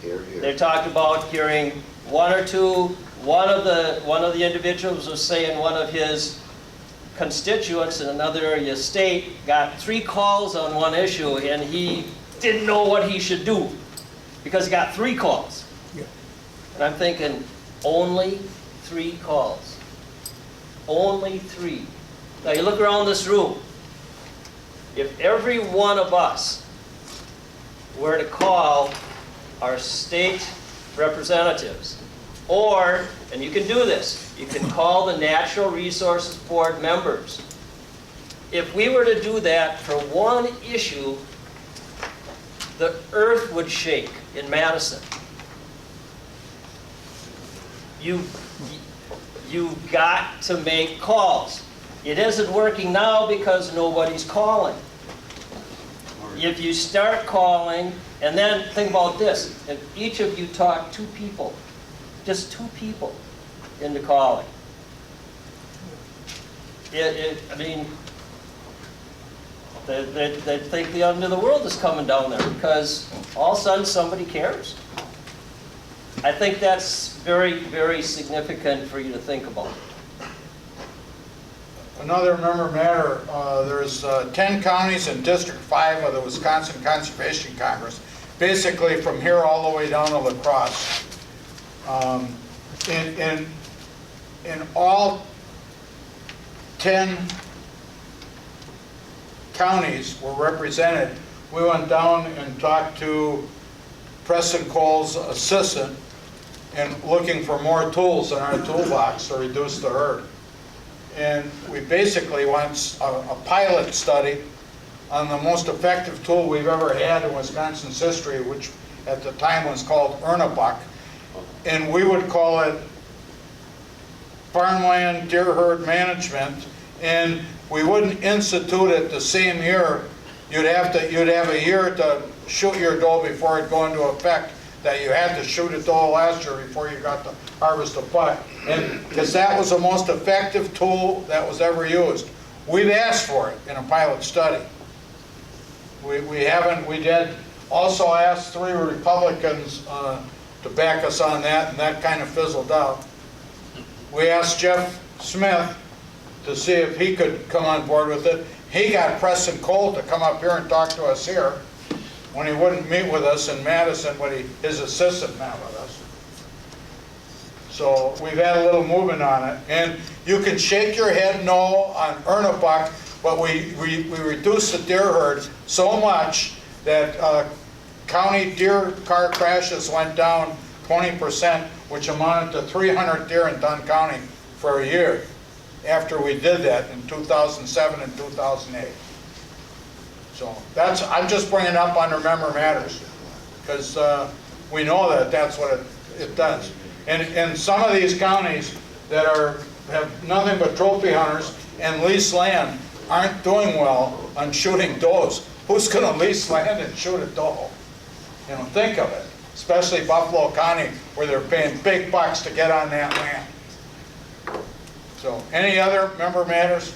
They talked about hearing 1 or 2. One of the individuals was saying one of his constituents in another area of state got 3 calls on one issue, and he didn't know what he should do because he got 3 calls. And I'm thinking, only 3 calls. Only 3. Now you look around this room. If every one of us were to call our state representatives, or, and you can do this, you can call the Natural Resources Board members. If we were to do that for one issue, the earth would shake in Madison. You've got to make calls. It isn't working now because nobody's calling. If you start calling, and then think about this, if each of you talk 2 people, just 2 people into calling. I mean, they think the end of the world is coming down there because all of a sudden somebody cares. I think that's very, very significant for you to think about. Another member matter, there's 10 counties in District 5 of the Wisconsin Conservation Congress, basically from here all the way down to La Crosse. In all 10 counties were represented. We went down and talked to Preston Cole's assistant and looking for more tools in our toolbox to reduce the herd. And we basically want a pilot study on the most effective tool we've ever had in Wisconsin's history, which at the time was called Ernebuck. And we would call it farmland deer herd management, and we wouldn't institute it the same year. You'd have a year to shoot your doe before it go into effect, that you had to shoot a doe last year before you got to harvest a buck. And because that was the most effective tool that was ever used. We've asked for it in a pilot study. We did also ask 3 Republicans to back us on that, and that kind of fizzled out. We asked Jeff Smith to see if he could come on board with it. He got Preston Cole to come up here and talk to us here when he wouldn't meet with us in Madison, but his assistant met with us. So we've had a little movement on it. And you can shake your head no on Ernebuck, but we reduced the deer herd so much that county deer car crashes went down 20%, which amounted to 300 deer in Dunn County for a year after we did that in 2007 and 2008. So I'm just bringing it up under Member Matters, because we know that that's what it does. And some of these counties that have nothing but trophy hunters and lease land aren't doing well on shooting does. Who's going to lease land and shoot a doe? You know, think of it. Especially Buffalo County, where they're paying big bucks to get on that land. So, any other Member Matters?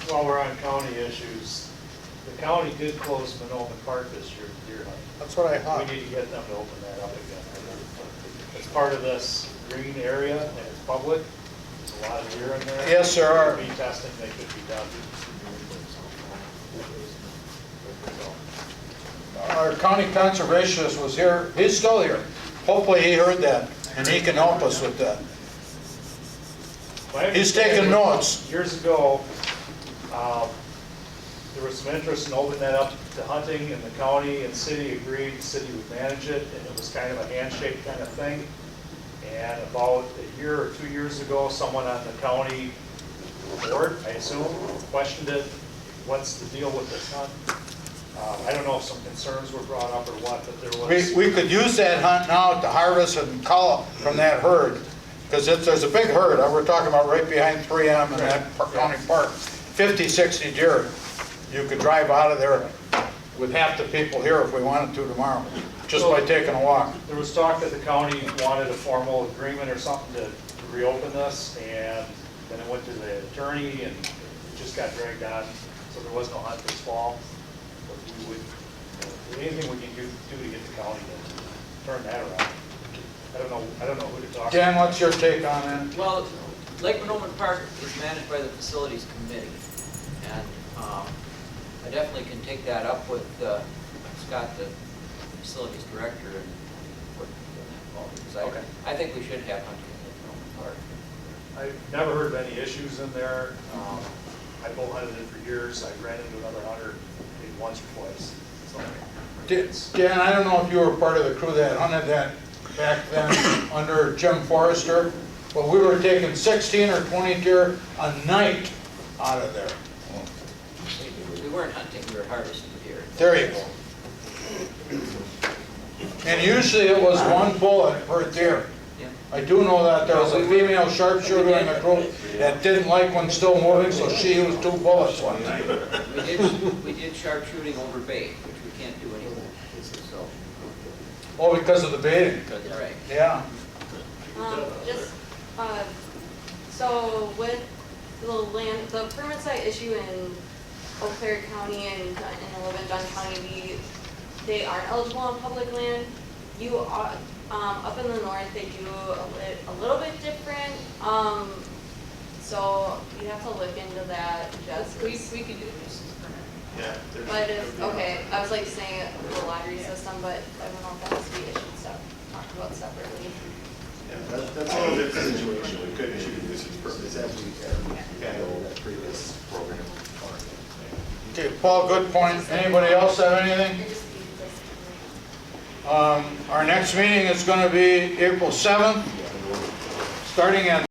While we're on county issues, the county did close Monoma Park this year to deer hunting. That's what I thought. We need to get them to open that up again. It's part of this green area, and it's public. There's a lot of deer in there. Yes, there are. Be testing they could be done. Our county conservationist was here. He's still here. Hopefully he heard that, and he can help us with that. He's taking notes. Years ago, there was some interest in opening that up to hunting, and the county and city agreed the city would manage it, and it was kind of a handshake kind of thing. And about a year or 2 years ago, someone on the county board, I assume, questioned it. What's the deal with this hunt? I don't know if some concerns were brought up or what, but there was... We could use that hunt now to harvest and cull from that herd, because there's a big herd. We're talking about right behind 3M and that county park. 50, 60 deer. You could drive out of there with half the people here if we wanted to tomorrow, just by taking a walk. There was talk that the county wanted a formal agreement or something to reopen this, and then it went to the attorney, and it just got dragged on, so there was no hunt this fall. But we would, anything we can do to get the county to turn that around. I don't know who to talk to. Dan, what's your take on that? Well, Lake Monoma Park is managed by the Facilities Committee, and I definitely can take that up with Scott, the Facilities Director, and what because I think we should have hunting in Lake Monoma Park. I've never heard of any issues in there. I bull hunted it for years. I ran into another hunter maybe once or twice. So, Dan, I don't know if you were part of the crew that hunted that back then under Jim Forrester, but we were taking 16 or 20 deer a night out of there. We weren't hunting, we were harvesting deer. There you go. And usually it was one bullet per deer. I do know that there was a female sharpshooter in the group that didn't like when still moving, so she used 2 bullets one night. We did sharpshooting over bait, which we can't do anymore. So. Oh, because of the baiting? Right. Yeah. So with the permits I issue in Eau Claire County and in 11 Dunn County, they aren't eligible on public land. You are, up in the north, they do a little bit different. So you have to look into that. Just we can do a nuisance permit. Yeah. But if, okay, I was like saying the lottery system, but I don't know if that has to be issued talked about separately. Yeah, that's a little different situation. We could issue nuisance permits as we handle that previous program. Okay, Paul, good point. Anybody else have anything? Our next meeting is going to be April 7th, starting at